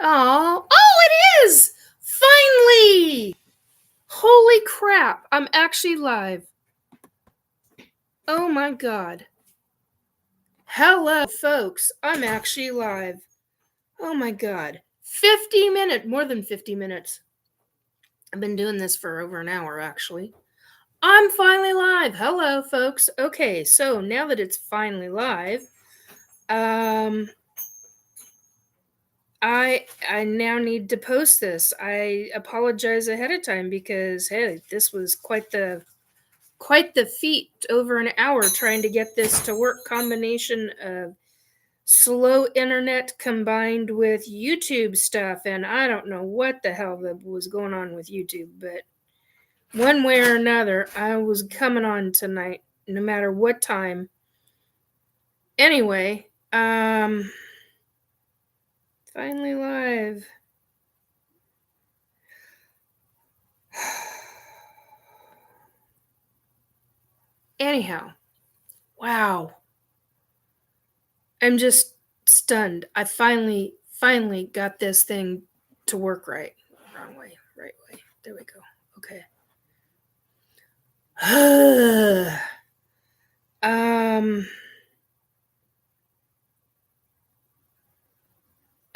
Oh, it is! Finally! Holy crap, I'm actually live. Oh my god. Hello, folks. I'm actually live. Oh my god. 50 minutes, more than 50 minutes. I've been doing this for over an hour, actually. I'm finally live. Hello, folks. Okay, so now that it's finally live, I now need to post this. I apologize ahead of time because hey, this was quite the feat. Over an hour trying to get this to work. Combination of slow internet combined with YouTube stuff, and I don't know what the hell was going on with YouTube, but one way or another, I was coming on tonight, no matter what time. Anyway, finally live. Anyhow, wow. I'm just stunned. I finally got this thing to work right. Wrong way, right way. There we go. Okay.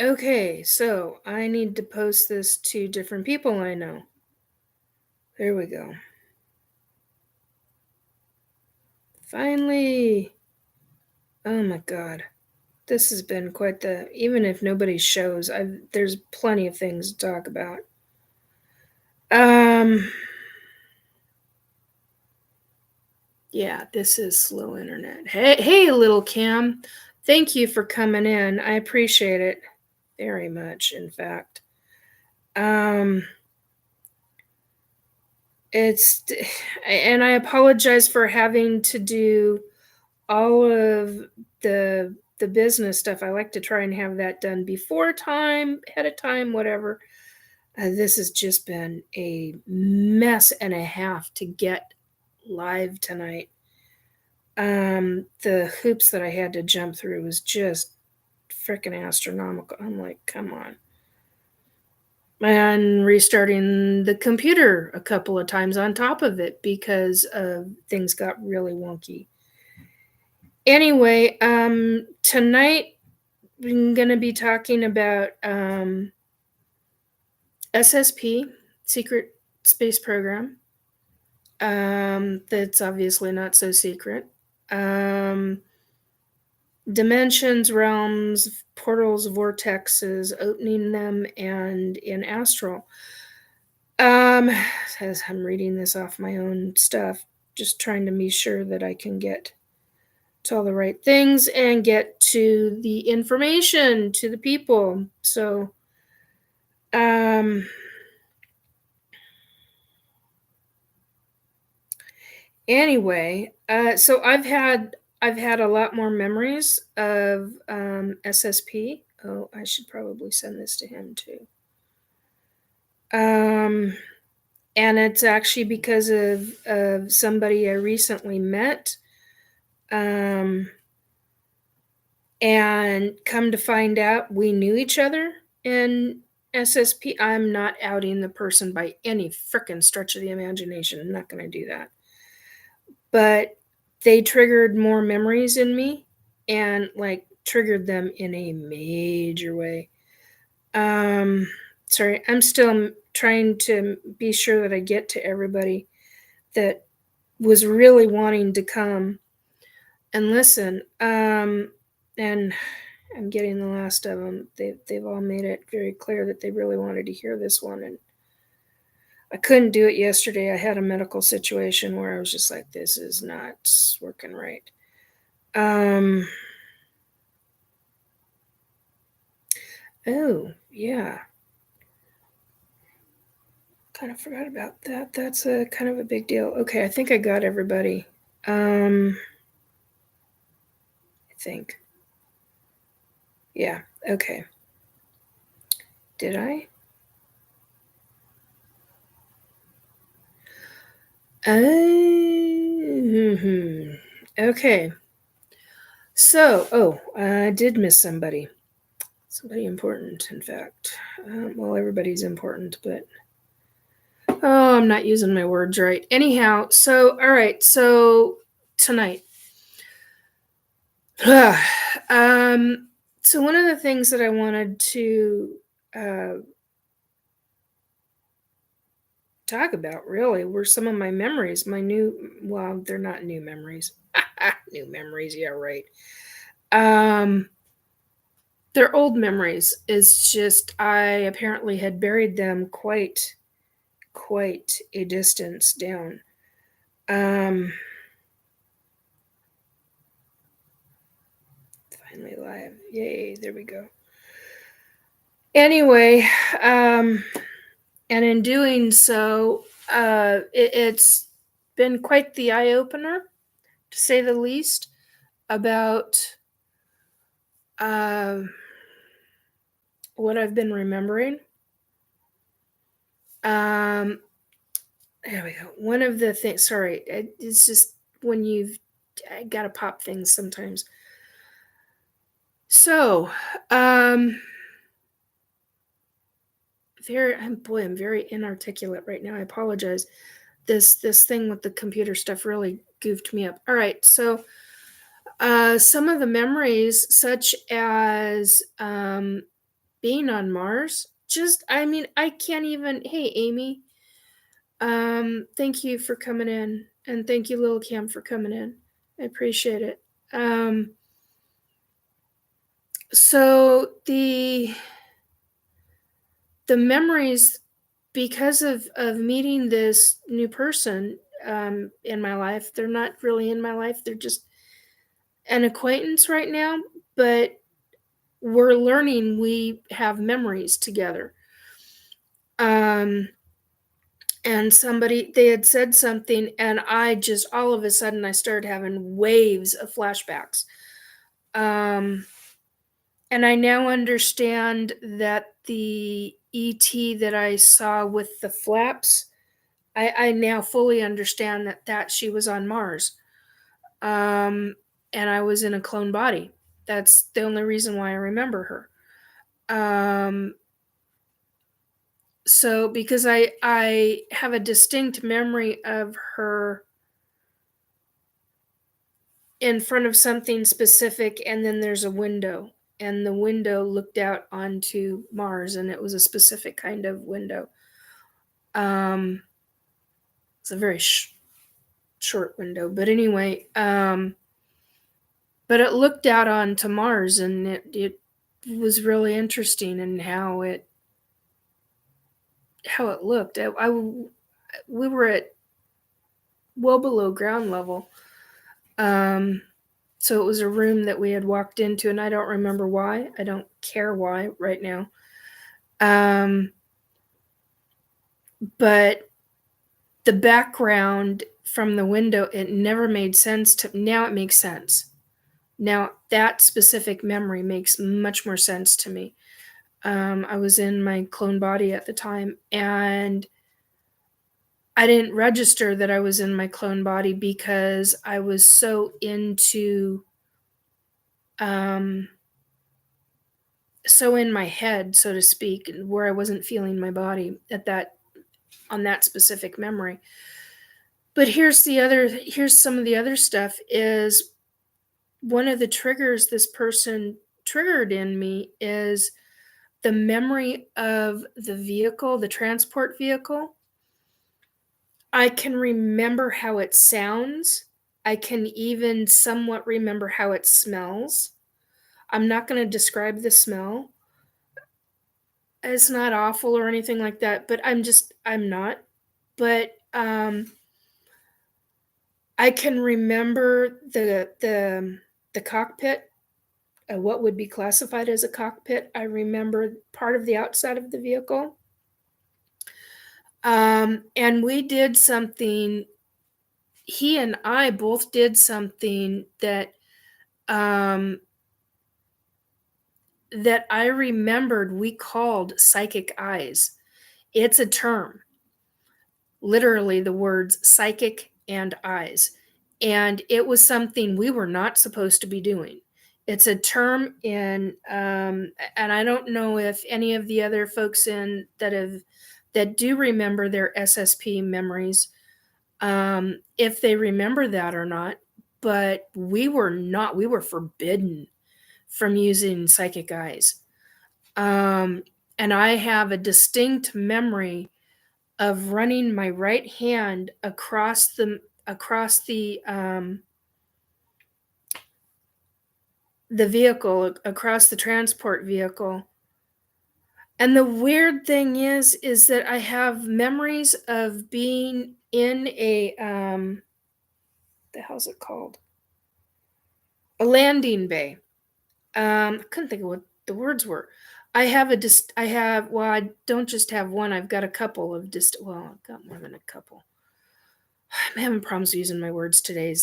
Okay, so I need to post this to different people I know. There we go. Finally. Oh my god. This has been quite the, even if nobody shows, there's plenty of things to talk about. Yeah, this is slow internet. Hey, little Cam. Thank you for coming in. I appreciate it very much, in fact. It's, and I apologize for having to do all of the business stuff. I like to try and have that done before time, ahead of time, whatever. This has just been a mess and a half to get live tonight. The hoops that I had to jump through was just freaking astronomical. I'm like, come on. And restarting the computer a couple of times on top of it because things got really wonky. Anyway, tonight we're going to be talking about SSP, Secret Space Program. That's obviously not so secret. Dimensions, realms, portals, vortexes, opening them, and in Astral. As I'm reading this off my own stuff, just trying to be sure that I can get to all the right things and get to the information to the people. So, anyway, so I've had a lot more memories of SSP. Oh, I should probably send this to him too. And it's actually because of somebody I recently met. And come to find out, we knew each other in SSP. I'm not outing the person by any frickin' stretch of the imagination. I'm not going to do that. But they triggered more memories in me and like triggered them in a major way. Sorry, I'm still trying to be sure that I get to everybody that was really wanting to come and listen. And I'm getting the last of them. They've all made it very clear that they really wanted to hear this one, and I couldn't do it yesterday. I had a medical situation where I was just like, this is not working right. Oh, yeah. Kind of forgot about that. That's a kind of a big deal. Okay, I think I got everybody. I think. Yeah, okay. Did I? Okay. So, I did miss somebody. Somebody important, in fact. Well, everybody's important, but... Oh, I'm not using my words right. Anyhow, so, all right, so tonight. So one of the things that I wanted to talk about, really, were some of my memories. Well, they're not new memories. New memories, yeah, right. They're old memories. It's just I apparently had buried them quite a distance down. Finally live. Yay, there we go. Anyway, and in doing so, it's been quite the eye-opener, to say the least, about what I've been remembering. There we go. One of the things, sorry, it's just when I gotta pop things sometimes. So, I'm very inarticulate right now. I apologize. This thing with the computer stuff really goofed me up. All right, so some of the memories, such as being on Mars, I can't even. Hey, Amy, thank you for coming in, and thank you, Lil Cam, for coming in. I appreciate it. So the memories, because of meeting this new person in my life, they're not really in my life. They're just an acquaintance right now, but we're learning we have memories together. And they had said something, and I just, all of a sudden, I started having waves of flashbacks. And I now understand that the ET that I saw with the flaps, I now fully understand that she was on Mars. And I was in a clone body. That's the only reason why I remember her. So because I have a distinct memory of her in front of something specific, and then there's a window, and the window looked out onto Mars, and it was a specific kind of window. It's a very short window, but anyway, but it looked out onto Mars, and it was really interesting in how it looked. We were at well below ground level. So it was a room that we had walked into, and I don't remember why. I don't care why right now. But the background from the window, it never made sense to me. Now it makes sense. Now that specific memory makes much more sense to me. I was in my clone body at the time, and I didn't register that I was in my clone body because I was so into so in my head, so to speak, where I wasn't feeling my body on that specific memory. But here's some of the other stuff. Is one of the triggers this person triggered in me is the memory of the vehicle, the transport vehicle. I can remember how it sounds. I can even somewhat remember how it smells. I'm not going to describe the smell. It's not awful or anything like that, but I'm not. But I can remember the cockpit, what would be classified as a cockpit. I remember part of the outside of the vehicle. And we did something, he and I both did something that that I remembered we called psychic eyes. It's a term. Literally the words psychic and eyes. And it was something we were not supposed to be doing. It's a term in, and I don't know if any of the other folks that do remember their SSP memories, if they remember that or not. But we were forbidden from using psychic eyes. And I have a distinct memory of running my right hand across the vehicle, across the transport vehicle. And the weird thing is that I have memories of being in a the hell's it called? A landing bay. I couldn't think of what the words were. Well, I don't just have one, I've got a couple of well, I've got more than a couple. I'm having problems using my words today.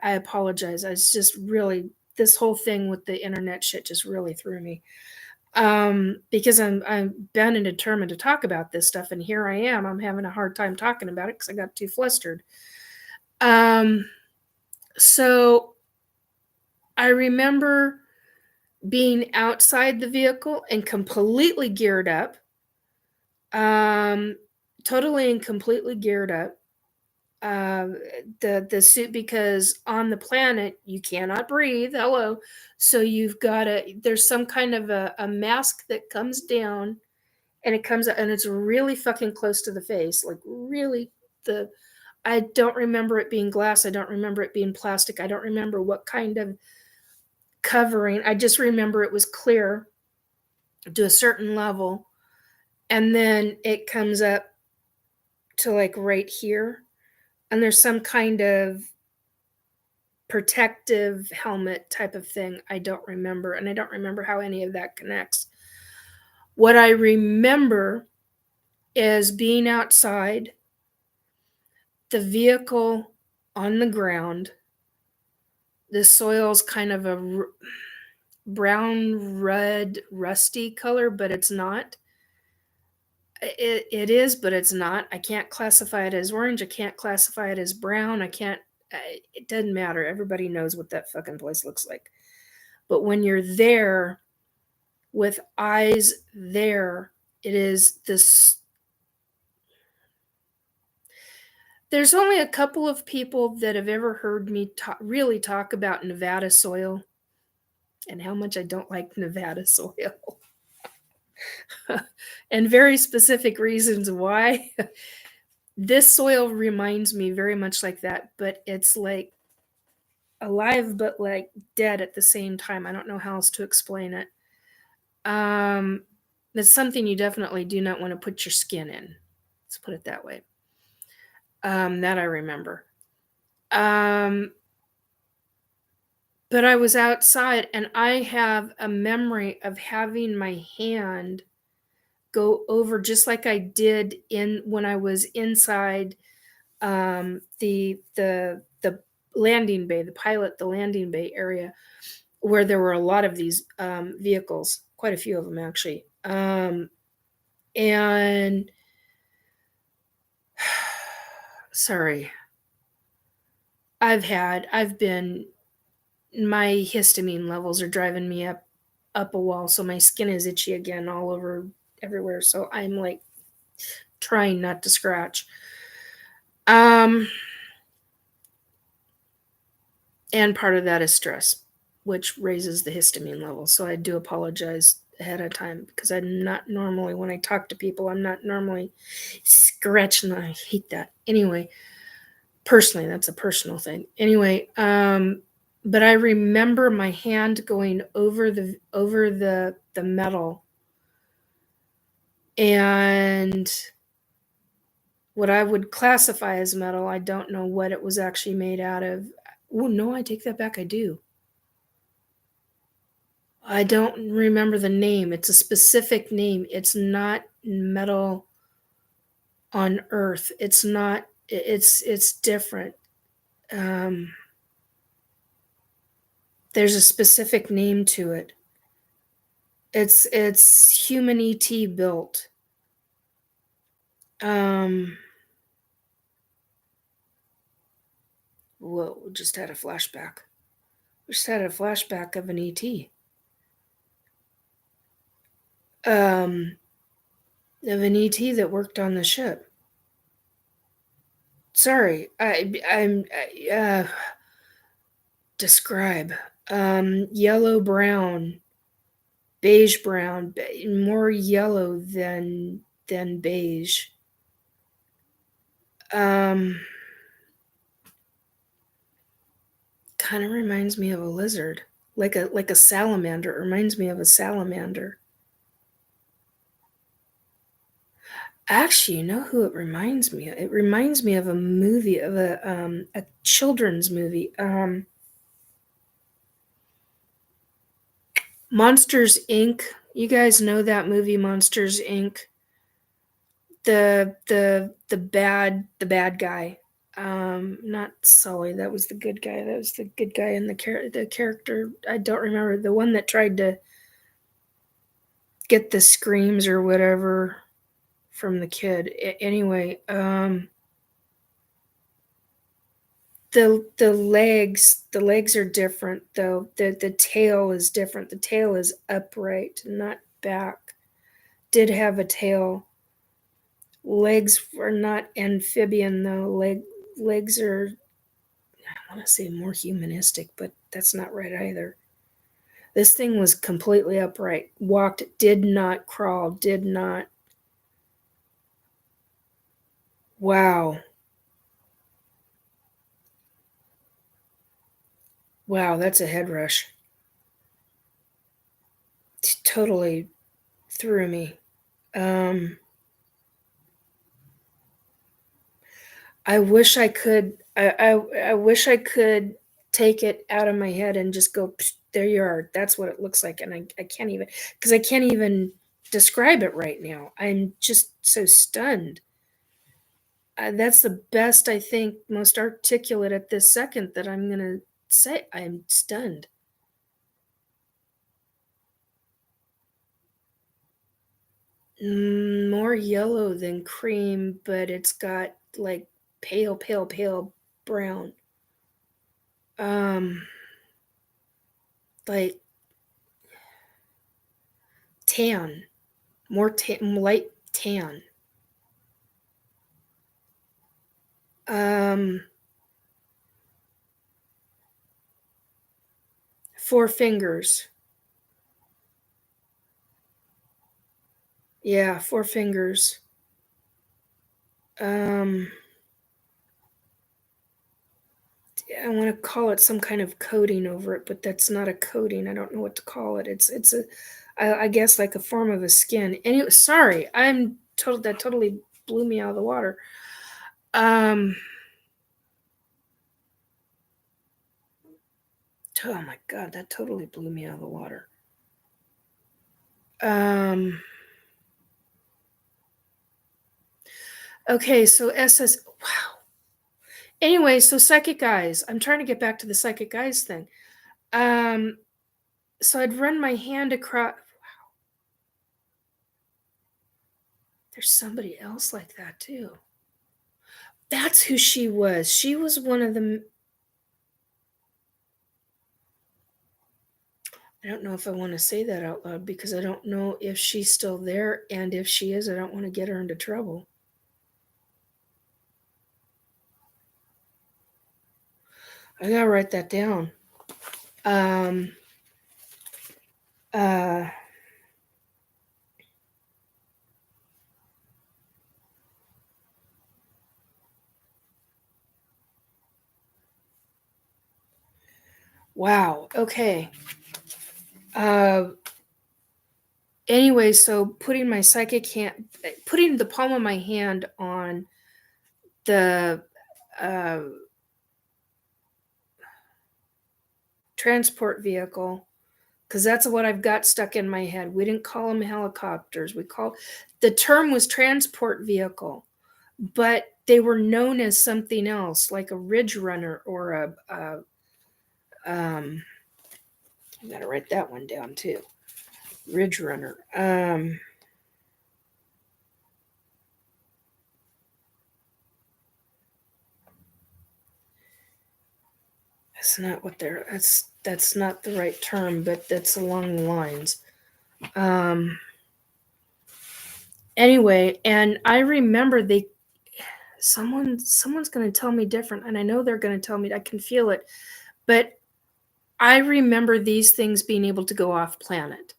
I apologize. It's just really, this whole thing with the internet shit just really threw me. Because I'm been and determined to talk about this stuff, and here I am. I'm having a hard time talking about it because I got too flustered. So I remember being outside the vehicle and completely geared up. Totally and completely geared up. The suit, because on the planet you cannot breathe. Hello. So there's some kind of a mask that comes down, and it comes out, and it's really fucking close to the face. Like, really, I don't remember it being glass. I don't remember it being plastic. I don't remember what kind of covering. I just remember it was clear to a certain level, and then it comes up to like right here, and there's some kind of protective helmet type of thing. I don't remember, and I don't remember how any of that connects. What I remember is being outside, the vehicle on the ground. The soil's kind of a brown, red, rusty color, but it's not. It is, but it's not. I can't classify it as orange. I can't classify it as brown. It doesn't matter. Everybody knows what that fucking place looks like. But when you're there with eyes there, it is this. There's only a couple of people that have ever heard me really talk about Nevada soil and how much I don't like Nevada soil. And very specific reasons why. This soil reminds me very much like that, but it's like alive but like dead at the same time. I don't know how else to explain it. It's something you definitely do not want to put your skin in. Let's put it that way. That I remember. But I was outside, and I have a memory of having my hand go over, just like I did when I was inside the landing bay, the landing bay area, where there were a lot of these vehicles, quite a few of them actually. And sorry, my histamine levels are driving me up a wall, so my skin is itchy again all over everywhere. So I'm like trying not to scratch. And part of that is stress, which raises the histamine level. So I do apologize ahead of time, because I'm not normally, when I talk to people, I'm not normally scratching. I hate that. Anyway, personally, that's a personal thing. Anyway, but I remember my hand going over the metal, and what I would classify as metal. I don't know what it was actually made out of. Oh no, I take that back. I do. I don't remember the name. It's a specific name. It's not metal on Earth. It's not. It's different. There's a specific name to it. It's human ET built. Whoa, just had a flashback. Just had a flashback of an ET. Of an ET that worked on the ship. Sorry, describe. Yellow brown, beige brown, more yellow than beige. Kind of reminds me of a lizard, like a salamander. It reminds me of a salamander. Actually, you know who it reminds me of? It reminds me of a movie, of a children's movie. Monsters Inc. You guys know that movie, Monsters Inc. The bad guy. Not Sully. That was the good guy. That was the good guy in the character. I don't remember the one that tried to get the screams or whatever from the kid. Anyway, the legs are different though. The tail is different. The tail is upright, not back. Did have a tail. Legs are not amphibian though. Legs are, I want to say, more humanistic, but that's not right either. This thing was completely upright. Walked, did not crawl, did not. Wow. Wow, that's a head rush. It totally threw me. I wish I could. I wish I could take it out of my head and just go. There you are. That's what it looks like, and I can't even, because I can't even describe it right now. I'm just so stunned. That's the best, I think, most articulate at this second that I'm gonna say. I'm stunned. More yellow than cream, but it's got like pale, pale, pale brown. Um, like tan, more light tan. Um, 4 fingers. Yeah, 4 fingers. Um, I want to call it some kind of coating over it, but that's not a coating. I don't know what to call it. It's a, I guess, like a form of a skin. Anyway, sorry, that totally blew me out of the water. Um, oh my god, that totally blew me out of the water. Um, okay, so SS. Wow. Anyway, so psychic eyes. I'm trying to get back to the psychic eyes thing. So I'd run my hand across. There's somebody else like that too. That's who she was. She was one of the. I don't know if I want to say that out loud because I don't know if she's still there, and if she is, I don't want to get her into trouble. I gotta write that down. Uh, wow. Okay. Anyway, so putting the palm of my hand on the uh, transport vehicle, because that's what I've got stuck in my head. We didn't call them helicopters. The term was transport vehicle, but they were known as something else, like a ridge runner or I gotta write that one down too. Ridge runner. That's not what they're. That's that's not the right term, but that's along the lines. Anyway, and I remember someone's going to tell me different, and I know they're going to tell me, I can feel it, but I remember these things being able to go off planet.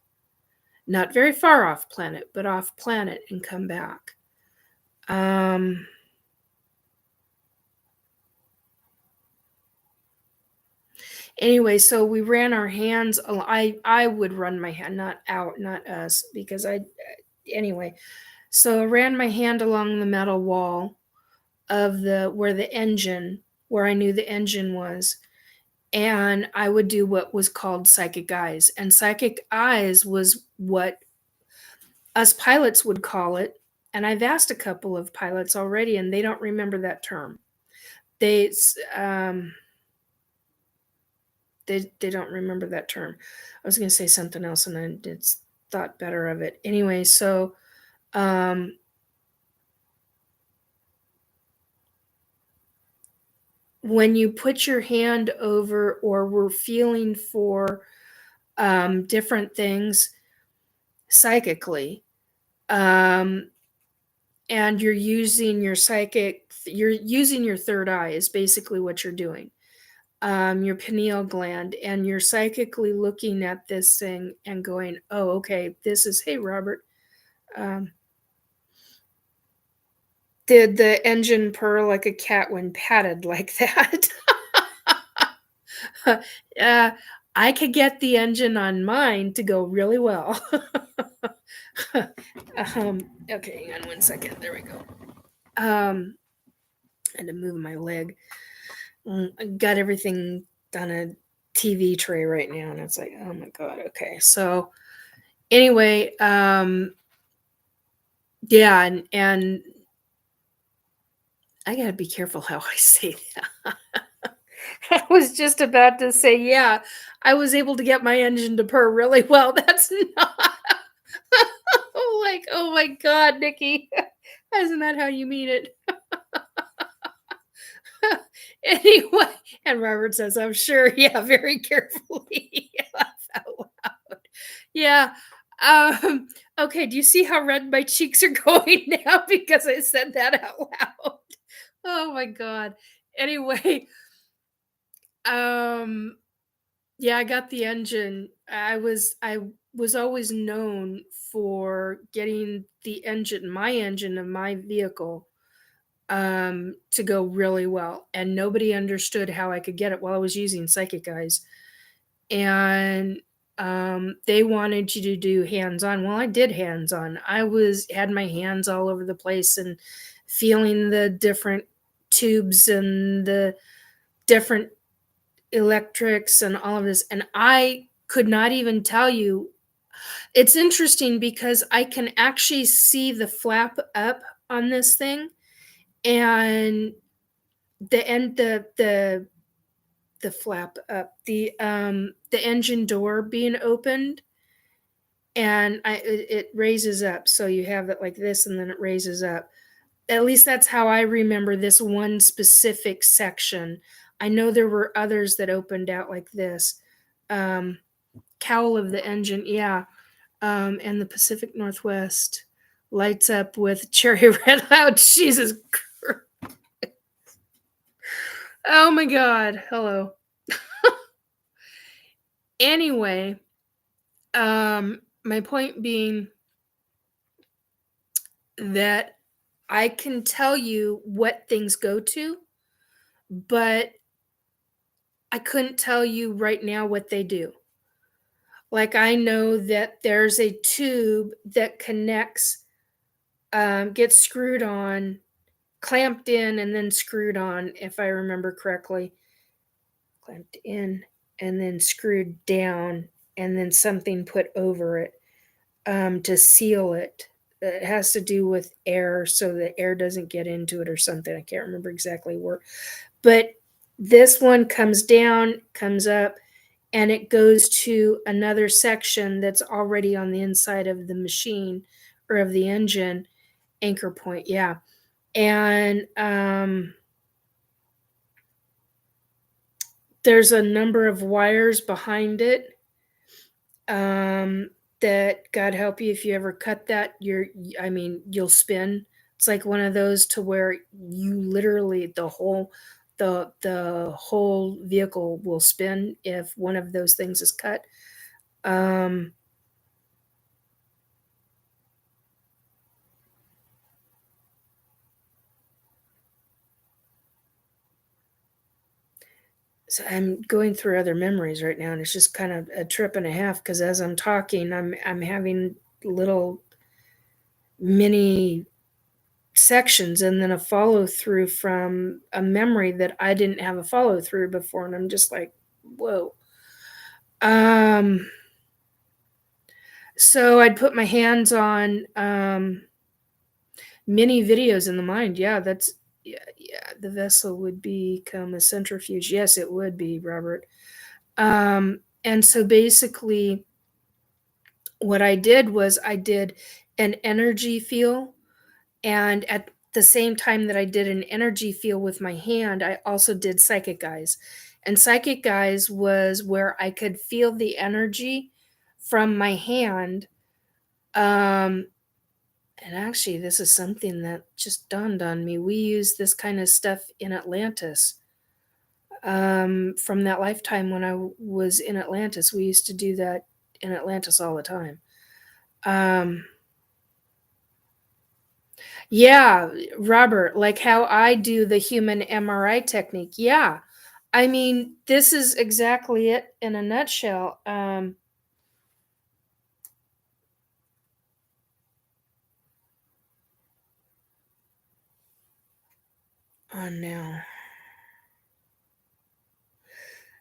Not very far off planet, but off planet and come back. Anyway, so we ran our hands. I would run my hand, not us, because anyway. So I ran my hand along the metal wall of where I knew the engine was. And I would do what was called psychic eyes. And psychic eyes was what us pilots would call it. And I've asked a couple of pilots already, and they don't remember that term. They don't remember that term. I was going to say something else, and I thought better of it. Anyway, so when you put your hand over or were feeling for different things psychically, and you're using your third eye is basically what you're doing. Your pineal gland, and you're psychically looking at this thing and going, oh, okay, hey, Robert, did the engine purr like a cat when patted like that? I could get the engine on mine to go really well. Okay, hang on 1 second. There we go. I had to move my leg. I got everything on a TV tray right now, and it's like, oh my god. Okay, so anyway, yeah, and I gotta be careful how I say that. I was just about to say, yeah, I was able to get my engine to purr really well. That's not like, oh my god, Nikki, isn't that how you mean it? Anyway, and Robert says, I'm sure, yeah, very carefully. Laugh out loud. Yeah. Okay, do you see how red my cheeks are going now because I said that out loud? Oh my god. Anyway, yeah, I got the engine. I was always known for getting my engine of my vehicle to go really well, and nobody understood how I could get it while I was using psychic eyes. And they wanted you to do hands-on. Well, I did hands-on. Had my hands all over the place and feeling the different tubes and the different electrics and all of this, and I could not even tell you. It's interesting because I can actually see the flap up on this thing, and the flap up, the engine door being opened, and it raises up, so you have it like this and then it raises up. At least that's how I remember this one specific section. I know there were others that opened out like this. Cowl of the engine, yeah. And the Pacific Northwest lights up with cherry red out. Jesus Christ. Oh my god. Hello. Anyway, my point being that I can tell you what things go to, but I couldn't tell you right now what they do. Like, I know that there's a tube that connects, gets screwed on, clamped in, and then screwed on, if I remember correctly. Clamped in and then screwed down, and then something put over it to seal it. It has to do with air, so the air doesn't get into it or something. I can't remember exactly where. But this one comes down, comes up, and it goes to another section that's already on the inside of the machine or of the engine. Anchor point, yeah. And there's a number of wires behind it. That God help you if you ever cut that, you'll spin. It's like one of those to where you literally the whole vehicle will spin if one of those things is cut. So I'm going through other memories right now, and it's just kind of a trip and a half because as I'm talking, I'm having little mini sections and then a follow through from a memory that I didn't have a follow through before, and I'm just like, whoa. So I'd put my hands on mini videos in the mind. Yeah, the vessel would become a centrifuge. Yes, it would be, Robert. And so basically what I did was I did an energy feel, and at the same time that I did an energy feel with my hand, I also did psychic eyes. And psychic eyes was where I could feel the energy from my hand. And actually, this is something that just dawned on me. We use this kind of stuff in Atlantis. From that lifetime when I was in Atlantis, we used to do that in Atlantis all the time. Yeah, Robert, like how I do the human MRI technique. Yeah. I mean, this is exactly it in a nutshell. Oh no.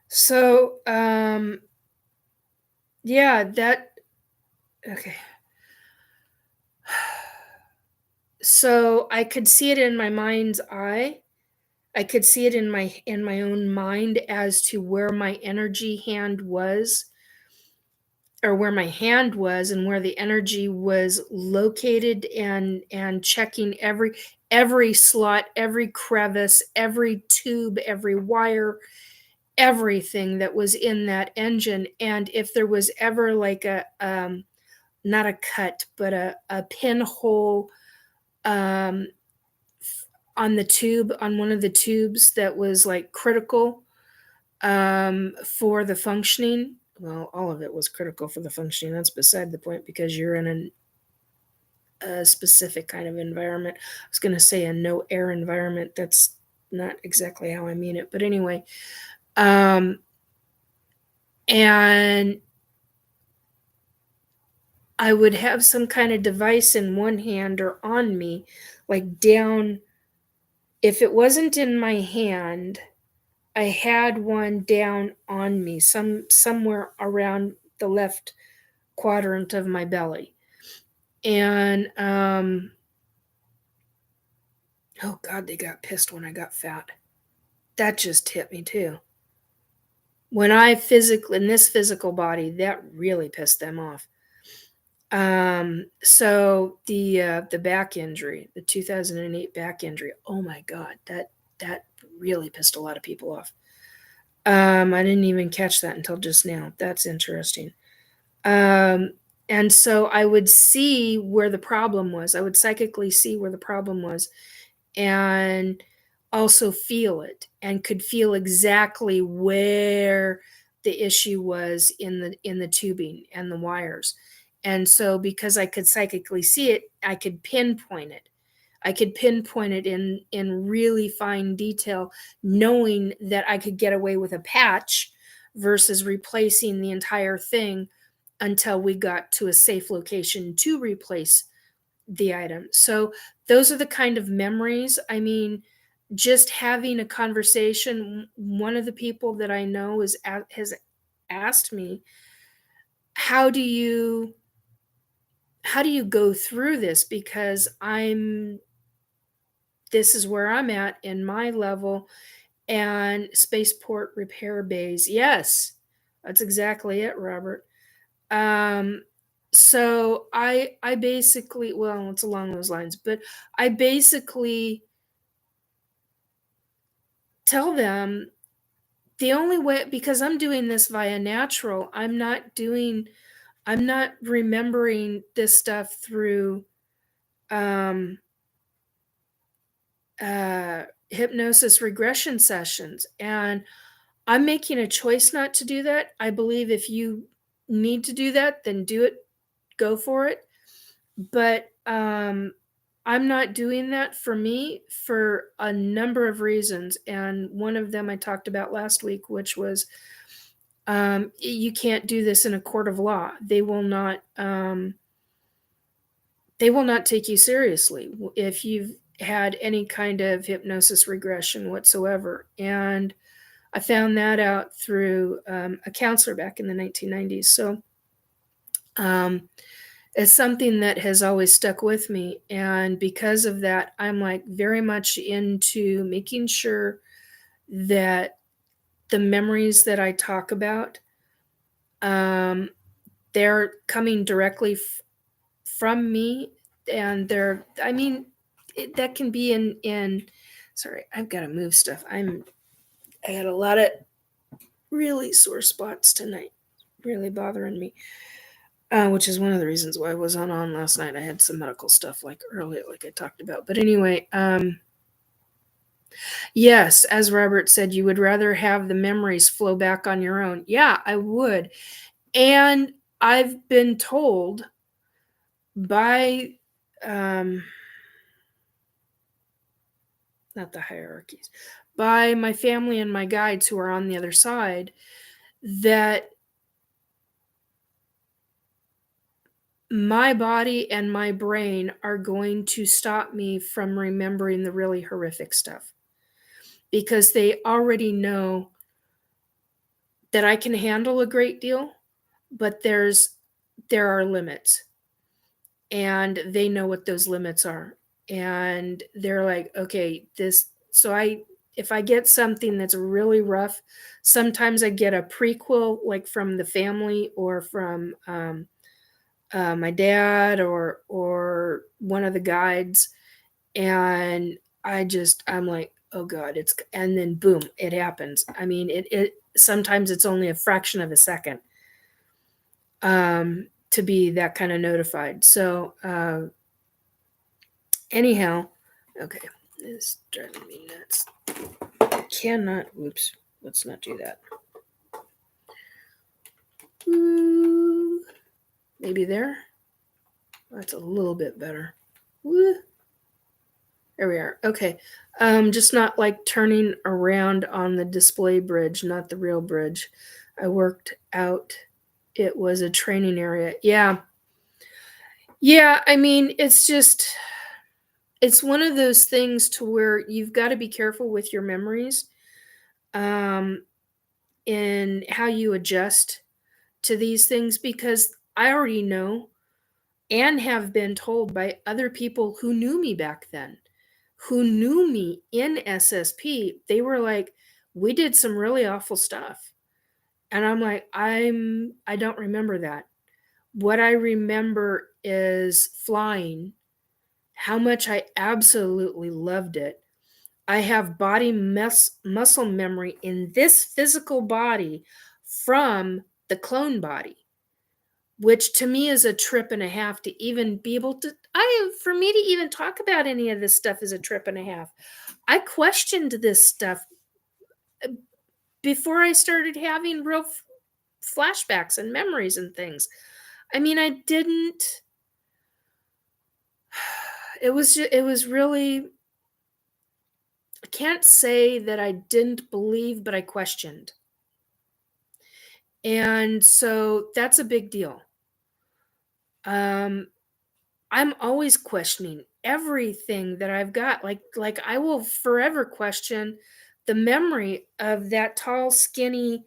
So, yeah, okay. So I could see it in my mind's eye. I could see it in my own mind as to where my energy hand was, or where my hand was, and where the energy was located, and checking every slot, every crevice, every tube, every wire, everything that was in that engine. And if there was ever like a not a cut but a pinhole um on the tube, on one of the tubes that was like critical for the functioning. Well, all of it was critical for the functioning. That's beside the point because you're in a specific kind of environment. I was going to say a no air environment. That's not exactly how I mean it. But anyway, and I would have some kind of device in one hand or on me, like down. If it wasn't in my hand, I had one down on me, somewhere around the left quadrant of my belly. And oh God, they got pissed when I got fat. That just hit me too. When I physically, in this physical body, that really pissed them off. So the back injury, the 2008 back injury, oh my God, that really pissed a lot of people off. I didn't even catch that until just now. That's interesting. And so I would see where the problem was. I would psychically see where the problem was, and also feel it, and could feel exactly where the issue was in the tubing and the wires. And so because I could psychically see it, I could pinpoint it. I could pinpoint it in really fine detail, knowing that I could get away with a patch versus replacing the entire thing until we got to a safe location to replace the item. So those are the kind of memories. I mean, just having a conversation. One of the people that I know has asked me, how do you go through this? Because this is where I'm at in my level, and spaceport repair bays. Yes, that's exactly it, Robert. So I basically, well, it's along those lines, but I basically tell them the only way, because I'm doing this via natural, I'm not remembering this stuff through hypnosis regression sessions. And I'm making a choice not to do that. I believe if you need to do that, then do it, go for it. But I'm not doing that for me for a number of reasons. And one of them I talked about last week, which was you can't do this in a court of law. They will not take you seriously if you've had any kind of hypnosis regression whatsoever. And I found that out through a counselor back in the 1990s. So it's something that has always stuck with me. And because of that, I'm like very much into making sure that the memories that I talk about, they're coming directly from me. And that can be in, sorry, I've got to move stuff. I had a lot of really sore spots tonight, really bothering me. Which is one of the reasons why I wasn't on last night. I had some medical stuff like earlier, like I talked about. But anyway, yes, as Robert said, you would rather have the memories flow back on your own. Yeah, I would. And I've been told by, not the hierarchies, by my family and my guides who are on the other side, that my body and my brain are going to stop me from remembering the really horrific stuff, because they already know that I can handle a great deal, but there are limits, and they know what those limits are. And they're like, okay, if I get something that's really rough, sometimes I get a prequel, like from the family or from my dad or one of the guides, and I'm like, oh God, and then boom, it happens. I mean, it sometimes it's only a fraction of a second to be that kind of notified. So anyhow, okay, it's driving me nuts. Oops, let's not do that. Ooh, maybe there. That's a little bit better. Woo. There we are. Okay. Just not like turning around on the display bridge, not the real bridge. I worked out. It was a training area. Yeah. Yeah. I mean, it's one of those things to where you've got to be careful with your memories, in how you adjust to these things, because I already know and have been told by other people who knew me back then, who knew me in SSP. They were like, we did some really awful stuff. And I'm like, I don't remember that. What I remember is flying, how much I absolutely loved it. I have body muscle memory in this physical body from the clone body, which to me is a trip and a half to even be able to, for me to even talk about any of this stuff is a trip and a half. I questioned this stuff before I started having real flashbacks and memories and things. I mean, I didn't, it was really, I can't say that I didn't believe, but I questioned. And so that's a big deal. I'm always questioning everything that I've got. Like I will forever question the memory of that tall, skinny,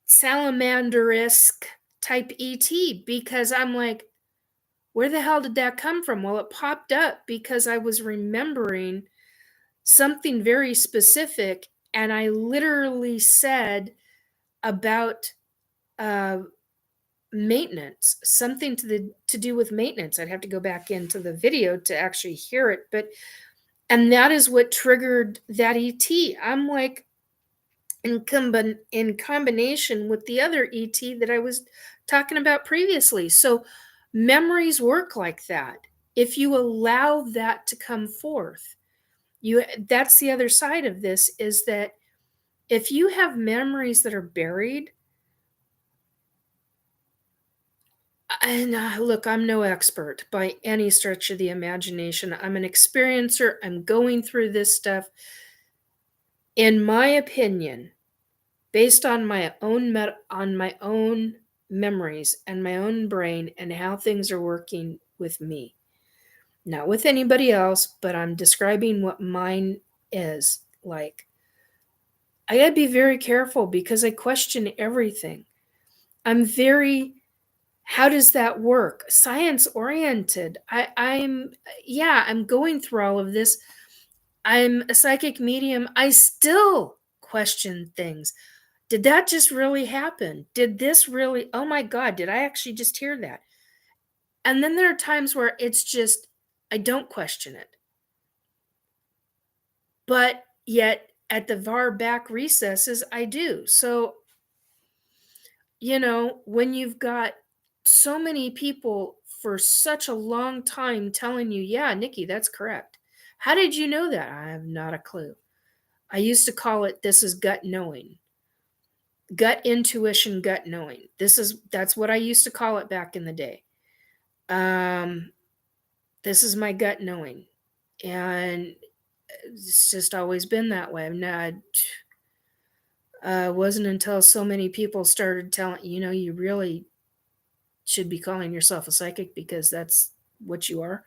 salamander-esque type ET, because I'm like, where the hell did that come from? Well, it popped up because I was remembering something very specific, and I literally said about maintenance, something to do with maintenance. I'd have to go back into the video to actually hear it, and that is what triggered that ET. I'm like, in combination with the other ET that I was talking about previously. So memories work like that. If you allow that to come forth, that's the other side of this, is that if you have memories that are buried, and look, I'm no expert by any stretch of the imagination. I'm an experiencer. I'm going through this stuff. In my opinion, based on my own memories and my own brain and how things are working with me, not with anybody else, but I'm describing what mine is like. I gotta be very careful because I question everything. I'm very, how does that work? Science oriented. I'm going through all of this. I'm a psychic medium. I still question things. Did that just really happen? Did this really, oh my God, did I actually just hear that? And then there are times where it's just, I don't question it. But yet at the far back recesses, I do. So, when you've got so many people for such a long time telling you, yeah, Nikki, that's correct. How did you know that? I have not a clue. I used to call it, this is gut knowing. Gut intuition, gut knowing. That's what I used to call it back in the day. This is my gut knowing. And it's just always been that way. Wasn't until so many people started telling, you really should be calling yourself a psychic because that's what you are.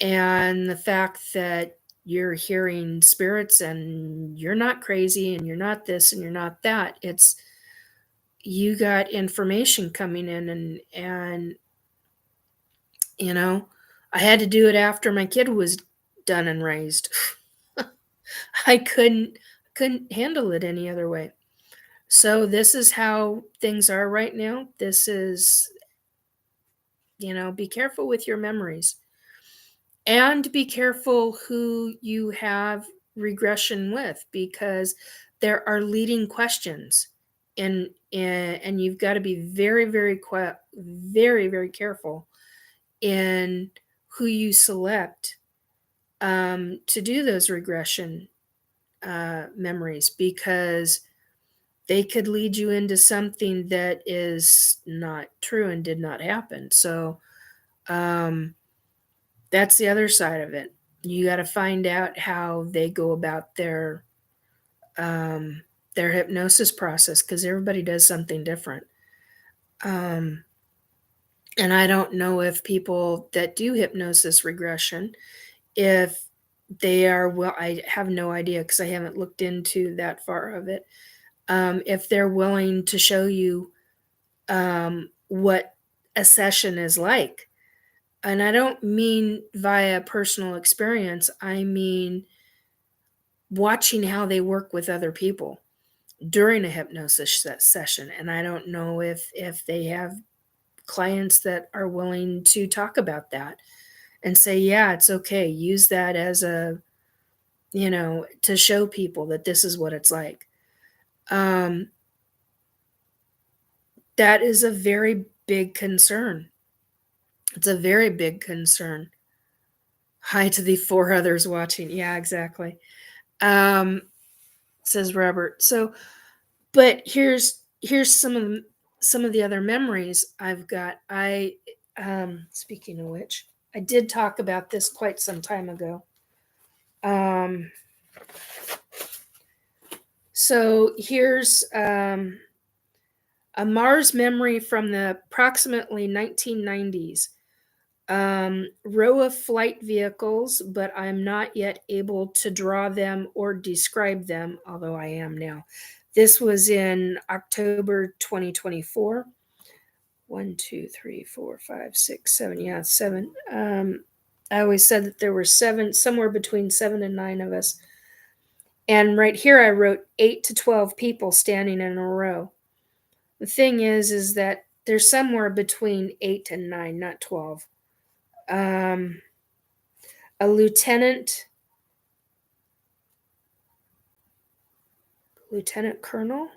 And the fact that you're hearing spirits and you're not crazy and you're not this and you're not that. It's, you got information coming in, and I had to do it after my kid was done and raised. I couldn't handle it any other way. So this is how things are right now. This is, be careful with your memories. And be careful who you have regression with, because there are leading questions, and you've got to be very, very, very, very careful in who you select to do those regression memories, because they could lead you into something that is not true and did not happen. So that's the other side of it. You got to find out how they go about their hypnosis process, because everybody does something different. And I don't know if people that do hypnosis regression, if they are, well, I have no idea because I haven't looked into that far of it. If they're willing to show you what a session is like. And I don't mean via personal experience. I mean watching how they work with other people during a hypnosis session. And I don't know if they have clients that are willing to talk about that and say, yeah, it's okay. Use that as to show people that this is what it's like. That is a very big concern. It's a very big concern. Hi to the 4 others watching. Yeah, exactly. Says Robert. So, but here's some of the other memories I've got. Speaking of which, I did talk about this quite some time ago. So here's a Mars memory from the approximately 1990s. Row of flight vehicles, but I'm not yet able to draw them or describe them, although I am now. This was in October 2024. 1, 2, 3, 4, 5, 6, 7. Yeah, 7. I always said that there were 7, somewhere between 7 and 9 of us. And right here I wrote 8 to 12 people standing in a row. The thing is that there's somewhere between 8 and 9, not 12. A Lieutenant Colonel?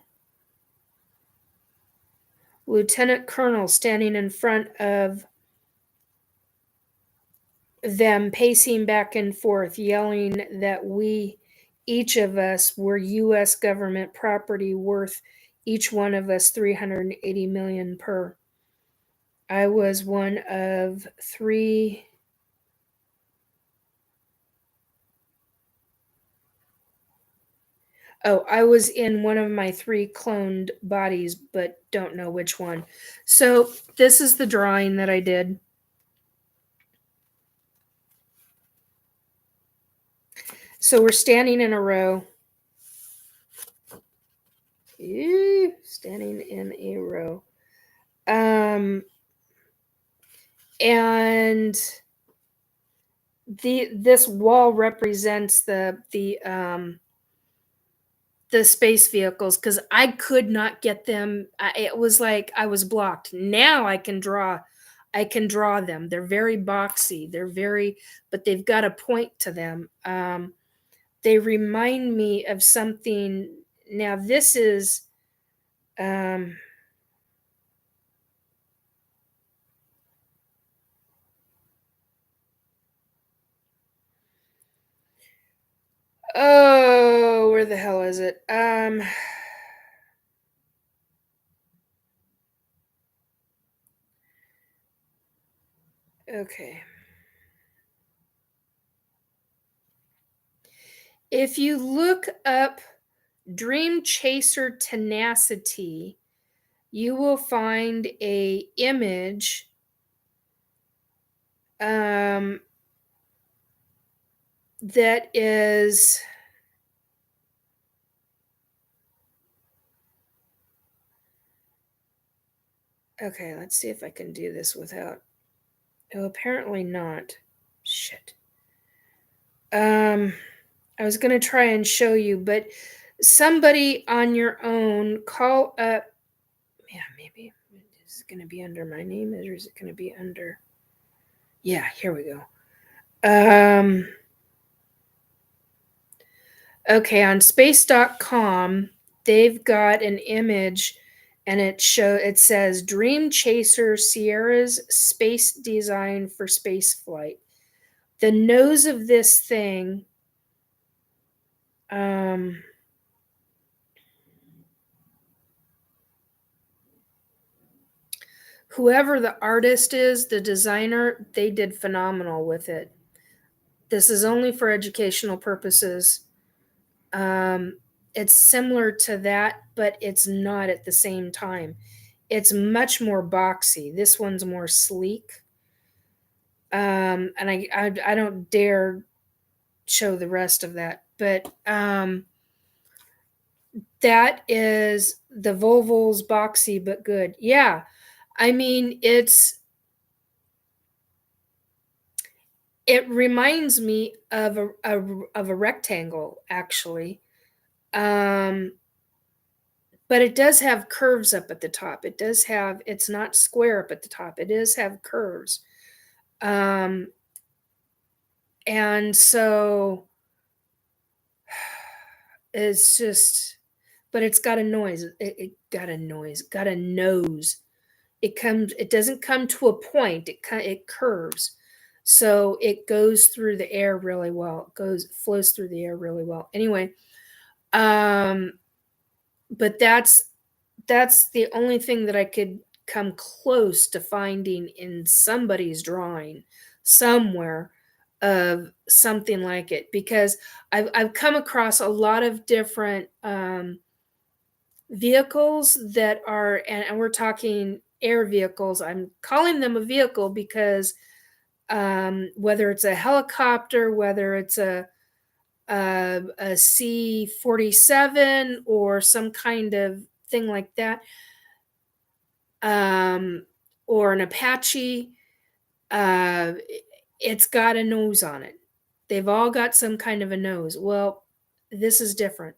Lieutenant Colonel standing in front of them, pacing back and forth, yelling that each of us, were U.S. government property worth each one of us 380 million per. I was one of three. Oh, I was in one of my 3 cloned bodies, but don't know which one. So this is the drawing that I did. So we're standing in a row. Standing in a row. And this wall represents the space vehicles, because I could not get them. It was like I was blocked. Now I can draw them. They're very boxy. But they've got a point to them. They remind me of something. Now this is oh, where the hell is it? Okay. If you look up Dream Chaser Tenacity, you will find a image that is okay. Let's see if I can do this without. Oh, apparently not. Shit. I was gonna try and show you, but somebody on your own call up. Yeah, maybe is it gonna be under my name, or is it gonna be under? Yeah, here we go. Okay, on space.com, they've got an image, and it says Dream Chaser Sierra's space design for space flight. The nose of this thing whoever the artist is, the designer, they did phenomenal with it. This is only for educational purposes. It's similar to that, but it's not at the same time. It's much more boxy. This one's more sleek. And I don't dare show the rest of that, but that is the Volvo's boxy but good. Yeah, I mean it reminds me of a rectangle, actually. But it does have curves up at the top. It's not square up at the top. It does have curves. And so it's just, but it's got a noise. It got a nose. It doesn't come to a point. It curves. So it goes through the air really well. Flows through the air really well. Anyway, but that's the only thing that I could come close to finding in somebody's drawing somewhere of something like it, because I've come across a lot of different vehicles that are, and we're talking air vehicles. I'm calling them a vehicle because whether it's a helicopter, whether it's a C-47 or some kind of thing like that, or an Apache, it's got a nose on it. They've all got some kind of a nose. Well, this is different.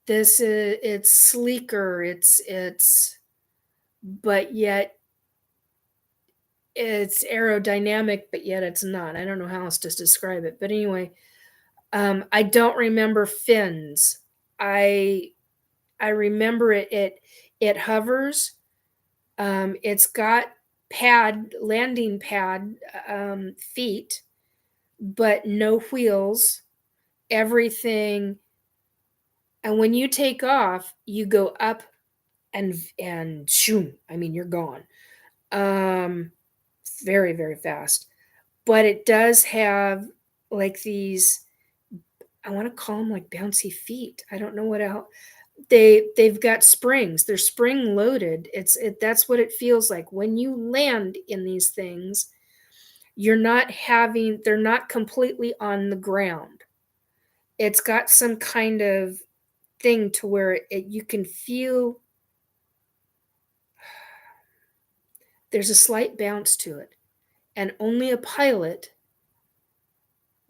It's sleeker. But yet it's aerodynamic, but yet it's not. I don't know how else to describe it. But anyway, I don't remember fins. I remember it hovers. It's got landing pad feet, but no wheels. Everything, and when you take off, you go up and shoom. I mean, you're gone. Very, very fast. But it does have like these, I want to call them like bouncy feet. I don't know what else. They've got springs. They're spring loaded. That's what it feels like when you land in these things. They're not completely on the ground. It's got some kind of thing to where you can feel there's a slight bounce to it, and only a pilot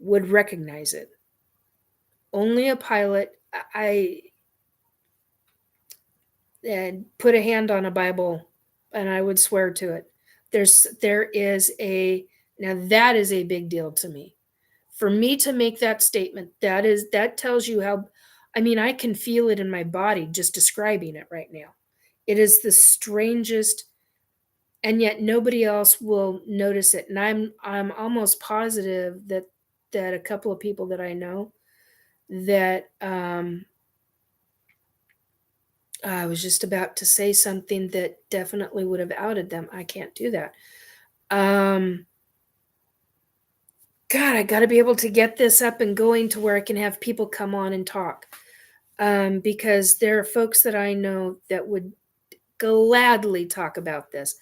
would recognize it. Only a pilot. I and put a hand on a Bible and I would swear to it. There is a Now that is a big deal to me. For me to make that statement, that tells you how, I mean, I can feel it in my body just describing it right now. It is the strangest, and yet nobody else will notice it. And I'm almost positive that a couple of people that I know that I was just about to say something that definitely would have outed them. I can't do that. God, I got to be able to get this up and going to where I can have people come on and talk. Because there are folks that I know that would gladly talk about this.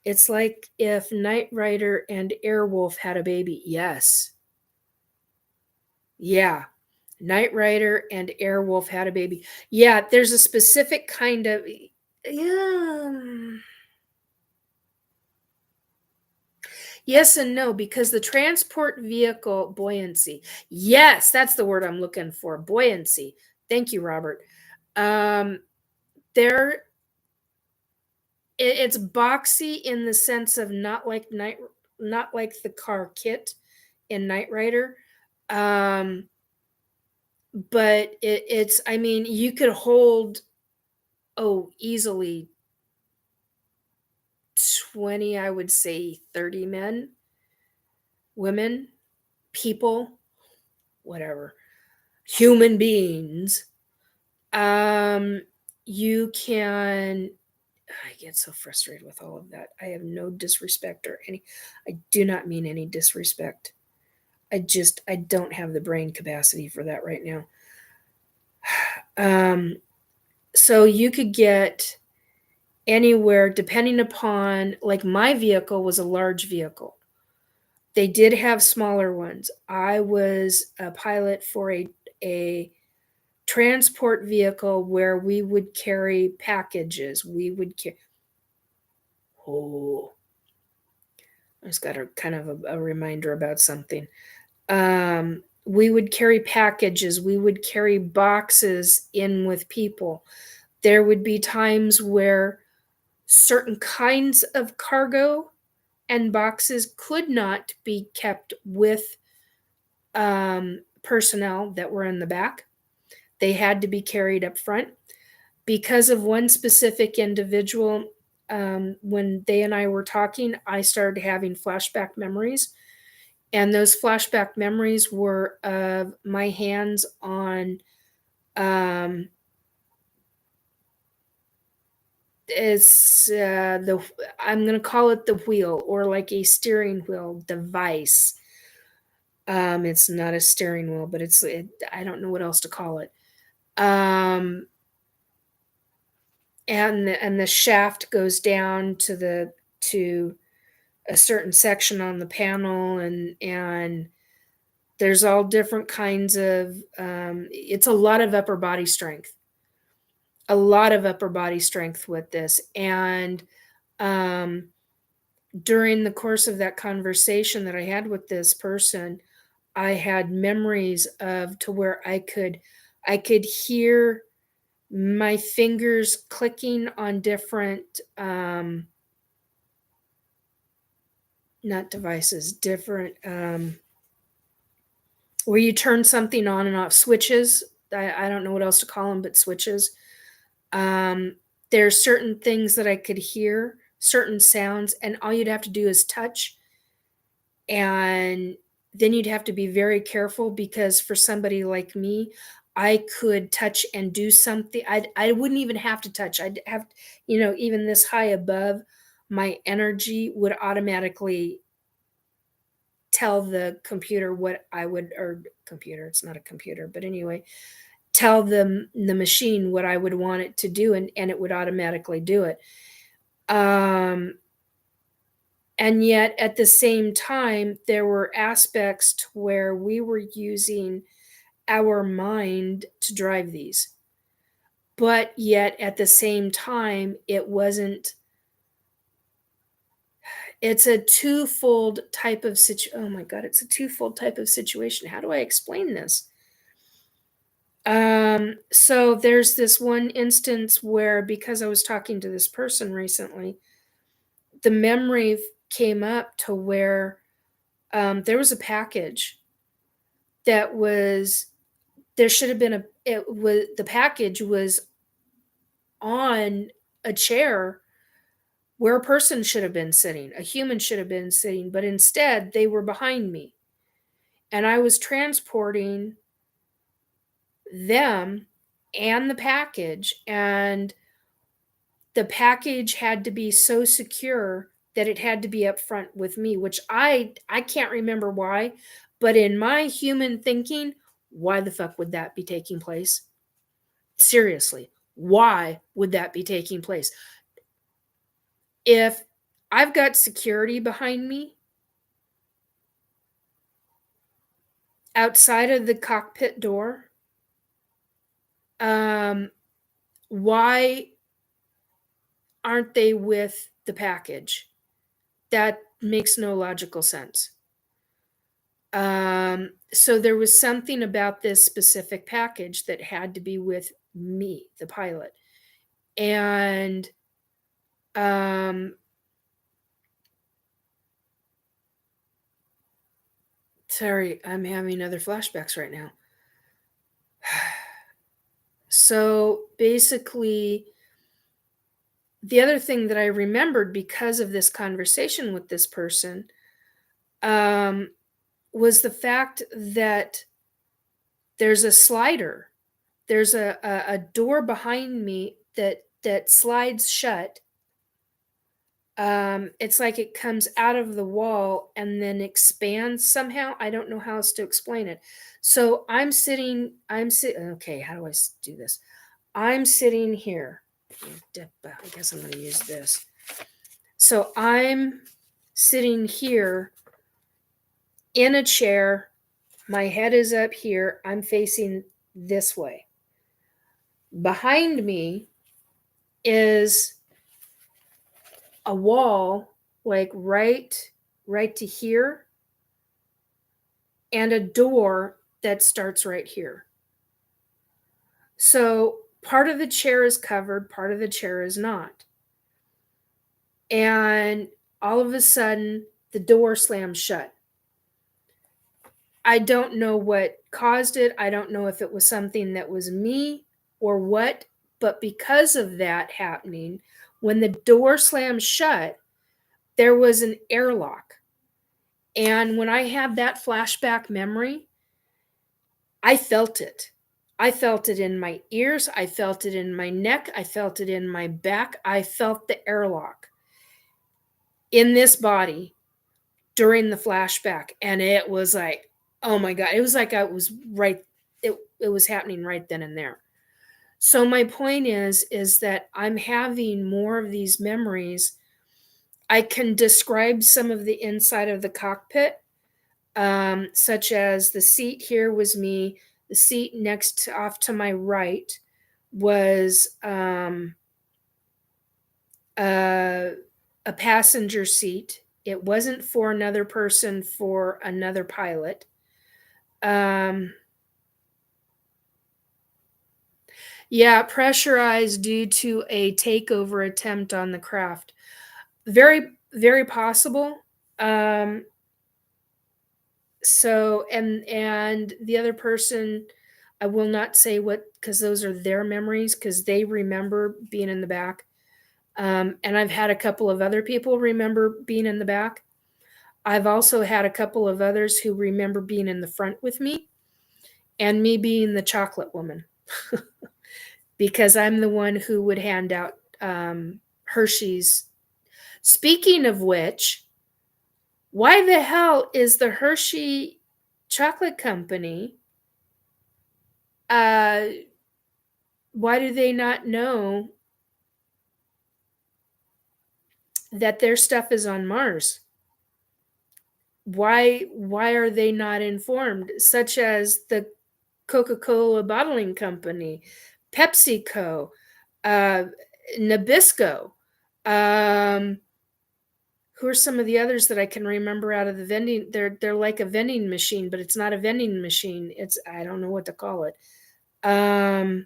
It's like if Knight Rider and Airwolf had a baby. Yes. Yeah. Knight Rider and Airwolf had a baby. Yeah, there's a specific kind of, yeah. Yes and no, because the transport vehicle buoyancy. Yes, that's the word I'm looking for. Buoyancy. Thank you, Robert. There, it's boxy in the sense of not like the car kit in Knight Rider. But it's, I mean, you could hold, easily 20, I would say 30 men, women, people, whatever, human beings. You can, I get so frustrated with all of that. I have no disrespect I do not mean any disrespect. I don't have the brain capacity for that right now. So you could get anywhere, depending upon, like my vehicle was a large vehicle. They did have smaller ones. I was a pilot for a transport vehicle where we would carry packages. Oh, I just got a kind of a reminder about something. We would carry packages. We would carry boxes in with people. There would be times where certain kinds of cargo and boxes could not be kept with personnel that were in the back. They had to be carried up front. Because of one specific individual, when they and I were talking, I started having flashback memories. And those flashback memories were of my hands on I'm going to call it the wheel, or like a steering wheel device. It's not a steering wheel, but I don't know what else to call it. And the shaft goes down to a certain section on the panel, and there's all different kinds of it's a lot of upper body strength. A lot of upper body strength with this. And during the course of that conversation that I had with this person, I had memories of to where I could hear my fingers clicking on different not devices, different where you turn something on and off, switches. I don't know what else to call them, but switches. There's certain things that I could hear, certain sounds, and all you'd have to do is touch. And then you'd have to be very careful, because for somebody like me, I could touch and do something. I wouldn't even have to touch. I'd have, even this high above, my energy would automatically tell the computer what I would, or computer, it's not a computer, but anyway, tell the machine what I would want it to do, and it would automatically do it. And yet at the same time, there were aspects to where we were using our mind to drive these. But yet at the same time, it's a twofold type of situation. Oh my God, it's a twofold type of situation. How do I explain this? So there's this one instance where, because I was talking to this person recently, the memory came up to where there was a package that was, there should have been the package was on a chair where a person should have been sitting, a human should have been sitting, but instead they were behind me. And I was transporting them and the package, and the package had to be so secure that it had to be up front with me, which I can't remember why, but in my human thinking, why the fuck would that be taking place? Seriously, why would that be taking place? If I've got security behind me outside of the cockpit door, why aren't they with the package? That makes no logical sense. So there was something about this specific package that had to be with me, the pilot. And sorry, I'm having other flashbacks right now. So basically, the other thing that I remembered because of this conversation with this person was the fact that there's a slider. There's a door behind me that slides shut. It's like it comes out of the wall and then expands somehow. I don't know how else to explain it. So I'm sitting, okay, how do I do this? I'm sitting here. I guess I'm going to use this. So I'm sitting here in a chair. My head is up here. I'm facing this way. Behind me is a wall, like right to here, and a door that starts right here. So part of the chair is covered, part of the chair is not. And all of a sudden, the door slams shut. I don't know what caused it. I don't know if it was something that was me or what, but because of that happening, when the door slammed shut, there was an airlock. And when I had that flashback memory, I felt it. I felt it in my ears. I felt it in my neck. I felt it in my back. I felt the airlock in this body during the flashback. And it was like, oh my God, it was like I was right. It was happening right then and there. So my point is that I'm having more of these memories. I can describe some of the inside of the cockpit, such as the seat here was me. The seat off to my right was a passenger seat. It wasn't for another person, for another pilot. Yeah, pressurized due to a takeover attempt on the craft. Very, very possible. So, and the other person, I will not say what, because those are their memories, because they remember being in the back. And I've had a couple of other people remember being in the back. I've also had a couple of others who remember being in the front with me, and me being the chocolate woman. Because I'm the one who would hand out Hershey's. Speaking of which, why the hell is the Hershey Chocolate Company, why do they not know that their stuff is on Mars? Why are they not informed? Such as the Coca-Cola bottling company, PepsiCo, Nabisco. Who are some of the others that I can remember out of the vending? They're like a vending machine, but it's not a vending machine. It's, I don't know what to call it. I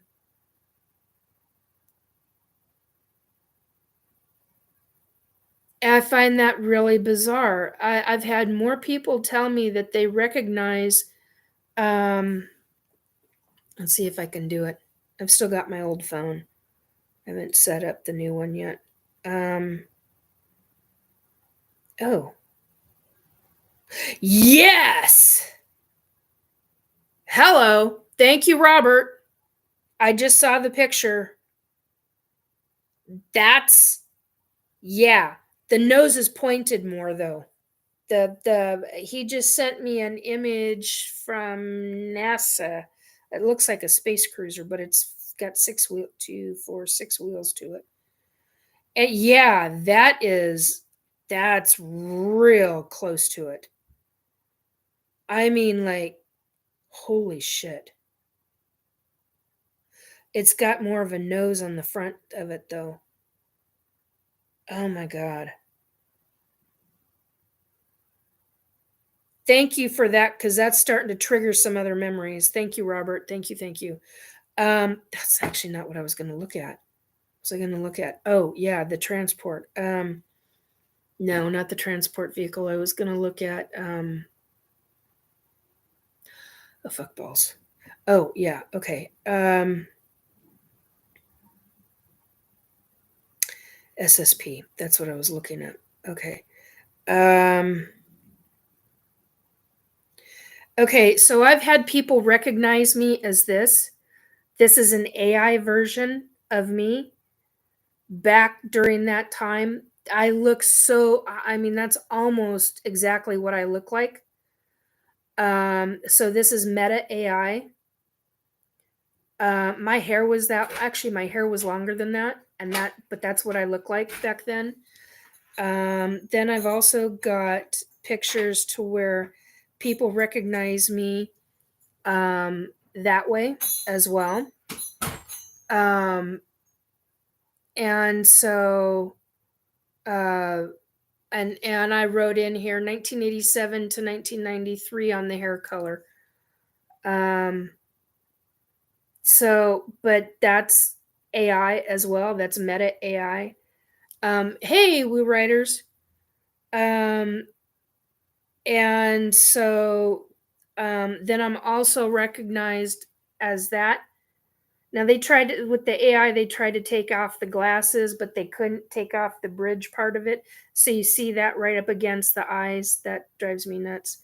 find that really bizarre. I've had more people tell me that they recognize. Let's see if I can do it. I've still got my old phone. I haven't set up the new one yet. Oh. Yes! Hello. Thank you, Robert. I just saw the picture. That's, yeah. The nose is pointed more, though. He just sent me an image from NASA. It looks like a space cruiser, but it's got 6 wheels to it. And yeah, that's real close to it. I mean, like, holy shit. It's got more of a nose on the front of it, though. Oh my God. Thank you for that, because that's starting to trigger some other memories. Thank you, Robert. Thank you. That's actually not what I was going to look at. What was I going to look at? Oh, yeah, the transport. No, not the transport vehicle. I was going to look at oh, fuck balls. Oh, yeah, okay. SSP. That's what I was looking at. Okay. Okay, so I've had people recognize me as this. This is an AI version of me. Back during that time, I look so, I mean, that's almost exactly what I look like. So this is Meta AI. My hair was my hair was longer than that, but that's what I look like back then. Then I've also got pictures to where people recognize me that way as well. And so, and I wrote in here 1987 to 1993 on the hair color. So, but that's AI as well. That's Meta AI. Hey, Woo Writers. And so then I'm also recognized as that. Now they tried to, with the AI, they tried to take off the glasses, but they couldn't take off the bridge part of it. So you see that right up against the eyes. That drives me nuts.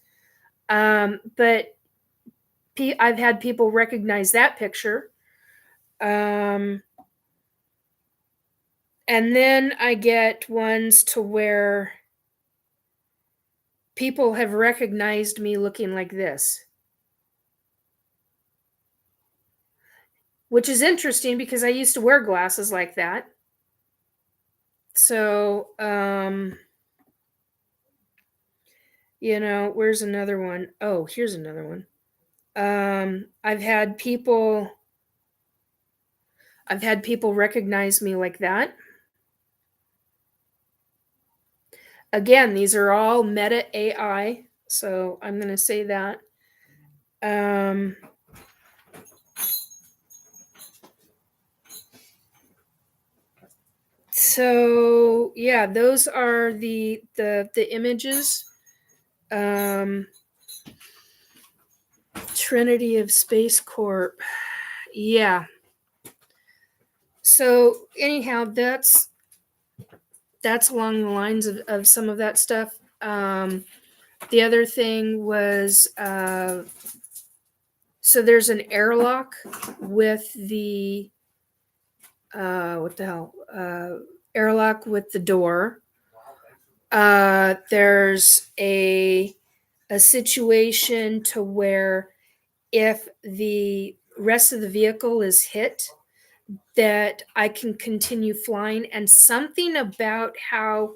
But I've had people recognize that picture. And then I get ones to where people have recognized me looking like this, which is interesting because I used to wear glasses like that. So, where's another one? Oh, here's another one. I've had people recognize me like that. Again, these are all Meta AI, so I'm going to say that. So yeah, those are the images. Trinity of Space Corp. Yeah. So anyhow, that's along the lines of some of that stuff. The other thing was, so there's an airlock with the, what the hell? Airlock with the door. There's a situation to where if the rest of the vehicle is hit, that I can continue flying, and something about how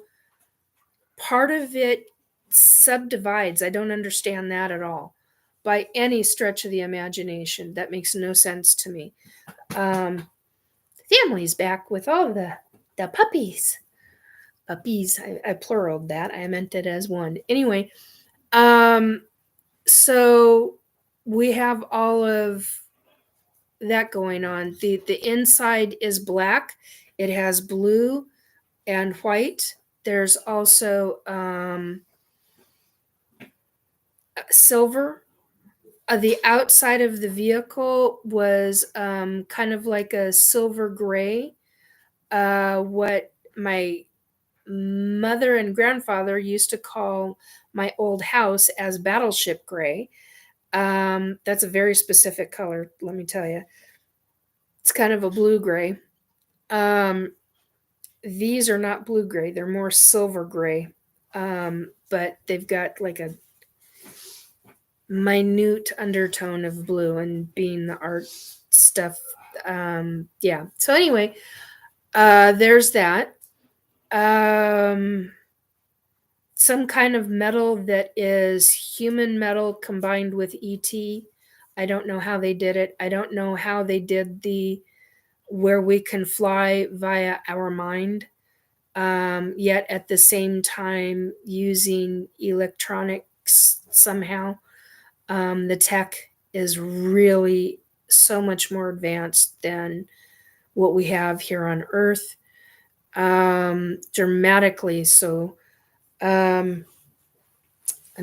part of it subdivides. I don't understand that at all by any stretch of the imagination. That makes no sense to me. Family's back with all the puppies. Puppies. I pluraled that. I meant it as one. Anyway, so we have all of that going on. The inside is black. It has blue and white. There's also silver. The outside of the vehicle was kind of like a silver gray. What my mother and grandfather used to call my old house as battleship gray. That's a very specific color, let me tell you. It's kind of a blue gray. These are not blue gray, they're more silver gray. But they've got like a minute undertone of blue, and being the art stuff. Yeah. So anyway, there's that. Some kind of metal that is human metal combined with ET. I don't know how they did it. I don't know how they did where we can fly via our mind, yet at the same time using electronics somehow. The tech is really so much more advanced than what we have here on Earth, dramatically so. Let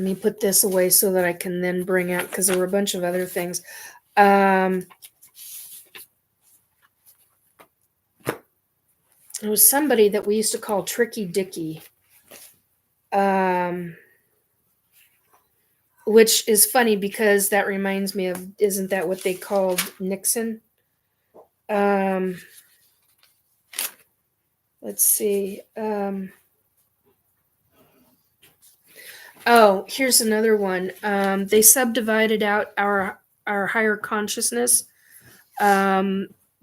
me put this away so that I can then bring out, because there were a bunch of other things. It was somebody that we used to call Tricky Dicky, which is funny because that reminds me of, isn't that what they called Nixon? Let's see. Oh, here's another one. They subdivided out our higher consciousness,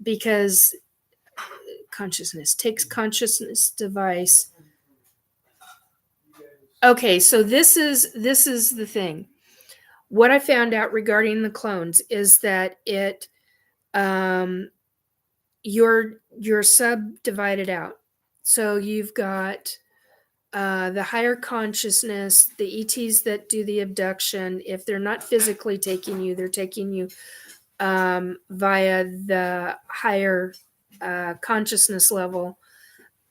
because consciousness takes consciousness device. Okay, so this is the thing. What I found out regarding the clones is that you're subdivided out. So you've got the higher consciousness, the ETs that do the abduction. If they're not physically taking you, they're taking you via the higher consciousness level.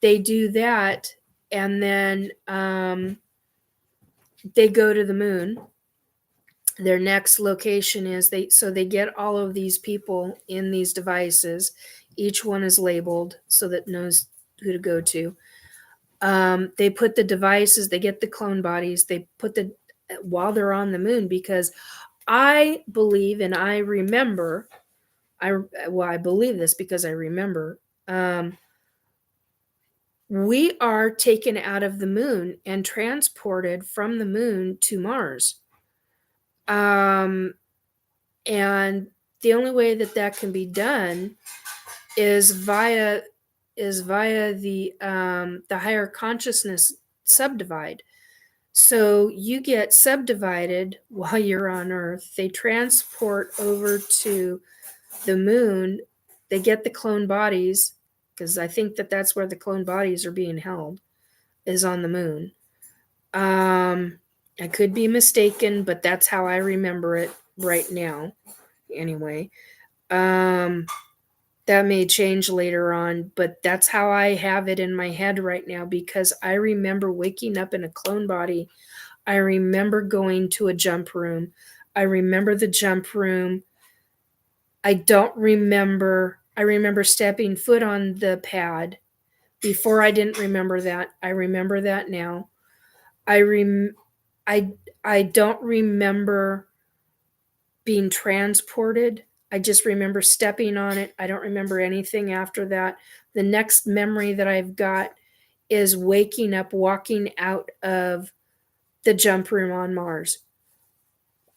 They do that, and then they go to the moon. Their next location is they get all of these people in these devices. Each one is labeled so that it knows who to go to. They put the devices, they get the clone bodies, they put while they're on the moon, because I believe, and I remember, I believe this because I remember, we are taken out of the moon and transported from the moon to Mars. And the only way that can be done is via the higher consciousness subdivide. So you get subdivided while you're on Earth. They transport over to the moon. They get the clone bodies, because I think that's where the clone bodies are being held, is on the moon. I could be mistaken, but that's how I remember it right now. Anyway, that may change later on, but that's how I have it in my head right now, because I remember waking up in a clone body. I remember going to a jump room. I remember the jump room. I remember stepping foot on the pad. Before I didn't remember that. I remember that now. I rem I don't remember being transported. I just remember stepping on it. I don't remember anything after that. The next memory that I've got is waking up, walking out of the jump room on Mars.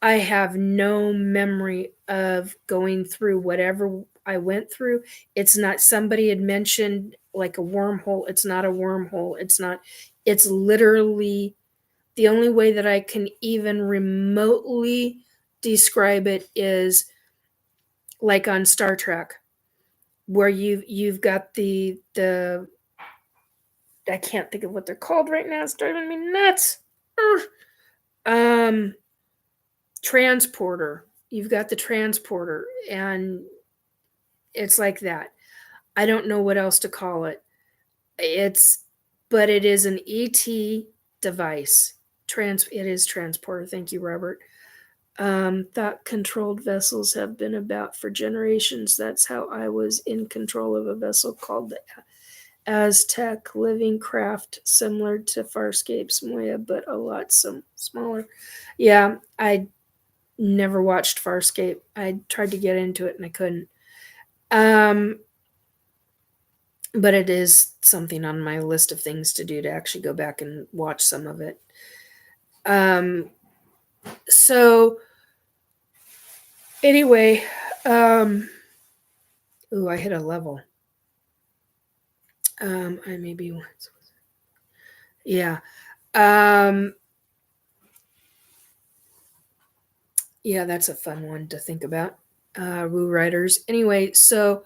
I have no memory of going through whatever I went through. It's not, somebody had mentioned like a wormhole. It's not a wormhole. It's literally the only way that I can even remotely describe it is like on Star Trek, where you've got the I can't think of what they're called right now. It's driving me nuts. Um, transporter. You've got the transporter, and it's like that. I don't know what else to call it. But it is an ET device. It is transporter. Thank you, Robert. Thought controlled vessels have been about for generations. That's how I was in control of a vessel called the Aztec living craft, similar to Farscape's Moya, but a lot smaller. Yeah, I never watched Farscape. I tried to get into it and I couldn't. But it is something on my list of things to do, to actually go back and watch some of it. So anyway, ooh, I hit a level. I maybe, yeah. Yeah, that's a fun one to think about. Woo Riders. Anyway, so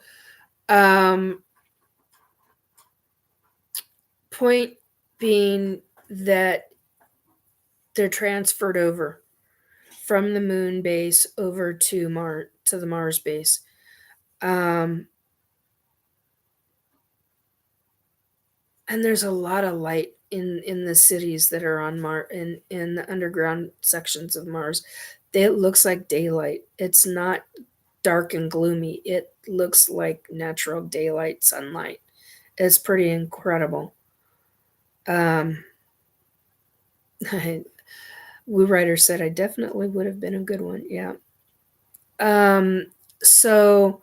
point being that they're transferred over from the moon base over to the Mars base. And there's a lot of light in the cities that are on Mars, in the underground sections of Mars. It looks like daylight. It's not dark and gloomy. It looks like natural daylight sunlight. It's pretty incredible. Woo Rider said I definitely would have been a good one. Yeah. So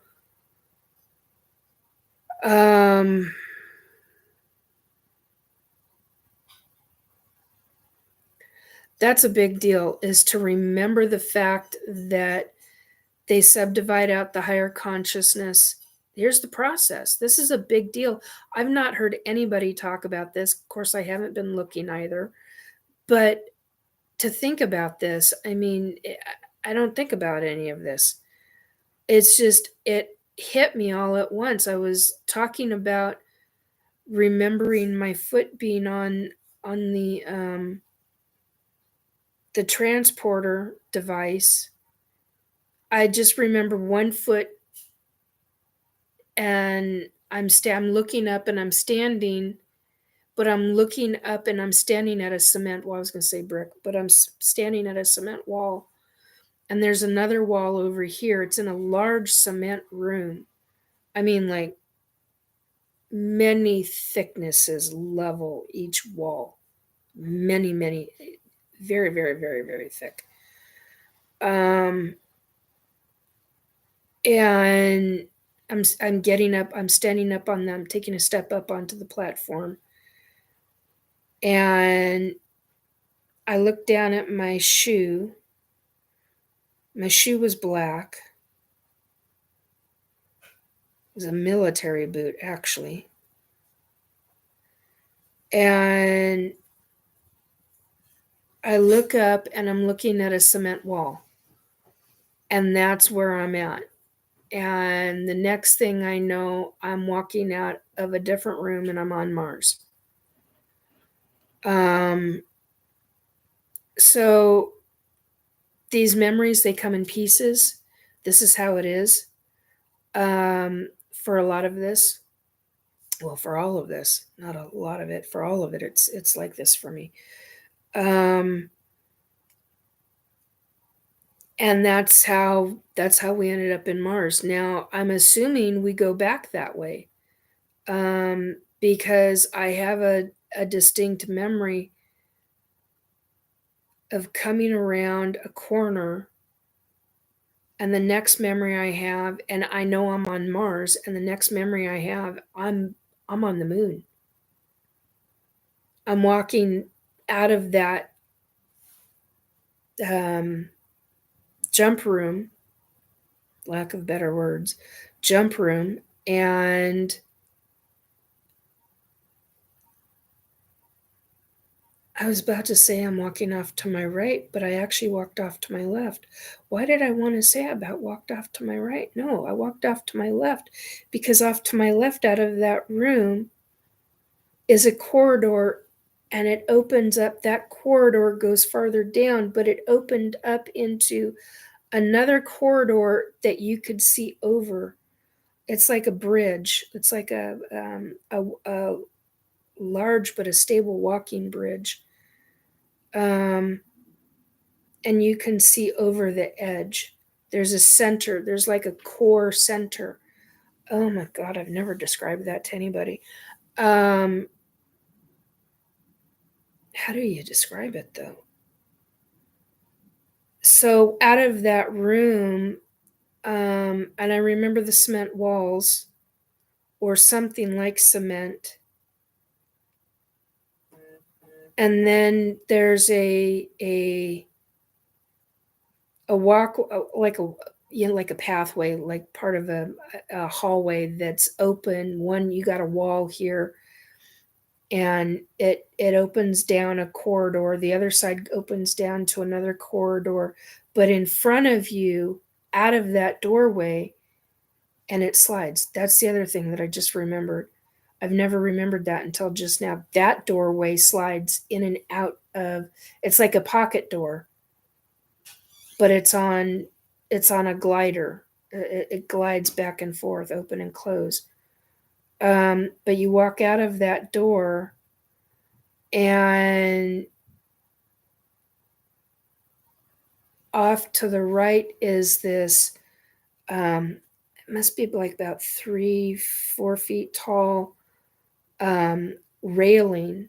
that's a big deal, is to remember the fact that they subdivide out the higher consciousness. Here's the process. This is a big deal. I've not heard anybody talk about this. Of course, I haven't been looking either. But to think about this, I mean, I don't think about any of this. It's just, it hit me all at once. I was talking about remembering my foot being on the transporter device. I just remember one foot, and I'm looking up and I'm standing, but I'm looking up and I'm standing at a cement wall. I was going to say brick, but I'm standing at a cement wall. And there's another wall over here. It's in a large cement room. I mean, like many thicknesses level each wall. Many, many, very, very, very, very thick. And I'm getting up, I'm standing up on them, taking a step up onto the platform. And I looked down at my shoe. My shoe was black. It was a military boot, actually. And I look up and I'm looking at a cement wall. And that's where I'm at. And the next thing I know, I'm walking out of a different room and I'm on Mars. So these memories, they come in pieces. This is how it is. For a lot of this, well, for all of this, not a lot of it, for all of it, it's like this for me. And that's how we ended up in Mars. Now, I'm assuming we go back that way. Because I have a distinct memory of coming around a corner, and the next memory I have, and I know I'm on Mars, and the next memory I have, I'm on the moon. I'm walking out of that jump room, lack of better words, jump room, and I was about to say I'm walking off to my right, but I actually walked off to my left. Why did I want to say about walked off to my right? No, I walked off to my left because off to my left out of that room is a corridor, and it opens up. That corridor goes farther down, but it opened up into another corridor that you could see over. It's like a bridge. It's like a large but a stable walking bridge. And you can see over the edge. There's a center. There's like a core center. Oh my God, I've never described that to anybody. How do you describe it though? So out of that room, and I remember the cement walls or something like cement. And then there's a walk, like a pathway, like part of a hallway that's open. One, you got a wall here, and it opens down a corridor. The other side opens down to another corridor, but in front of you, out of that doorway, and it slides. That's the other thing that I just remembered. I've never remembered that until just now. That doorway slides in and out of. It's like a pocket door, but it's on a glider. It glides back and forth, open and close. But you walk out of that door, and off to the right is this. It must be like about 3-4 feet tall railing.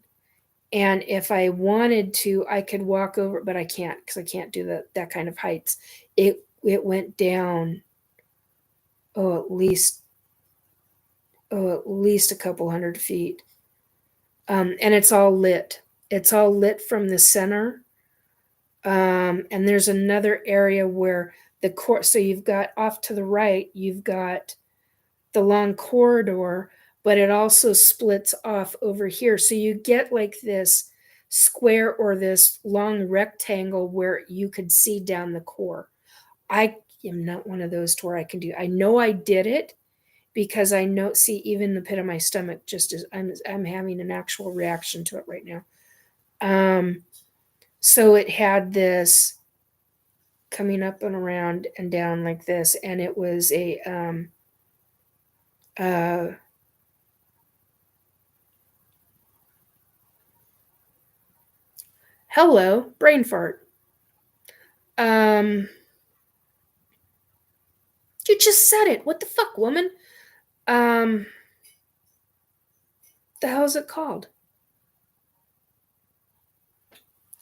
And if I wanted to, I could walk over, but I can't because I can't do that kind of heights. It went down, oh, at least a couple hundred feet. And it's all lit. It's all lit from the center. And there's another area where so you've got off to the right, you've got the long corridor, but it also splits off over here. So you get like this square or this long rectangle where you could see down the core. I am not one of those to where I can do. I know I did it because I know. See, even the pit of my stomach just is. I'm having an actual reaction to it right now. So it had this coming up and around and down like this, and it was a hello, brain fart. You just said it. What the fuck, woman? The hell is it called?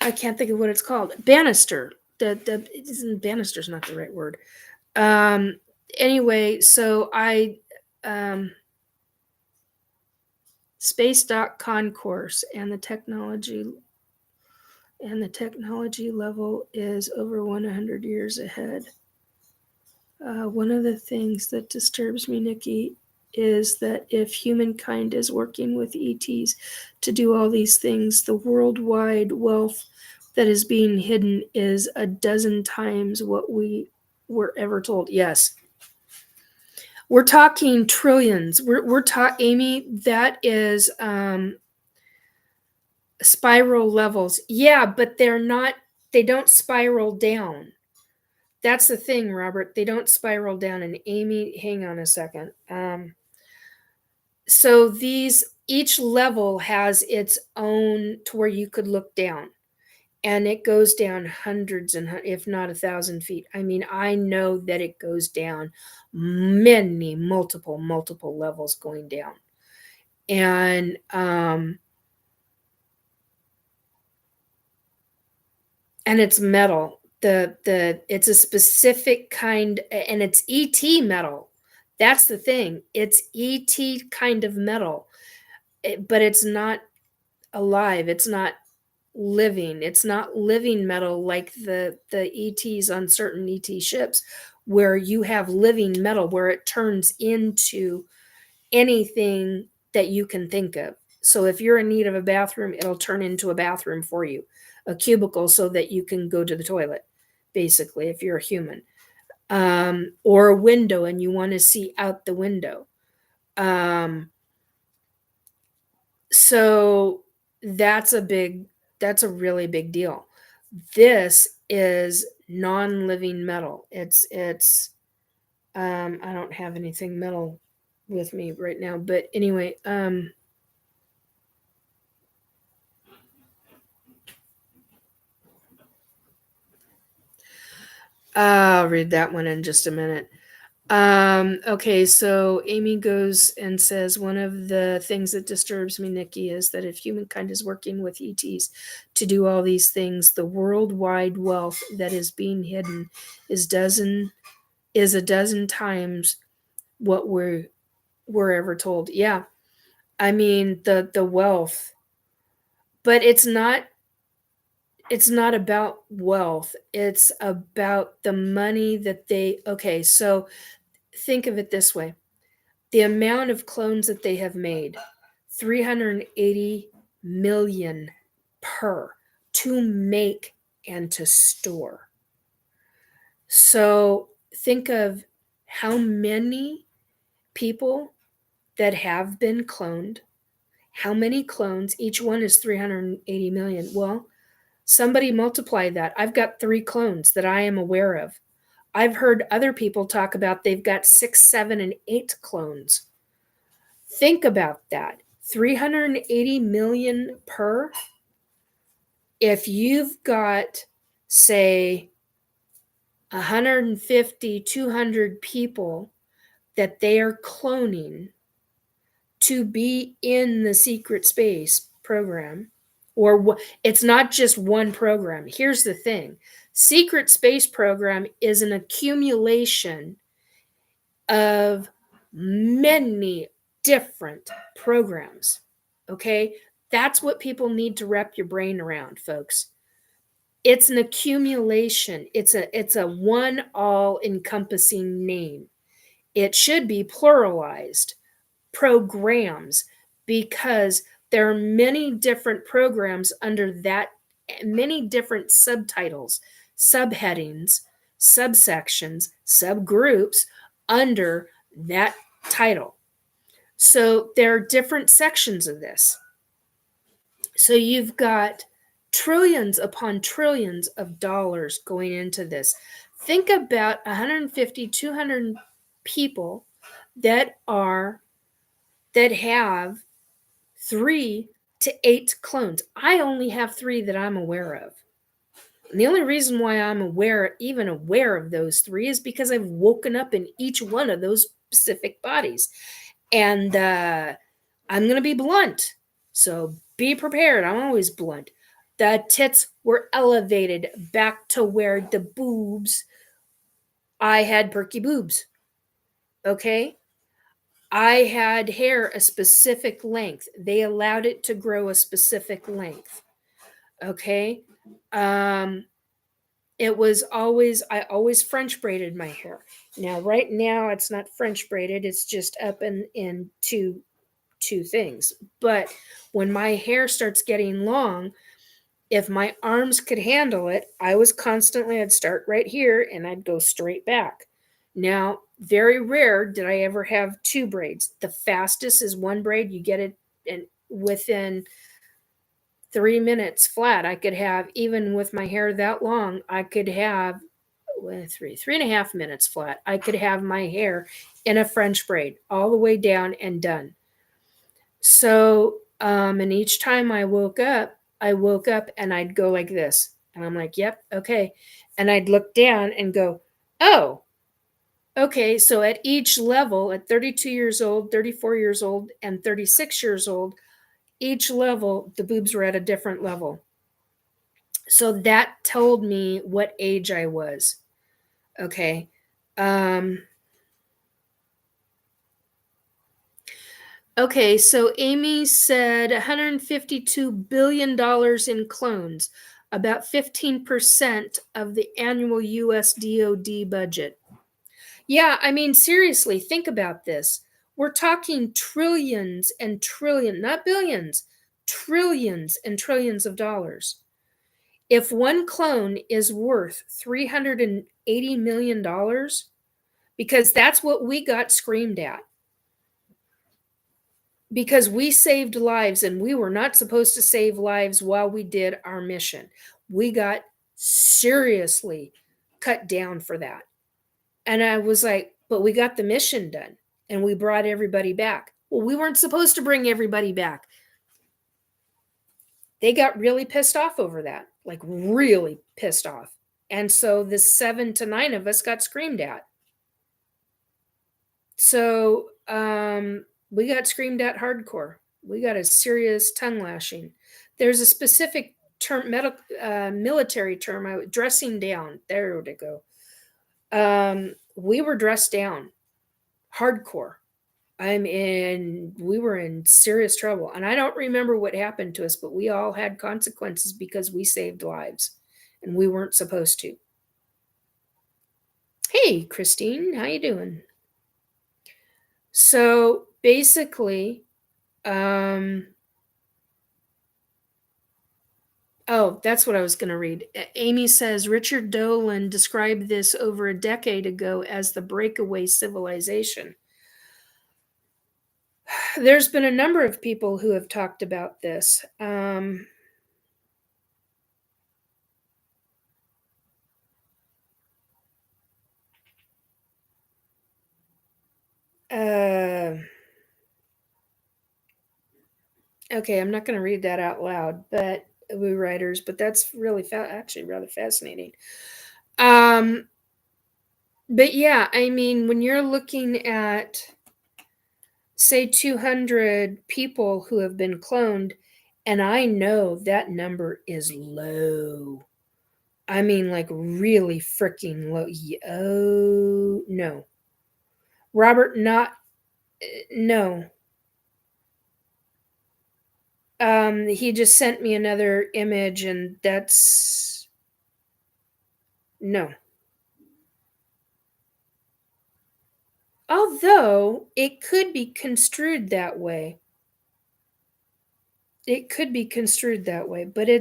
I can't think of what it's called. Banister. Banister's not the right word. Anyway, so I space dock concourse, and the technology level is over 100 years ahead. One of the things that disturbs me, Nikki, is that if humankind is working with ETs to do all these things, the worldwide wealth that is being hidden is a dozen times what we were ever told. Yes. We're talking trillions. We're talking, Amy, that is spiral levels. Yeah, but they don't spiral down. That's the thing, Robert. They don't spiral down. And Amy, hang on a second. So each level has its own to where you could look down. and it goes down hundreds and if not 1,000 feet. I mean, I know that it goes down multiple levels going down. And it's metal. It's a specific kind, and it's ET metal. That's the thing. It's ET kind of metal, but it's not alive. It's not living. It's not living metal like the ETs on certain ET ships, where you have living metal where it turns into anything that you can think of. So if you're in need of a bathroom, it'll turn into a bathroom for you, a cubicle so that you can go to the toilet, basically, if you're a human. Or a window and you want to see out the window. So that's a really big deal. This is non-living metal. I don't have anything metal with me right now, but anyway, I'll read that one in just a minute. Okay, so Amy goes and says, one of the things that disturbs me, Nikki, is that if humankind is working with ETs to do all these things, the worldwide wealth that is being hidden is a dozen times what we're ever told. Yeah. I mean, the wealth, but it's not about wealth. It's about the money that okay, so think of it this way. The amount of clones that they have made, 380 million per, to make and to store. So think of how many people that have been cloned, how many clones, each one is 380 million. Well, somebody multiply that. I've got 3 clones that I am aware of. I've heard other people talk about they've got 6, 7, and 8 clones. Think about that. 380 million per. If you've got, say, 150, 200 people that they are cloning to be in the secret space program, or it's not just one program. Here's the thing. Secret space program is an accumulation of many different programs. Okay? That's what people need to wrap your brain around, folks. It's an accumulation. It's a one all encompassing name. It should be pluralized programs, because there are many different programs under that, many different subtitles, subheadings, subsections, subgroups under that title. So there are different sections of this. So you've got trillions upon trillions of dollars going into this. Think about 150, 200 people that have 3 to 8 clones. I only have 3 that I'm aware of. And the only reason why I'm even aware of those 3 is because I've woken up in each one of those specific bodies. And I'm going to be blunt. So be prepared. I'm always blunt. The tits were elevated back to where the boobs, I had perky boobs. Okay? I had hair a specific length. They allowed it to grow a specific length. Okay? It was always, I always French braided my hair. Now, right now, it's not French braided. It's just up in two things. But when my hair starts getting long, if my arms could handle it, I'd start right here and I'd go straight back. Now, very rare did I ever have 2 braids. The fastest is 1 braid. You get it and within 3 minutes flat. I could have, even with my hair that long, I could have 3.5 minutes flat. I could have my hair in a French braid all the way down and done. So, and each time I woke up and I'd go like this. And I'm like, yep, okay. And I'd look down and go, oh, okay. So at each level, at 32 years old, 34 years old, and 36 years old, each level, the boobs were at a different level. So that told me what age I was. Okay. Okay, so Amy said $152 billion in clones, about 15% of the annual US DoD budget. Yeah, I mean, seriously, think about this. We're talking trillions and trillions, not billions, trillions and trillions of dollars. If one clone is worth $380 million, because that's what we got screamed at, because we saved lives and we were not supposed to save lives while we did our mission. We got seriously cut down for that. And I was like, but we got the mission done and we brought everybody back. Well, we weren't supposed to bring everybody back. They got really pissed off over that, like really pissed off. And so the 7 to 9 of us got screamed at. So we got screamed at hardcore. We got a serious tongue lashing. There's a specific term, military term, dressing down. There we go. We were dressed down hardcore. We were in serious trouble. And I don't remember what happened to us, but we all had consequences because we saved lives and we weren't supposed to. Hey, Christine, how you doing? So basically, oh, that's what I was going to read. Amy says Richard Dolan described this over a decade ago as the breakaway civilization. There's been a number of people who have talked about this. Okay, I'm not going to read that out loud, but Woo Writers, but that's really actually rather fascinating. But yeah, I mean, when you're looking at, say, 200 people who have been cloned, and I know that number is low. I mean, like really freaking low. Oh, no. Robert, no. He just sent me another image, and that's no. Although it could be construed that way. It could be construed that way, but uh,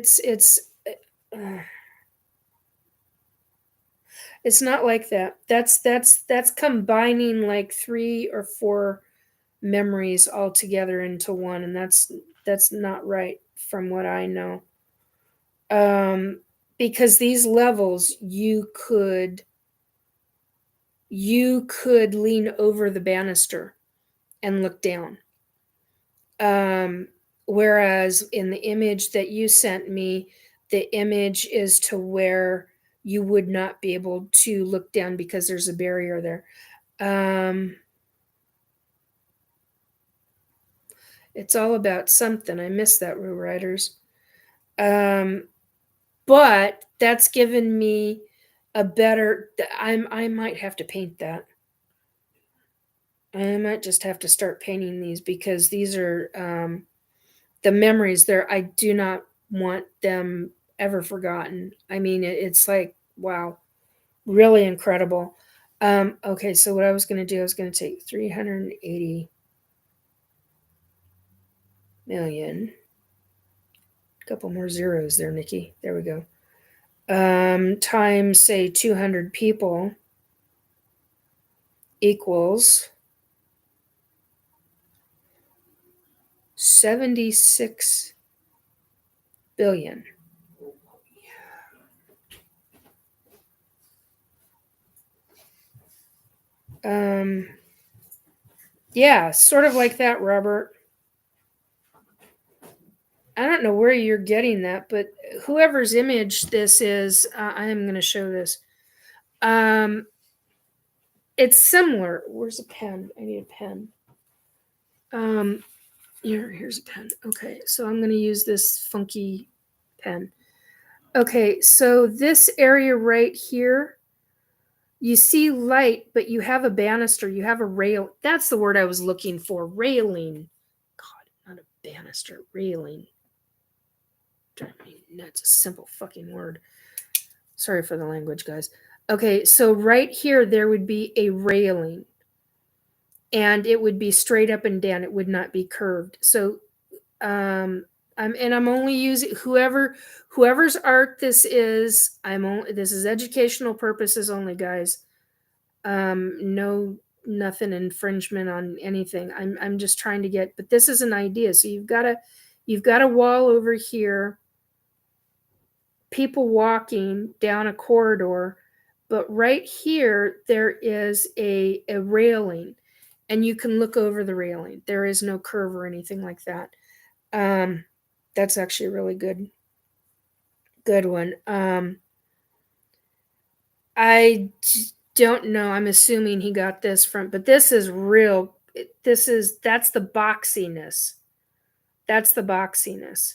it's not like that. That's combining like 3 or 4 memories all together into one, and that's not right from what I know. Because these levels you could lean over the banister and look down. Whereas in the image that you sent me, the image is to where you would not be able to look down because there's a barrier there. It's all about something. I missed that, Rue Riders. But that's given me a better. I might have to paint that. I might just have to start painting these because these are the memories there. I do not want them ever forgotten. I mean, it's like, wow, really incredible. Okay, so what I was going to do, I was going to take 380 million. A couple more zeros there, Nikki. There we go. Times, say, 200 people equals 76 billion. Yeah, sort of like that, Robert. I don't don't know where you're getting that, but whoever's image this is, I am going to show this. It's similar. Where's a pen? I need a pen. Here's a pen. Okay, so I'm going to use this funky pen. Okay, so this area right here, you see light, but you have a banister, you have a rail. That's the word I was looking for, railing. God, not a banister, railing. That's a simple fucking word. Sorry for the language, guys. Okay, so right here, there would be a railing. And it would be straight up and down. It would not be curved. So I'm only using whoever's art this is. This is educational purposes only, guys. No, nothing infringement on anything. I'm just trying to get, but this is an idea. So you've got a wall over here, people walking down a corridor, but right here there is a railing, and you can look over the railing. There is no curve or anything like that. That's actually a really good one. I don't know. I'm assuming he got this from, but this is real. That's the boxiness. That's the boxiness.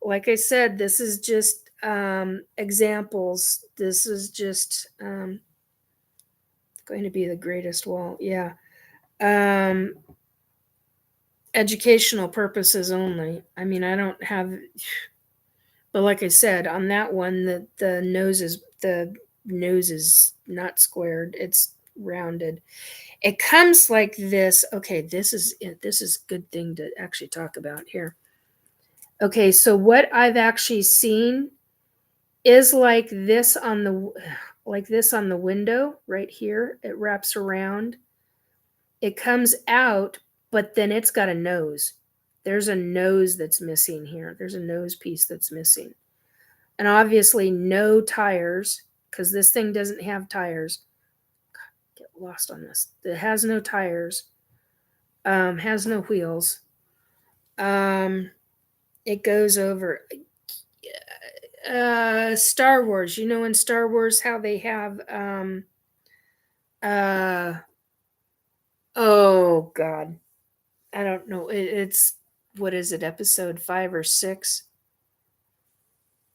Like I said, this is just examples. This is just going to be the greatest wall. Yeah. Educational purposes only. I mean, I don't have, but like I said, on that one, the nose is not squared. It's rounded. It comes like this. Okay, this is a good thing to actually talk about here. Okay, so what I've actually seen is like this on the window right here. It wraps around. It comes out, but then it's got a nose. There's a nose that's missing here. There's a nose piece that's missing. And obviously no tires, because this thing doesn't have tires. God, get lost on this. It has no tires. Has no wheels. It goes over Star Wars. You know in Star Wars how they have oh God. I don't know. It's what is it, episode 5 or 6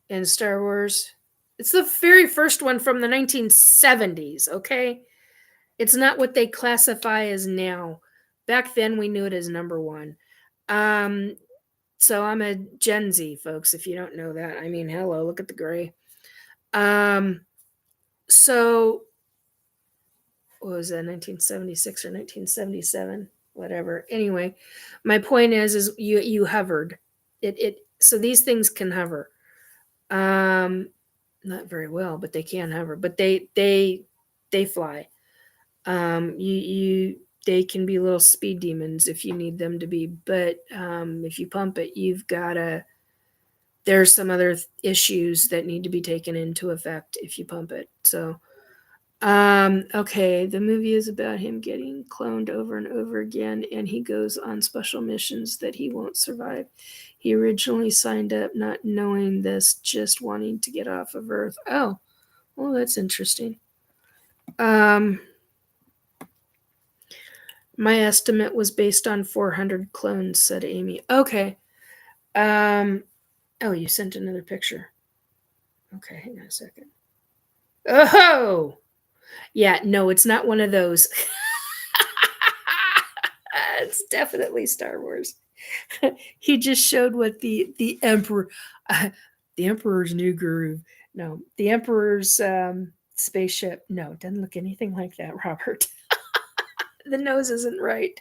in Star Wars? It's the very first one from the 1970s, okay? It's not what they classify as now. Back then, we knew it as number 1. So I'm a Gen Z, folks, if you don't know that. I mean, hello, look at the gray. So, what was that, 1976 or 1977? Whatever. Anyway, my point is you hovered. So these things can hover. Not very well, but they can hover. But they fly. They can be little speed demons if you need them to be. But if you pump it, there's some other issues that need to be taken into effect if you pump it. So, okay, the movie is about him getting cloned over and over again, and he goes on special missions that he won't survive. He originally signed up not knowing this, just wanting to get off of Earth. Oh, well, that's interesting. My estimate was based on 400 clones, said Amy. Okay. Oh, you sent another picture. Okay, hang on a second. Oh! Yeah, no, it's not one of those. It's definitely Star Wars. He just showed what the Emperor, the Emperor's new groove. No, the Emperor's spaceship. No, it doesn't look anything like that, Robert. The nose isn't right.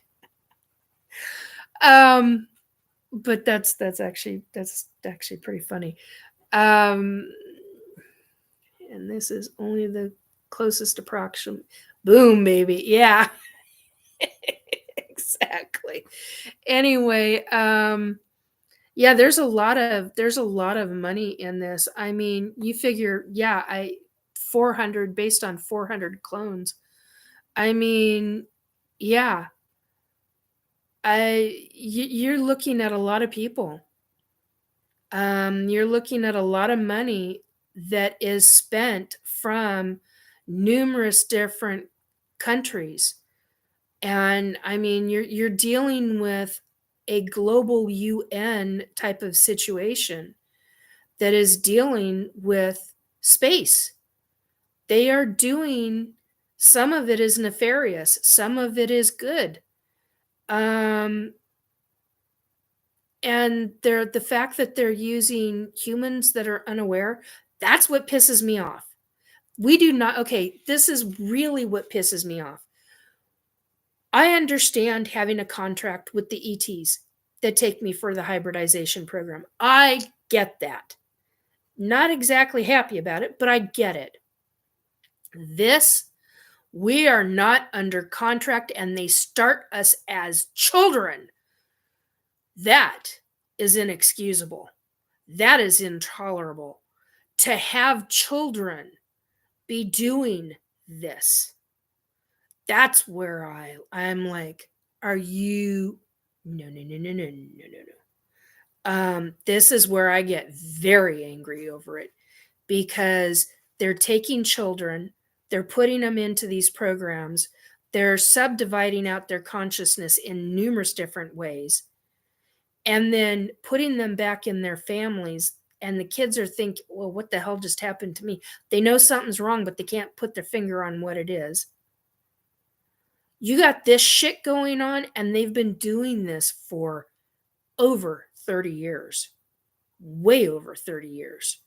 But that's actually pretty funny. And this is only the closest approximate. Boom, baby. Yeah. Exactly. Anyway, yeah, there's a lot of money in this. I mean, you figure, yeah, 400 based on 400 clones. I mean, yeah. You're looking at a lot of people. You're looking at a lot of money that is spent from numerous different countries. And I mean, you're dealing with a global UN type of situation that is dealing with space. They are doing, some of it is nefarious, some of it is good. And the fact that they're using humans that are unaware, that's what pisses me off. We do not, okay, this is really what pisses me off. I understand having a contract with the ETs that take me for the hybridization program. I get that. Not exactly happy about it, but I get it. This, we are not under contract and they start us as children. That is inexcusable. That is intolerable. To have children be doing this. That's where I'm like, are you? No. This is where I get very angry over it, because they're taking children, they're putting them into these programs, they're subdividing out their consciousness in numerous different ways, and then putting them back in their families. And the kids are thinking, well, what the hell just happened to me? They know something's wrong, but they can't put their finger on what it is. You got this shit going on, and they've been doing this for over 30 years. Way over 30 years.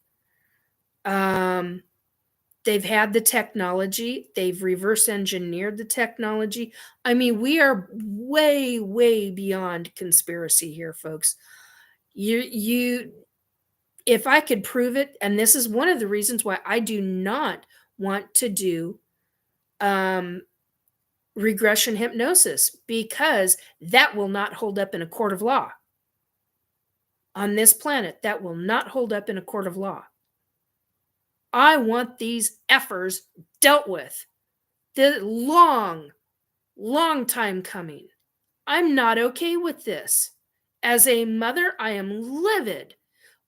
They've had the technology. They've reverse engineered the technology. I mean, we are way, way beyond conspiracy here, folks. If I could prove it, and this is one of the reasons why I do not want to do regression hypnosis, because that will not hold up in a court of law. On this planet, that will not hold up in a court of law. I want these effers dealt with. The long time coming. I'm not okay with this. As a mother, I am livid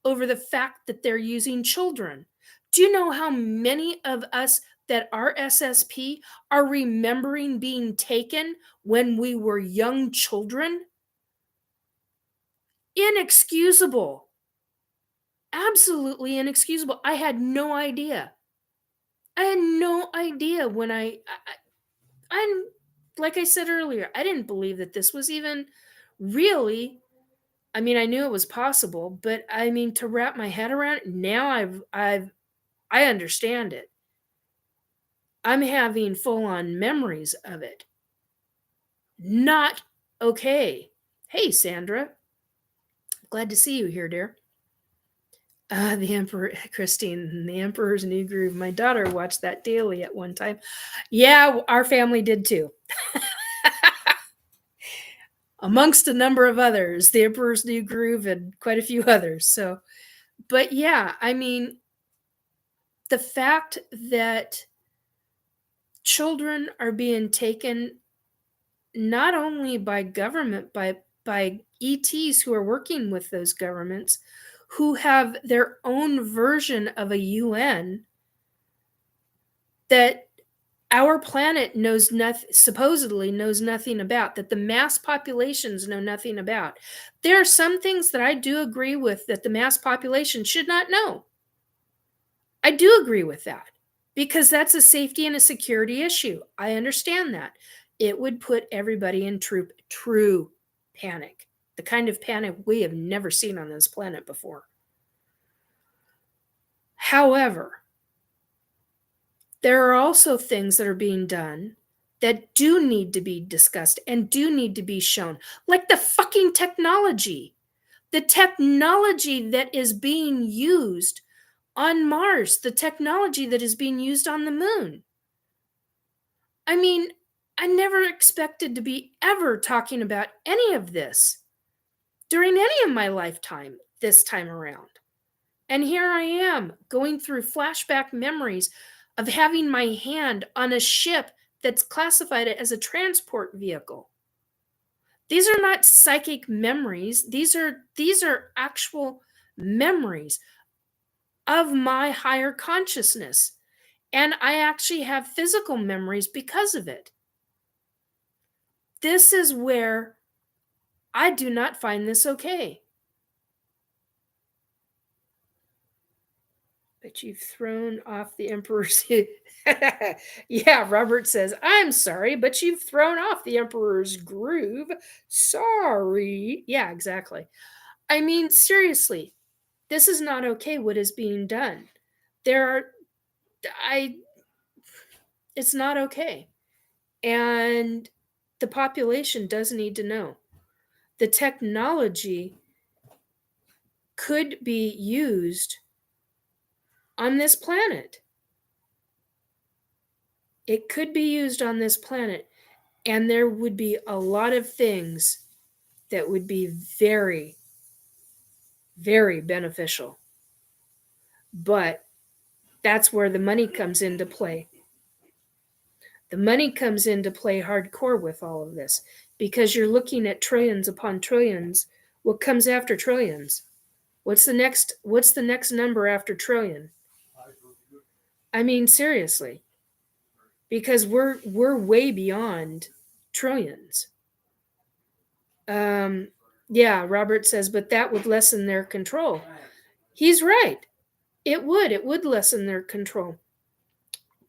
over the fact that they're using children. Do you know how many of us that are SSP are remembering being taken when we were young children? Inexcusable. Absolutely inexcusable. I had no idea. When I'm, like I said earlier, I didn't believe that this was even really, I mean, I knew it was possible, but I mean, to wrap my head around it, now I understand it. I'm having full-on memories of it. Not okay. Hey, Sandra. Glad to see you here, dear. The Emperor, Christine, The Emperor's New Groove. My daughter watched that daily at one time. Yeah, our family did too. Amongst a number of others, The Emperor's New Groove and quite a few others. So, but yeah, I mean, the fact that children are being taken not only by government, by ETs who are working with those governments, who have their own version of a UN that our planet knows nothing, supposedly knows nothing about, that the mass populations know nothing about. There are some things that I do agree with that the mass population should not know. I do agree with that, because that's a safety and a security issue. I understand that. It would put everybody in true panic, the kind of panic we have never seen on this planet before. However, there are also things that are being done that do need to be discussed and do need to be shown, like the fucking technology. The technology that is being used on Mars, the technology that is being used on the moon. I mean, I never expected to be ever talking about any of this during any of my lifetime this time around. And here I am going through flashback memories of having my hand on a ship that's classified as a transport vehicle. These are not psychic memories. These are actual memories of my higher consciousness. And I actually have physical memories because of it. This is where I do not find this okay. But you've thrown off the Emperor's... Yeah, Robert says, I'm sorry, but you've thrown off the Emperor's groove. Sorry. Yeah, exactly. I mean, seriously, this is not okay what is being done. It's not okay. And the population does need to know. The technology could be used on this planet. It could be used on this planet, and there would be a lot of things that would be very, very beneficial. But that's where the money comes into play. The money comes into play hardcore with all of this, because you're looking at trillions upon trillions. What comes after trillions? What's the next number after trillion? I mean, seriously. Because we're way beyond trillions. Yeah, Robert says, but that would lessen their control. He's right. It would lessen their control.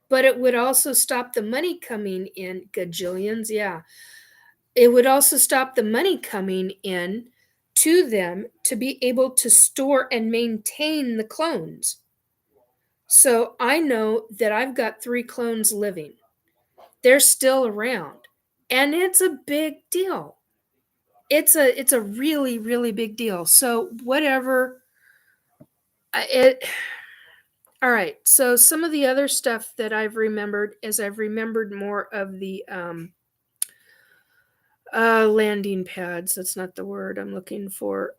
But it would also stop the money coming in, gajillions, yeah. It would also stop the money coming in to them to be able to store and maintain the clones. So I know that I've got 3 clones living. They're still around. And it's a big deal. It's a really, really big deal. So whatever all right. So some of the other stuff that I've remembered is I've remembered more of the landing pads. That's not the word I'm looking for.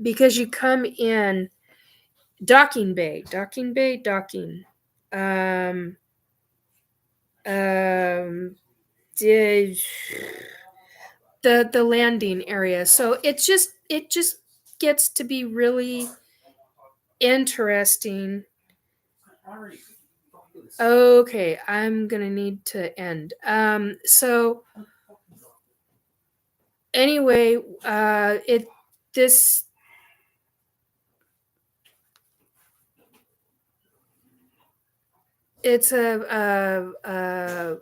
Because you come in docking bay. The landing area. So it just gets to be really interesting. Okay, I'm gonna need to end. So anyway, it's a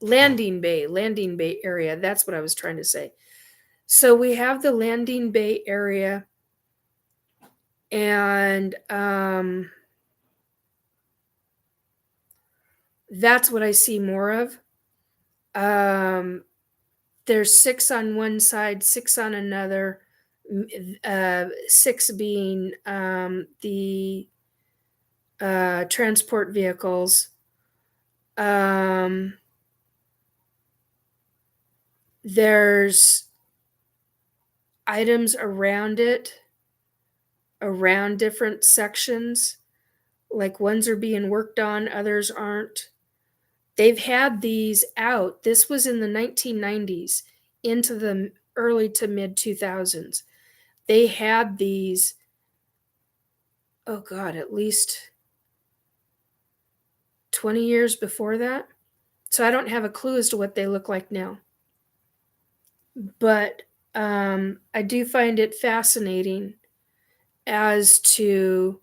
landing bay area. That's what I was trying to say. So we have the landing bay area, and that's what I see more of. There's 6 on one side, 6 on another, 6 being the transport vehicles. There's items around it, around different sections. Like ones are being worked on, others aren't. They've had these out. This was in the 1990s into the early to mid 2000s. They had these, oh God, at least 20 years before that. So I don't have a clue as to what they look like now. But I do find it fascinating as to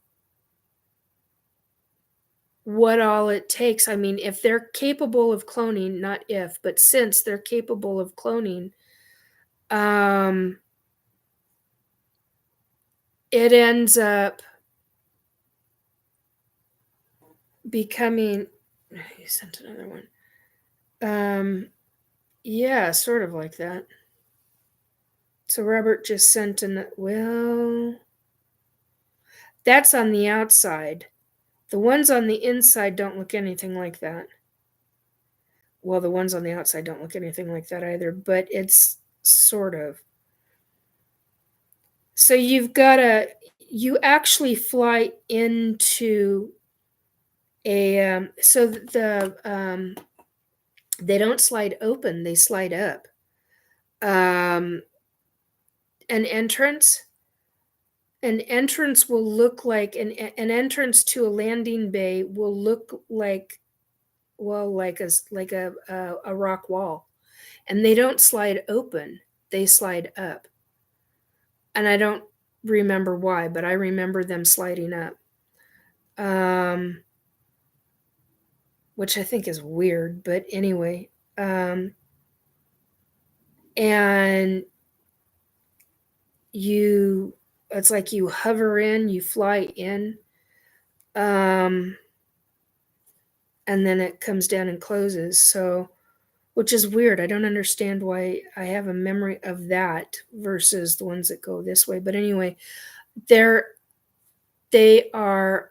what all it takes. I mean, if they're capable of cloning, not if, but since they're capable of cloning, it ends up becoming... You sent another one. Yeah, sort of like that. So Robert just sent well, that's on the outside. The ones on the inside don't look anything like that. Well, the ones on the outside don't look anything like that either, but it's sort of. So you actually fly into a, they don't slide open, they slide up. An entrance, an entrance will look like an entrance to a landing bay will look like, well, like a rock wall, and they don't slide open, they slide up. And I don't remember why, but I remember them sliding up. Which I think is weird, but anyway. And it's like you hover in, you fly in, and then it comes down and closes. So, which is weird. I don't understand why I have a memory of that versus the ones that go this way. But anyway, they are,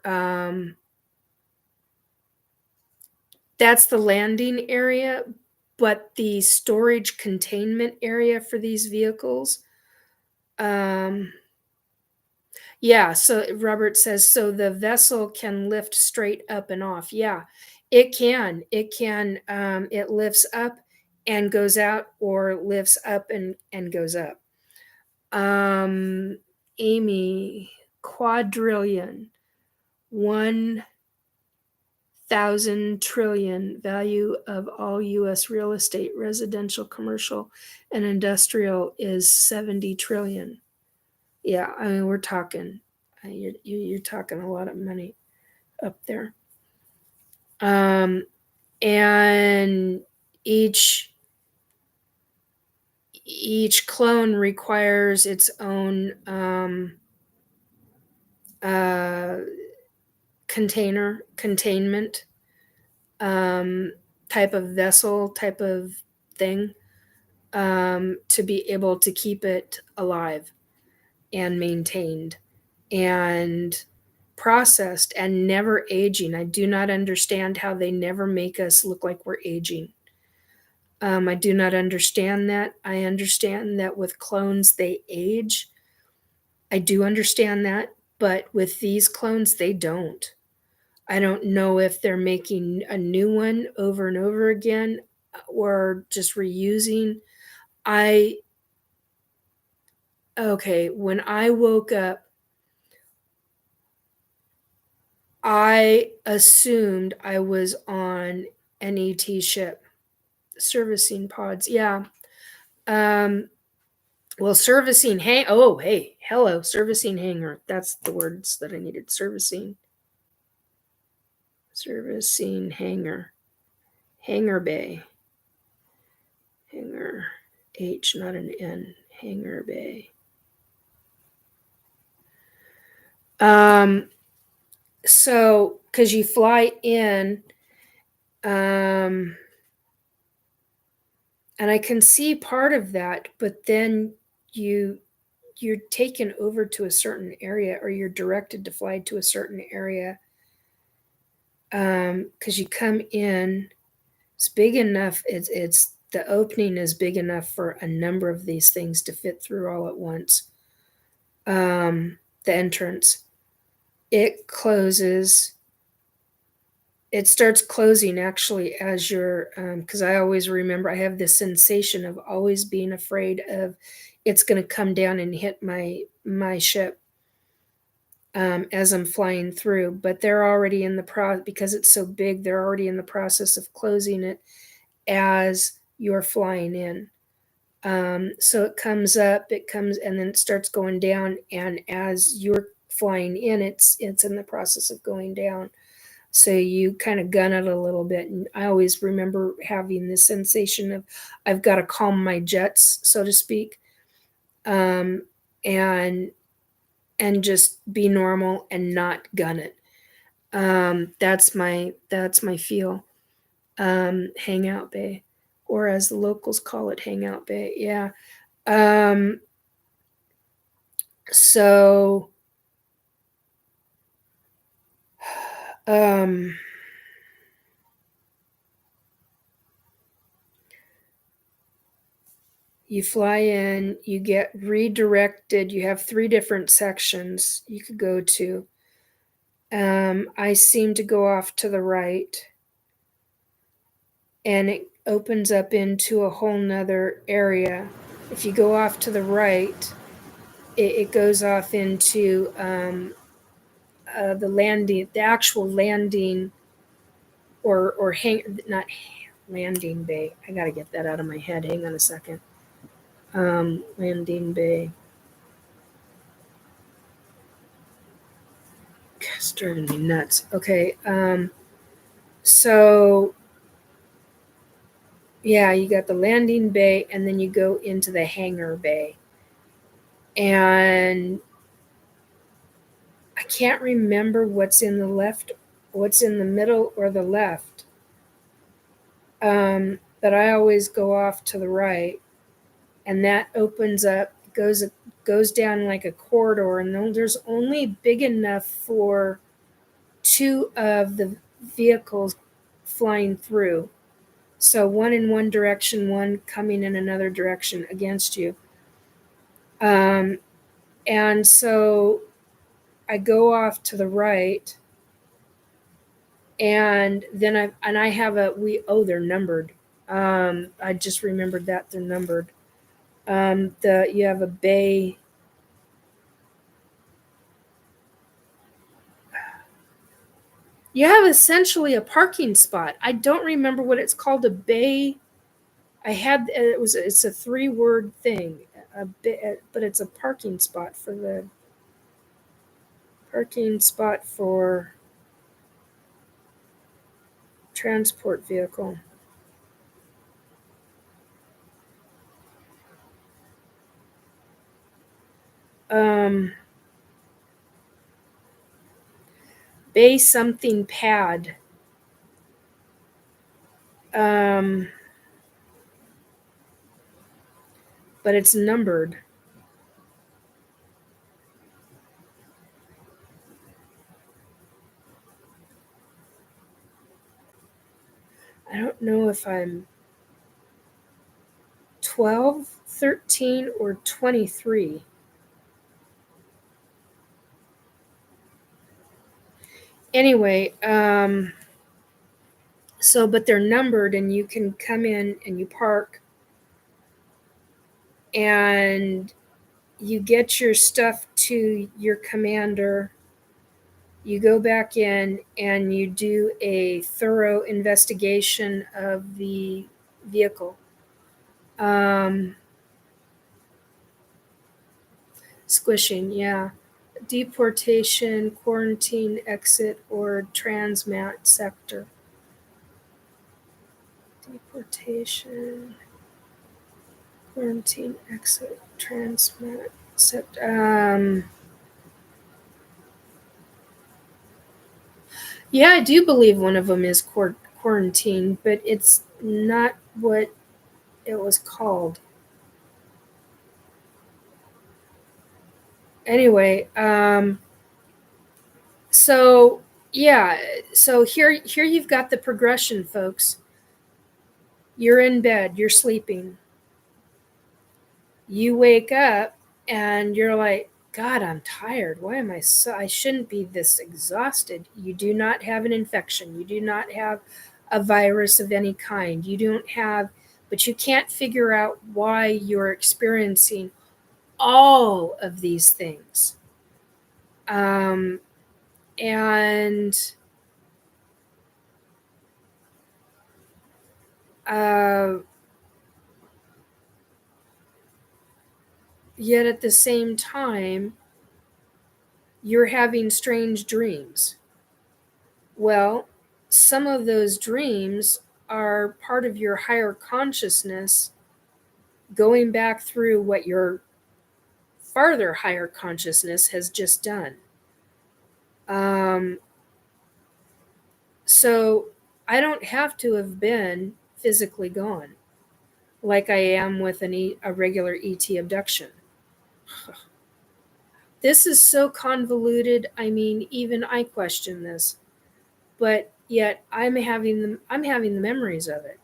that's the landing area, but the storage containment area for these vehicles, yeah, so Robert says, so the vessel can lift straight up and off. Yeah, it can. It lifts up and goes out, or lifts up and goes up. Amy, quadrillion, 1,000 trillion value of all U.S. real estate, residential, commercial, and industrial is 70 trillion. Yeah, I mean, we're talking, you're talking a lot of money up there. And each clone requires its own containment type of vessel, type of thing, to be able to keep it alive and maintained and processed and never aging. I do not understand how they never make us look like we're aging. I do not understand that. I understand that with clones, they age. I do understand that, but with these clones, they don't. I don't know if they're making a new one over and over again or just reusing. Okay, when I woke up, I assumed I was on an ET ship, servicing pods. Yeah. Well, servicing hello, servicing hangar. That's the words that I needed. Servicing hangar, hangar bay, hangar, H, not an N, hangar bay. So, because you fly in, and I can see part of that, but then you're taken over to a certain area, or you're directed to fly to a certain area, because you come in, it's big enough, it's the opening is big enough for a number of these things to fit through all at once. The entrance, it closes, it starts closing actually as you're, because I always remember, I have this sensation of always being afraid of it's going to come down and hit my ship as I'm flying through. But they're already in the because it's so big, they're already in the process of closing it as you're flying in. So it comes up, and then it starts going down, and as you're flying in, it's in the process of going down. So you kind of gun it a little bit. And I always remember having this sensation of I've got to calm my jets, so to speak, and just be normal and not gun it. That's my feel. Hangout bay, or as the locals call it, hangout bay. Yeah. So you fly in, you get redirected. You have 3 different sections you could go to. I seem to go off to the right, and it opens up into a whole nother area. If you go off to the right, it goes off into the actual landing or not landing bay. I gotta get that out of my head. Hang on a second. Landing bay. It's driving me nuts. Okay. So yeah, you got the landing bay, and then you go into the hangar bay. And I can't remember what's in the middle or the left. But I always go off to the right, and that opens up, goes down like a corridor, and there's only big enough for 2 of the vehicles flying through. So one in one direction, one coming in another direction against you. And so I go off to the right, and then I have they're numbered. I just remembered that they're numbered. You have a bay. You have essentially a parking spot. I don't remember what it's called. A bay. It's a 3-word thing. But it's a parking spot for transport vehicle. Bay something pad. But it's numbered. I don't know if I'm 12, 13, or 23. Anyway, but they're numbered, and you can come in and you park, and you get your stuff to your commander. You go back in and you do a thorough investigation of the vehicle. Squishing, yeah. Deportation, quarantine, exit, or transmat sector. Deportation, quarantine, exit, transmat sector. Yeah, I do believe one of them is quarantine, but it's not what it was called. Anyway, so yeah, so here you've got the progression, folks. You're in bed, you're sleeping. You wake up and you're like, God, I'm tired. Why am I shouldn't be this exhausted. You do not have an infection. You do not have a virus of any kind. But you can't figure out why you're experiencing all of these things. And yet at the same time, you're having strange dreams. Well, some of those dreams are part of your higher consciousness going back through what your farther higher consciousness has just done. So I don't have to have been physically gone like I am with a regular ET abduction. This is so convoluted. I mean, even I question this, but yet I'm having the memories of it.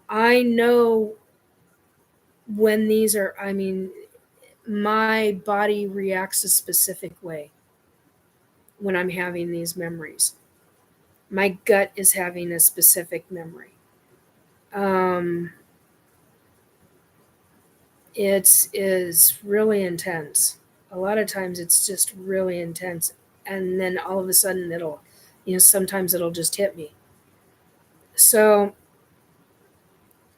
I know when these are, my body reacts a specific way when I'm having these memories. My gut is having a specific memory. it is really intense. A lot of times it's just really intense. And then all of a sudden sometimes it'll just hit me. So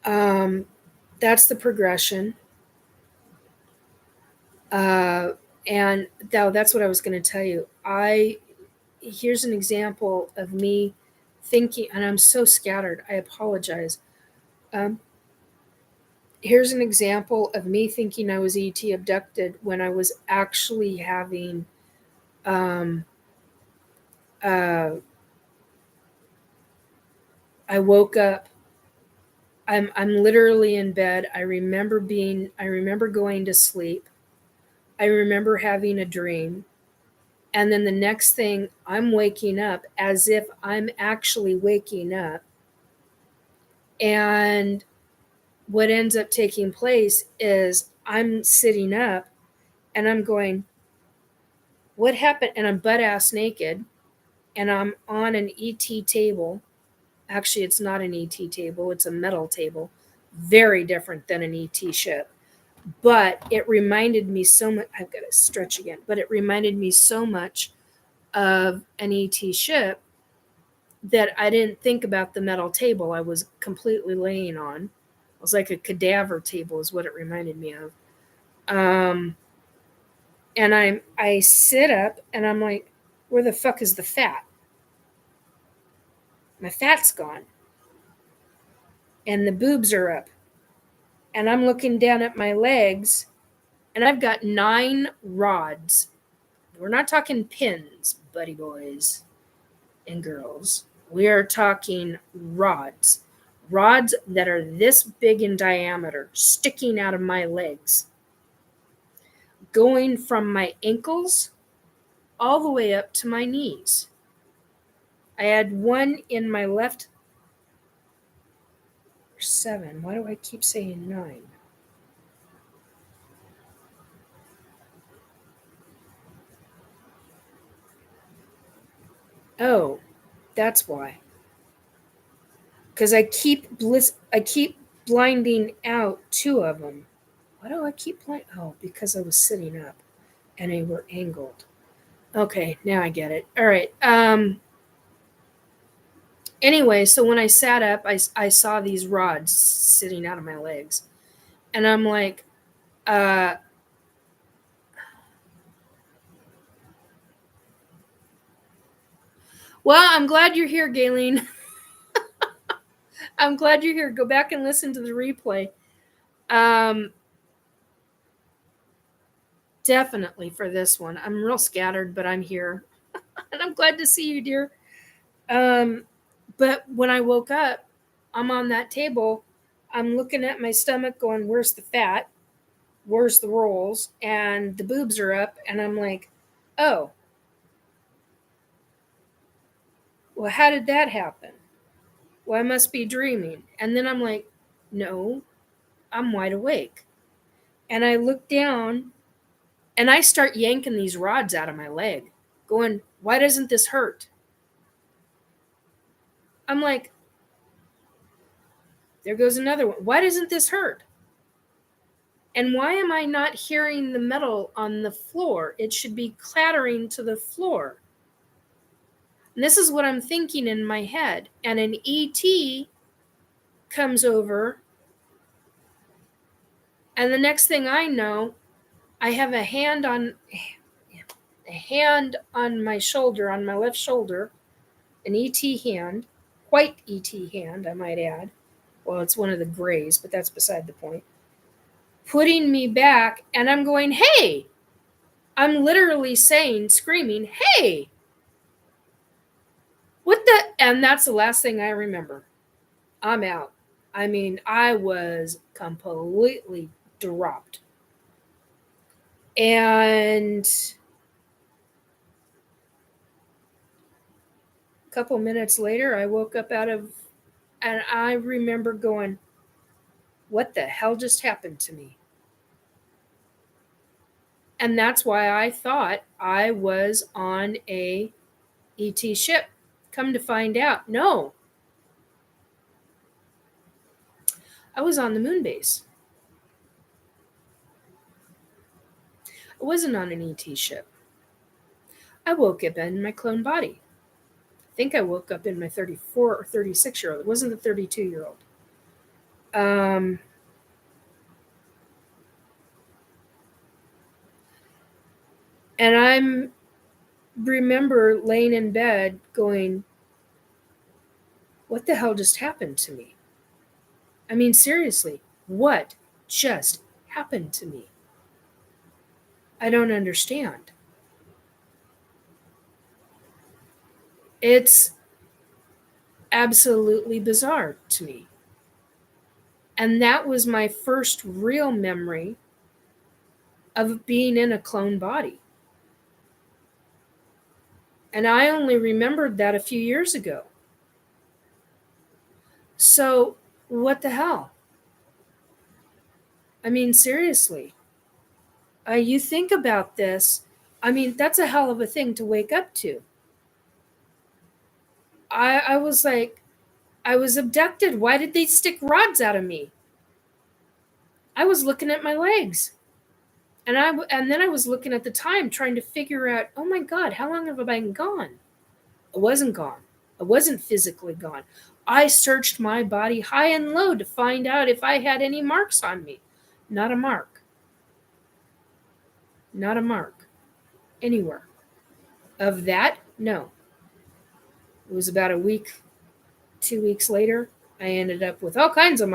that's the progression. And now that's what I was going to tell you. Here's an example of me thinking, and I'm so scattered. I apologize. Here's an example of me thinking I was ET abducted when I was actually having I woke up. I'm literally in bed. I remember going to sleep. I remember having a dream. And then the next thing, I'm waking up as if I'm actually waking up. And what ends up taking place is I'm sitting up and I'm going, what happened? And I'm butt ass naked and I'm on an ET table. Actually, it's not an ET table, it's a metal table. Very different than an ET ship. But it reminded me so much. I've got to stretch again. But it reminded me so much of an ET ship that I didn't think about the metal table I was completely laying on. It was like a cadaver table, is what it reminded me of. And I sit up and I'm like, where the fuck is the fat? My fat's gone. And the boobs are up. And I'm looking down at my legs and I've got 9 rods. We're not talking pins, buddy boys and girls. We are talking rods. Rods that are this big in diameter, sticking out of my legs, going from my ankles all the way up to my knees. I had one in my left. 7. Why do I keep saying 9? Oh, that's why. Because I keep blinding out 2 of them. Why do I keep blind? Oh, because I was sitting up and they were angled. Okay, now I get it. All right. Anyway, so when I sat up, I saw these rods sitting out of my legs. And I'm like, well, I'm glad you're here, Galen. I'm glad you're here. Go back and listen to the replay. Definitely for this one. I'm real scattered, but I'm here. And I'm glad to see you, dear. But when I woke up, I'm on that table. I'm looking at my stomach going, where's the fat? Where's the rolls? And the boobs are up. And I'm like, oh, well, how did that happen? Well, I must be dreaming. And then I'm like, no, I'm wide awake. And I look down and I start yanking these rods out of my leg, going, why doesn't this hurt? I'm like, there goes another one. Why doesn't this hurt? And why am I not hearing the metal on the floor? It should be clattering to the floor. And this is what I'm thinking in my head. And an ET comes over. And the next thing I know, I have a hand on my shoulder, on my left shoulder, an ET hand, white ET hand, I might add. Well, it's one of the grays, but that's beside the point. Putting me back, and I'm going, hey! I'm literally screaming, hey! What the? And that's the last thing I remember. I'm out. I mean, I was completely dropped. And a couple minutes later, I woke up and I remember going, what the hell just happened to me? And that's why I thought I was on a ET ship. Come to find out, no. I was on the moon base. I wasn't on an ET ship. I woke up in my clone body. I think I woke up in my 34 or 36-year-old. It wasn't the 32-year-old. And I'm remember laying in bed going, what the hell just happened to me? I mean, seriously, what just happened to me? I don't understand. It's absolutely bizarre to me. And that was my first real memory of being in a clone body. And I only remembered that a few years ago. So, what the hell? I mean, seriously. You think about this. I mean, that's a hell of a thing to wake up to. I was like, I was abducted. Why did they stick rods out of me? I was looking at my legs. And then I was looking at the time trying to figure out, oh my God, how long have I been gone? I wasn't gone. I wasn't physically gone. I searched my body high and low to find out if I had any marks on me. Not a mark. Not a mark. Anywhere. Of that, no. It was about a week, 2 weeks later, I ended up with all kinds of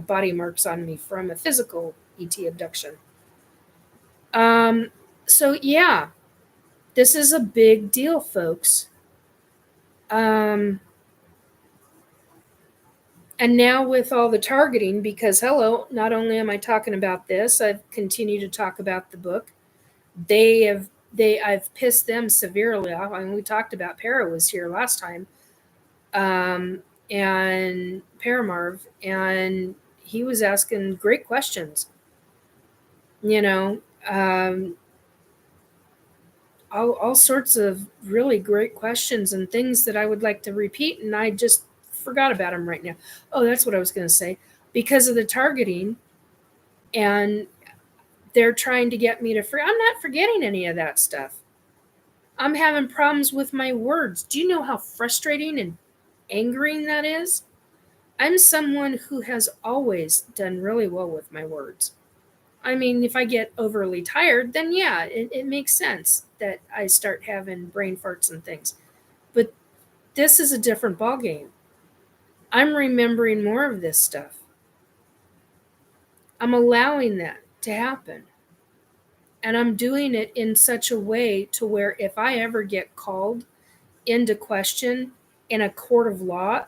body marks on me from a physical ET abduction. So yeah, this is a big deal, folks. And now with all the targeting, because hello, not only am I talking about this, I've continued to talk about the book. I've pissed them severely off. I mean, we talked about Para was here last time, and Paramarv, and he was asking great questions. You know, all sorts of really great questions and things that I would like to repeat, and I just forgot about them right now. Oh, that's what I was going to say. Because of the targeting, and they're trying to get me to forget. I'm not forgetting any of that stuff. I'm having problems with my words. Do you know how frustrating and angering that is? I'm someone who has always done really well with my words. I mean, if I get overly tired, then yeah, it makes sense that I start having brain farts and things. But this is a different ballgame. I'm remembering more of this stuff. I'm allowing that to happen. And I'm doing it in such a way to where if I ever get called into question in a court of law,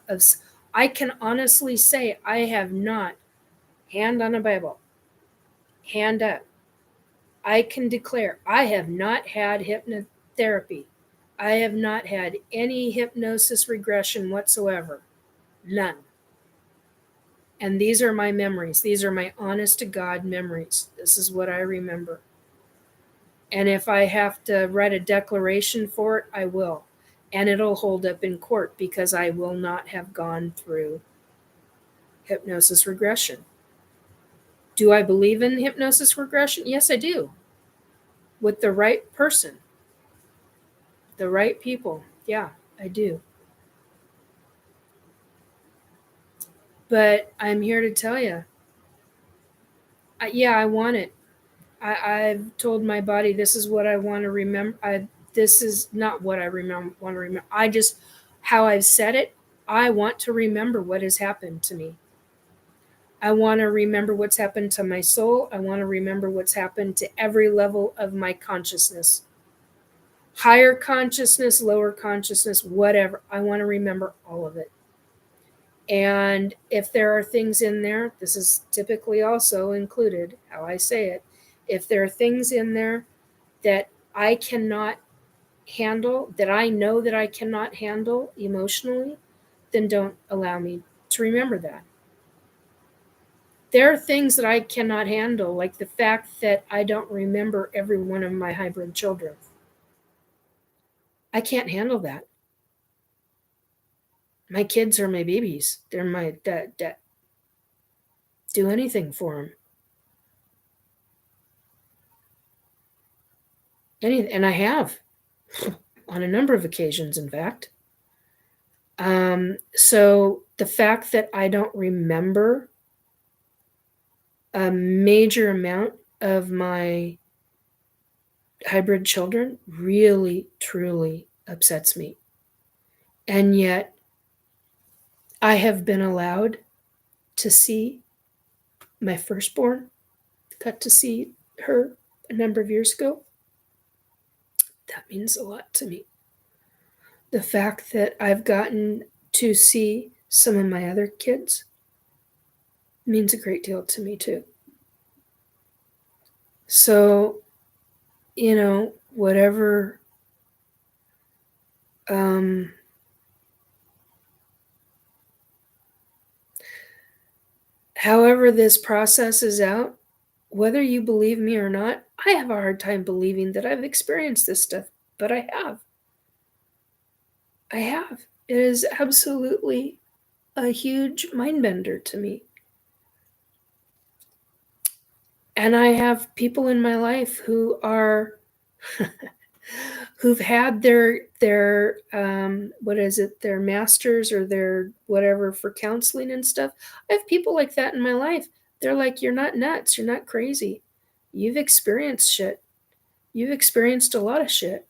I can honestly say I have not, hand on a Bible, hand up, I can declare I have not had hypnotherapy. I have not had any hypnosis regression whatsoever. None. And these are my memories. These are my honest to God memories. This is what I remember. And if I have to write a declaration for it, I will. And it'll hold up in court because I will not have gone through hypnosis regression. Do I believe in hypnosis regression? Yes, I do. With the right person, the right people. Yeah, I do. But I'm here to tell you, yeah, I want it. I've told my body this is what I want to remember. This is not what I want to remember. How I've said it, I want to remember what has happened to me. I want to remember what's happened to my soul. I want to remember what's happened to every level of my consciousness. Higher consciousness, lower consciousness, whatever. I want to remember all of it. And if there are things in there, this is typically also included, how I say it, if there are things in there that I cannot handle, that I know that I cannot handle emotionally, then don't allow me to remember that. There are things that I cannot handle, like the fact that I don't remember every one of my hybrid children. I can't handle that. My kids are my babies. They're my that do anything for them. And I have on a number of occasions, in fact. So the fact that I don't remember a major amount of my hybrid children really, truly upsets me. And yet I have been allowed to see my firstborn, got to see her a number of years ago. That means a lot to me. The fact that I've gotten to see some of my other kids means a great deal to me too. So, whatever however this process is out, whether you believe me or not, I have a hard time believing that I've experienced this stuff, but I have. I have. It is absolutely a huge mind bender to me. And I have people in my life who are who've had their what is it, their masters or their whatever for counseling and stuff. I have people like that in my life. They're like, you're not nuts, you're not crazy. You've experienced shit. You've experienced a lot of shit.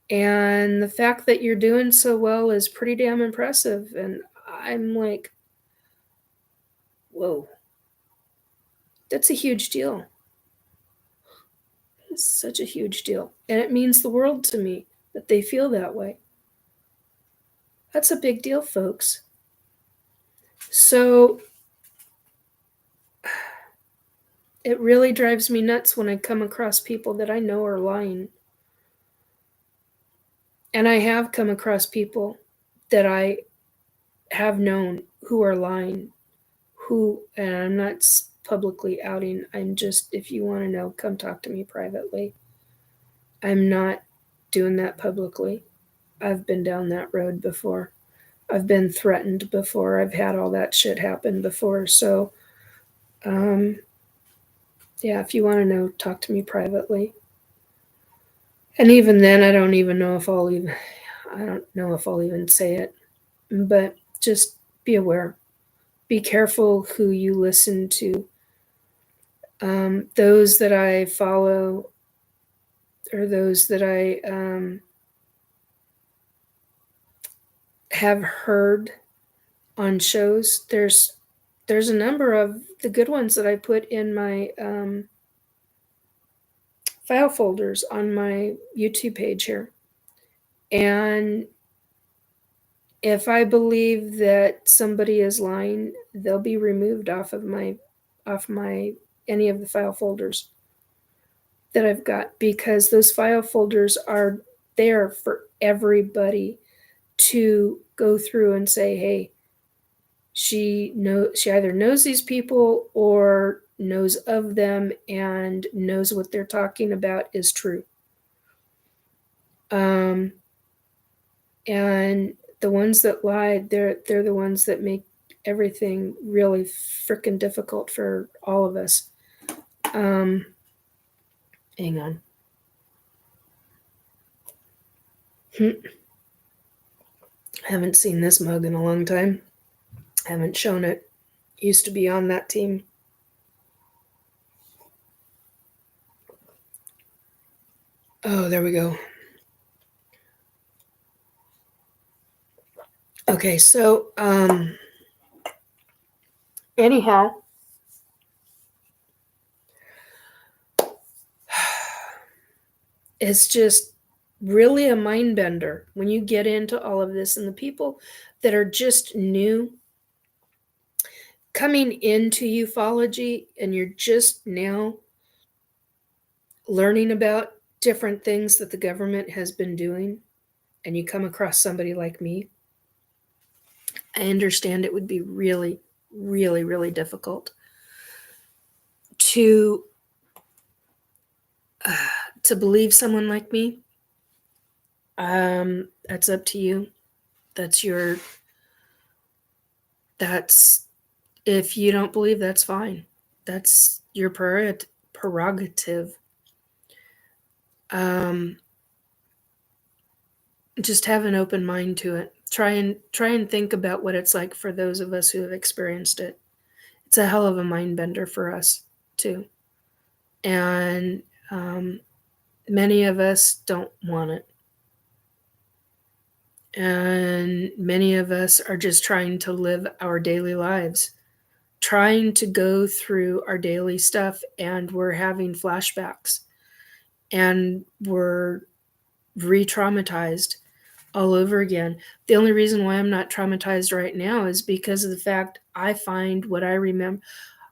And the fact that you're doing so well is pretty damn impressive. And I'm like, whoa, that's a huge deal. It's such a huge deal. And it means the world to me that they feel that way. That's a big deal, folks. So it really drives me nuts when I come across people that I know are lying. And I have come across people that I have known who are lying, and I'm not publicly outing, I'm just, if you want to know, come talk to me privately. I'm not doing that publicly. I've been down that road before. I've been threatened before. I've had all that shit happen before. So, yeah, if you want to know, talk to me privately. And even then, I don't know if I'll even say it. But just be aware. Be careful who you listen to. Those that I follow or those that I have heard on shows, there's a number of the good ones that I put in my file folders on my YouTube page here. And if I believe that somebody is lying, they'll be removed off my any of the file folders that I've got, because those file folders are there for everybody to go through and say, hey, she either knows these people or knows of them and knows what they're talking about is true. And the ones that lie, they're the ones that make everything really freaking difficult for all of us. Hang on. I haven't seen this mug in a long time. Haven't shown it. Used to be on that team. Oh, there we go. Okay, so anyhow, it's just really a mind bender when you get into all of this, and the people that are just new coming into ufology and you're just now learning about different things that the government has been doing, and you come across somebody like me, I understand it would be really, really, really difficult to believe someone like me. That's up to you. That's if you don't believe, that's fine. That's your prerogative. Just have an open mind to it. Try and think about what it's like for those of us who have experienced it. It's a hell of a mind bender for us too, and many of us don't want it, and many of us are just trying to live our daily lives, trying to go through our daily stuff, and we're having flashbacks, and we're re-traumatized all over again. The only reason why I'm not traumatized right now is because of the fact I find what I remember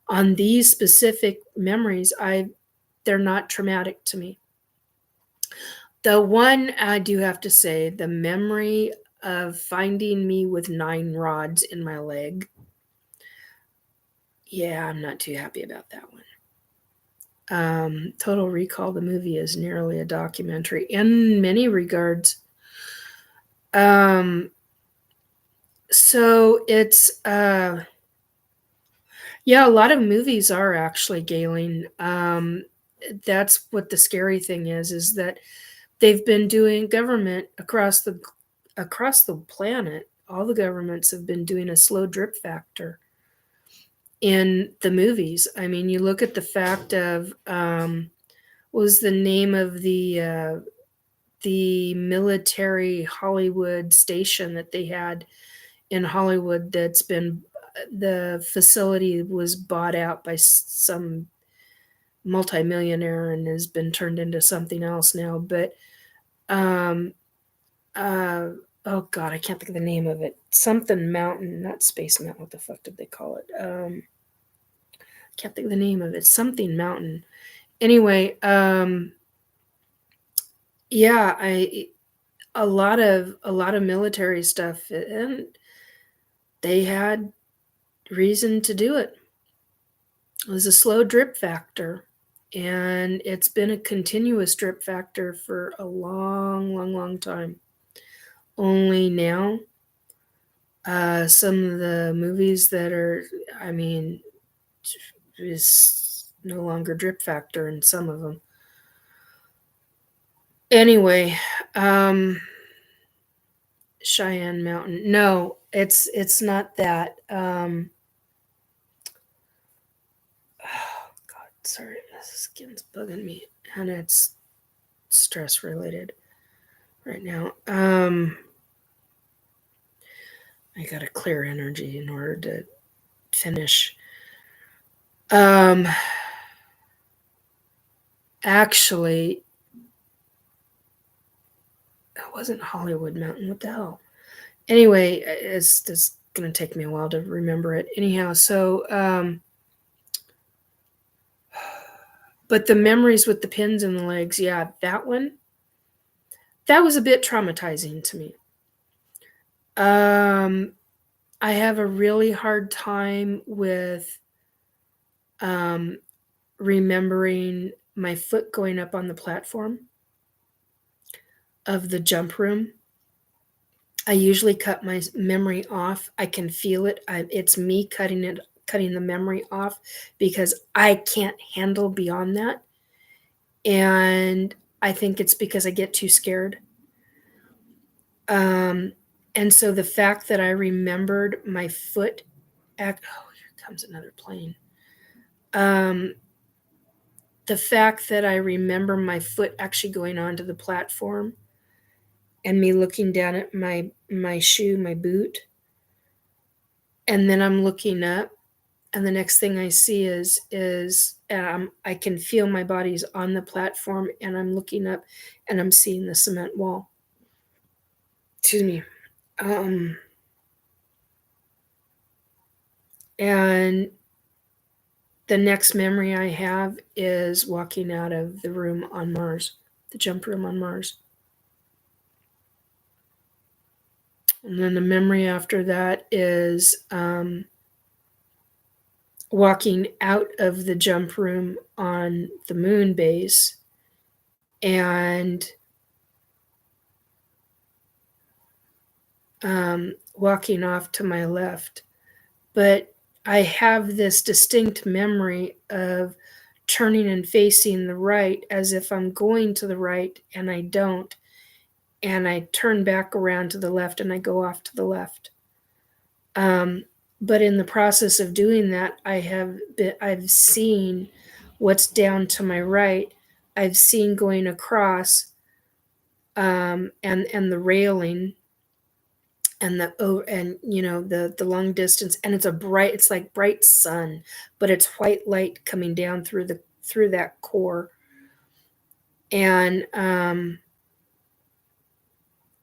on these specific memories, they're not traumatic to me. The one I do have to say, the memory of finding me with 9 rods in my leg, yeah, I'm not too happy about that one. Total Recall, the movie, is nearly a documentary in many regards. So it's yeah, a lot of movies are actually Galen. That's what the scary thing is that they've been doing government across the planet. All the governments have been doing a slow drip factor in the movies. I mean, you look at the fact of what was the name of the military Hollywood station that they had in Hollywood that's been, the facility was bought out by some multimillionaire and has been turned into something else now. But oh god, I can't think of the name of it. Something Mountain, not Space Mountain. What the fuck did they call it? Can't think of the name of it. Something Mountain. Anyway, yeah, a lot of military stuff, and they had reason to do it. It was a slow drip factor, and it's been a continuous drip factor for a long time. Only now, some of the movies that are, I mean, is no longer drip factor in some of them. Anyway, Cheyenne Mountain. No, it's not that. Oh god, sorry, this skin's bugging me, and it's stress related right now. I gotta clear energy in order to finish. Actually, it wasn't Hollywood Mountain. What the hell? Anyway, it's just gonna take me a while to remember it. Anyhow, so but the memories with the pins in the legs, yeah, that one, that was a bit traumatizing to me. I have a really hard time with remembering my foot going up on the platform of the jump room. I usually cut my memory off. I can feel it. It's me cutting the memory off because I can't handle beyond that. And I think it's because I get too scared. And so the fact that I remembered my foot oh, here comes another plane. The fact that I remember my foot actually going onto the platform and me looking down at my shoe, my boot, and then I'm looking up, and the next thing I see is I can feel my body's on the platform, and I'm looking up, and I'm seeing the cement wall. Excuse me. And the next memory I have is walking out of the room on Mars, the jump room on Mars. And then the memory after that is walking out of the jump room on the moon base and walking off to my left. But I have this distinct memory of turning and facing the right as if I'm going to the right, and I don't. And I turn back around to the left and I go off to the left. But in the process of doing that, I've seen what's down to my right. I've seen going across, and the railing, and the long distance, and it's like bright sun, but it's white light coming down through that core. And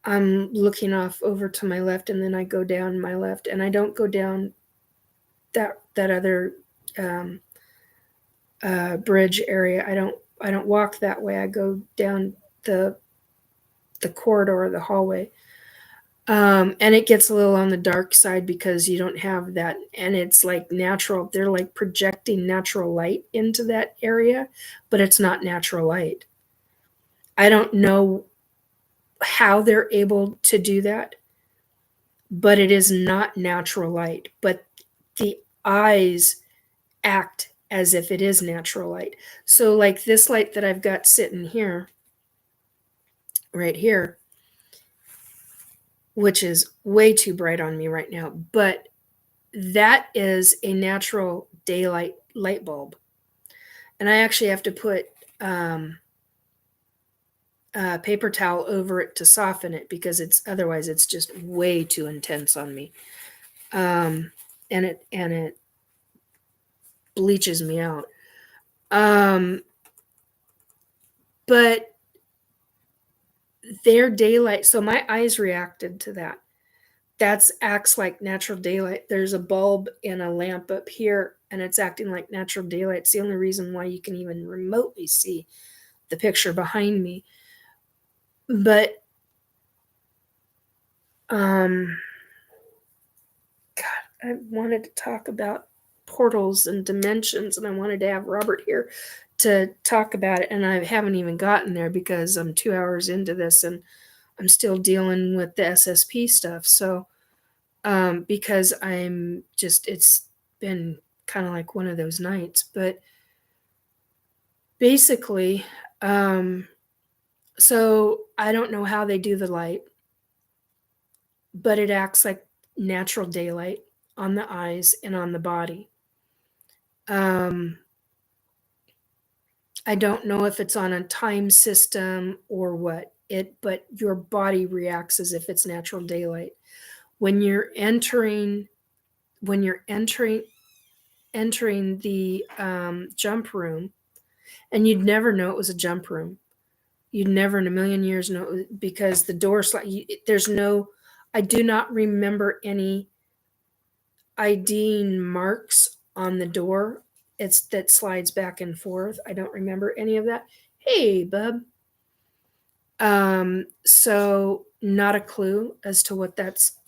I'm looking off over to my left, and then I go down my left, and I don't go down that other bridge area. I don't walk that way. I go down the corridor, the hallway. And it gets a little on the dark side because you don't have that, and it's like natural. They're like projecting natural light into that area, but it's not natural light. I don't know how they're able to do that, but it is not natural light. But the eyes act as if it is natural light. So like this light that I've got sitting here, right here, which is way too bright on me right now, but that is a natural daylight light bulb. And I actually have to put paper towel over it to soften it, because otherwise it's just way too intense on me. And it bleaches me out. But their daylight, so my eyes reacted to that. That acts like natural daylight. There's a bulb and a lamp up here, and it's acting like natural daylight. It's the only reason why you can even remotely see the picture behind me. But God, I wanted to talk about portals and dimensions, and I wanted to have Robert here to talk about it, and I haven't even gotten there because I'm 2 hours into this and I'm still dealing with the SSP stuff. So because it's been kind of like one of those nights. But basically, so I don't know how they do the light, but it acts like natural daylight on the eyes and on the body. I don't know if it's on a time system or what, but your body reacts as if it's natural daylight. When you're entering the jump room, and you'd never know it was a jump room. You'd never in a million years know, because the door I do not remember any IDing marks on the door. That slides back and forth. I don't remember any of that. Hey, bub. So not a clue as to what that's.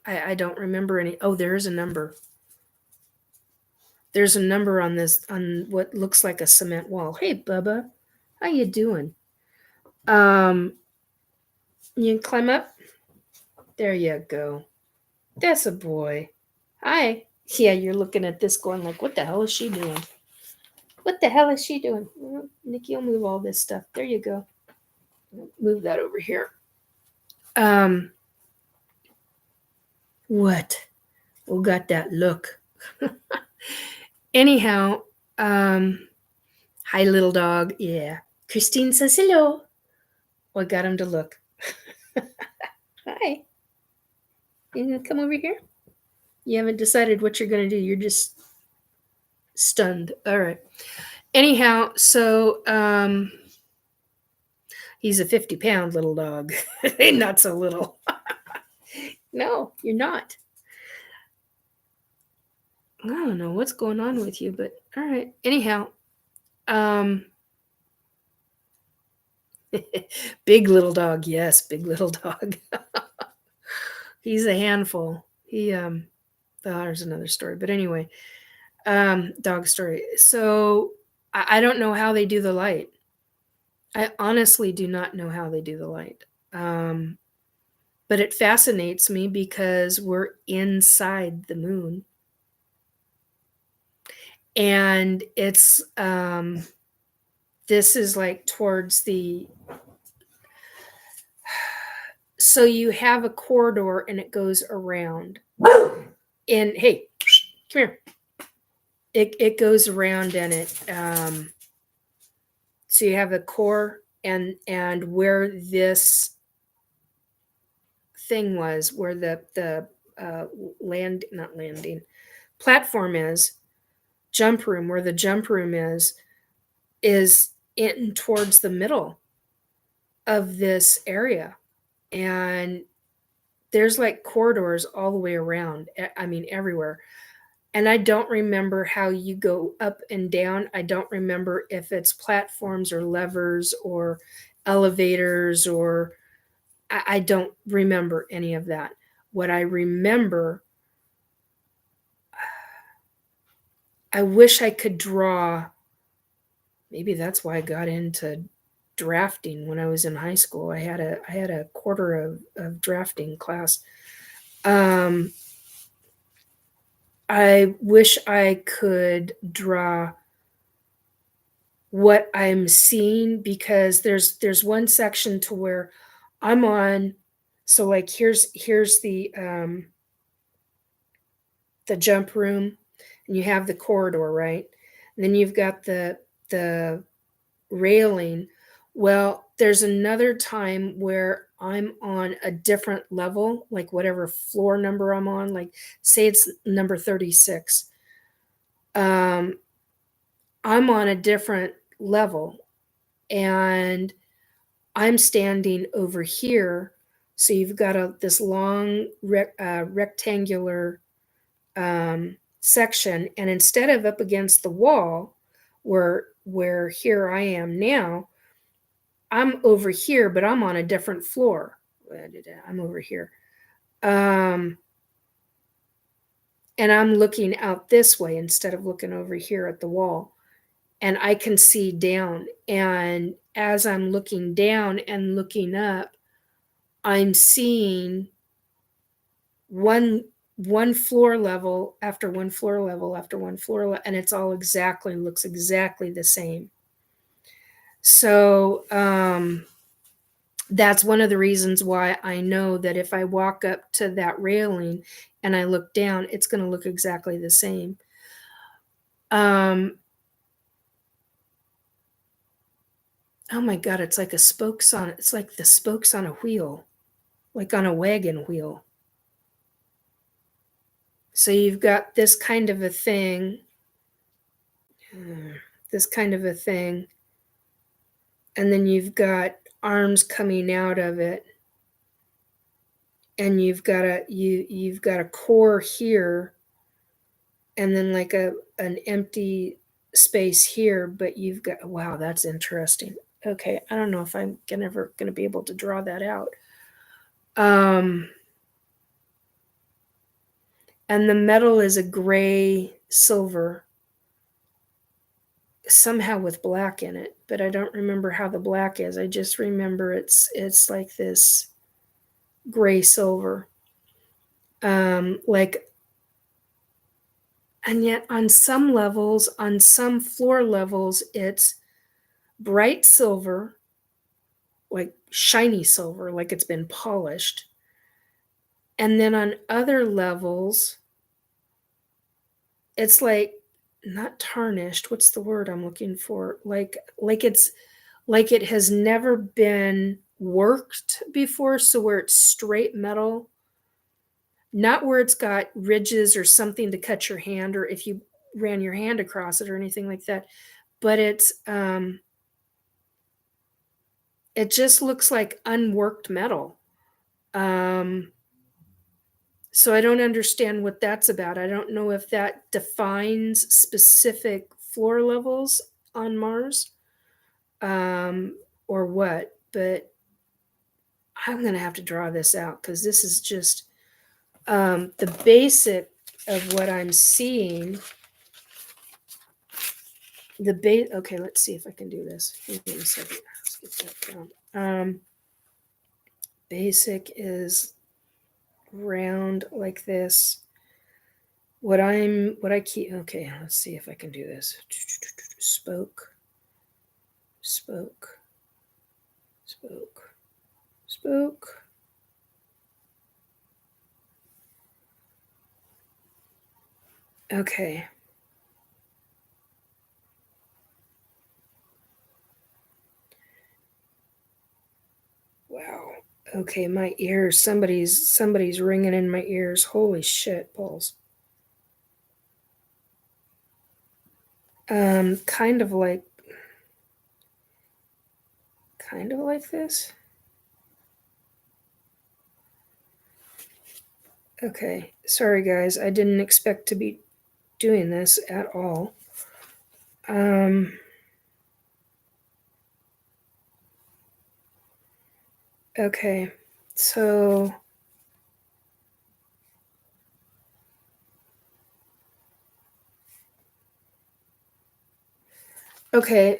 I don't remember any. Oh, there is a number. There's a number on what looks like a cement wall. Hey, Bubba, how you doing? You can climb up. There you go. That's a boy. Hi. Yeah, you're looking at this going like, what the hell is she doing? What the hell is she doing? Well, Nikki, you'll move all this stuff. There you go. Move that over here. What? Oh, got that look. Anyhow, hi, little dog. Yeah. Christine says hello. Oh, I got him to look. Hi. You gonna come over here? You haven't decided what you're gonna do. You're just stunned. All right. Anyhow, so he's a 50-pound little dog. Not so little. No, you're not. I don't know what's going on with you, but all right. Anyhow, big little dog. Yes, big little dog. He's a handful. There's another story, but anyway, dog story. So I don't know how they do the light. I honestly do not know how they do the light. But it fascinates me because we're inside the moon. And it's this is like towards the, so you have a corridor and it goes around. And hey, come here. It goes around and it so you have the core and where this thing was, where the not landing platform is, jump room, where the jump room is in towards the middle of this area. And there's like corridors all the way around. I mean, everywhere. And I don't remember how you go up and down. I don't remember if it's platforms or levers or elevators, or I don't remember any of that. What I remember, I wish I could draw. Maybe that's why I got into drafting when I was in high school. I had a quarter of drafting class. I wish I could draw what I'm seeing, because there's one section to where I'm on. So like here's the jump room, and you have the corridor, right? And then you've got the railing. Well, there's another time where I'm on a different level, like whatever floor number I'm on, like say it's number 36. I'm on a different level, and I'm standing over here. So you've got this long rectangular section, and instead of up against the wall, where here I am now, I'm over here, but I'm on a different floor. I'm over here. And I'm looking out this way instead of looking over here at the wall. And I can see down. And as I'm looking down and looking up, I'm seeing one floor level after one floor level after one floor level, and it's all looks exactly the same. So that's one of the reasons why I know that if I walk up to that railing and I look down, it's going to look exactly the same. Oh my God, it's like it's like the spokes on a wheel, like on a wagon wheel. So you've got this kind of a thing, and then you've got arms coming out of it, and you've got a core here, and then like an empty space here, but you've got, wow, that's interesting. Okay, I don't know if I'm ever going to be able to draw that out. And the metal is a gray silver, somehow with black in it, but I don't remember how the black is. I just remember it's like this gray silver. Like, and yet on some levels, on some floor levels, it's bright silver, like shiny silver, like it's been polished. And then on other levels, it's like not tarnished. What's the word I'm looking for? Like it has never been worked before. So where it's straight metal, not where it's got ridges or something to cut your hand, or if you ran your hand across it or anything like that, but it's it just looks like unworked metal. So I don't understand what that's about. I don't know if that defines specific floor levels on Mars, or what, but I'm going to have to draw this out, because this is just the basic of what I'm seeing. Okay, let's see if I can do this. Give me a second. Let's get that down. Basic is round like this Okay, let's see if I can do this. Spoke. Okay. Wow. Okay, my ears. Somebody's ringing in my ears. Holy shit, balls. Kind of like this. Okay, sorry guys, I didn't expect to be doing this at all. Okay,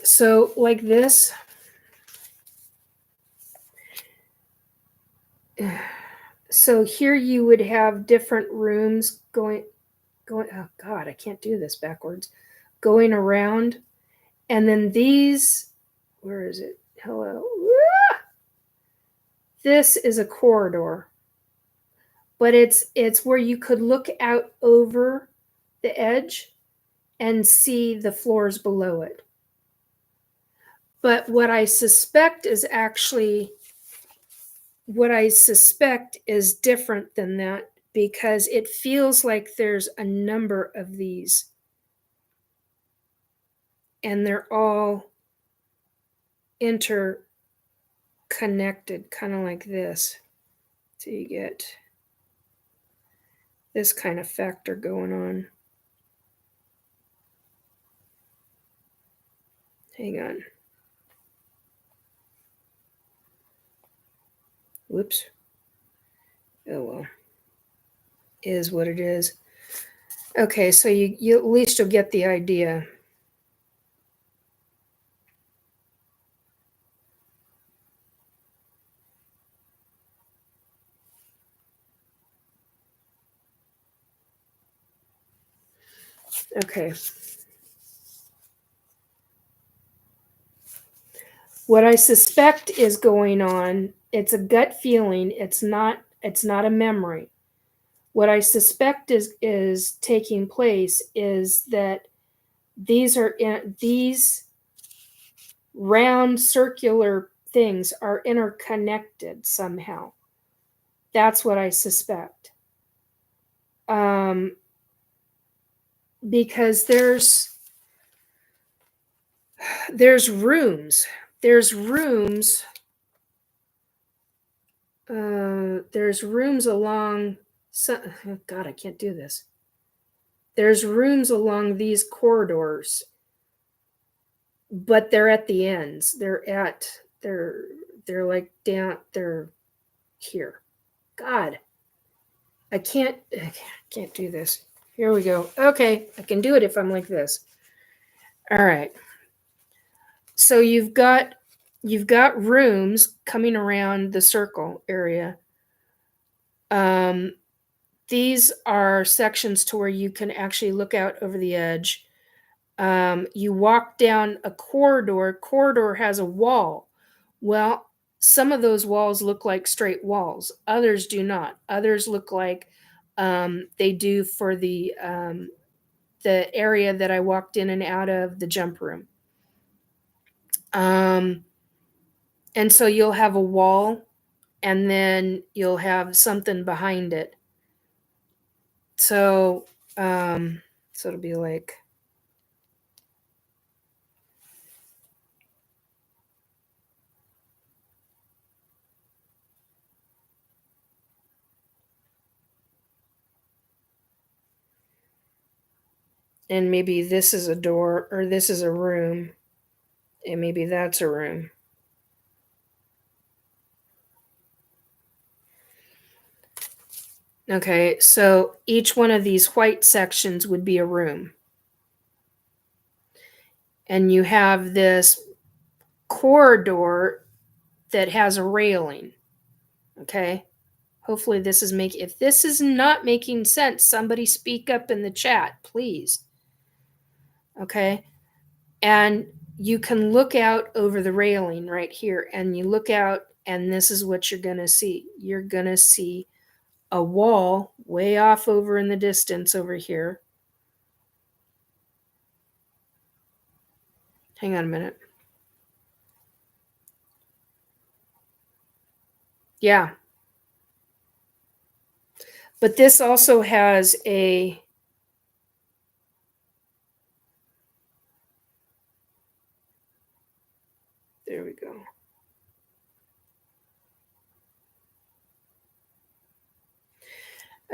so like this. So here you would have different rooms going, oh God, I can't do this backwards, going around. And then these, where is it? Hello. This is a corridor, but it's where you could look out over the edge and see the floors below it. But what I suspect is different than that, because it feels like there's a number of these and they're all interconnected, kind of like this. So you get this kind of factor going on. Hang on. Whoops. Oh well. Is what it is. Okay, so you at least you'll get the idea. Okay. What I suspect is going on, it's a gut feeling, it's not a memory. What I suspect is taking place is that these round circular things are interconnected somehow. That's what I suspect. Because there's rooms. There's rooms along. Oh God, I can't do this. There's rooms along these corridors, but they're at the ends. They're like down. They're here. God, I can't do this. Here we go. Okay, I can do it if I'm like this. All right. So you've got rooms coming around the circle area. These are sections to where you can actually look out over the edge. You walk down a corridor. Corridor has a wall. Well, some of those walls look like straight walls. Others do not. Others look like they do for the area that I walked in and out of, the jump room. And so you'll have a wall, and then you'll have something behind it. So it'll be like, and maybe this is a door, or this is a room, and maybe that's a room. Okay, so each one of these white sections would be a room. And you have this corridor that has a railing. Okay, Hopefully this is if this is not making sense, somebody speak up in the chat, please. Okay. And you can look out over the railing right here, and you look out, and this is what you're going to see. You're going to see a wall way off over in the distance over here. Hang on a minute. Yeah. But this also has a... There we go.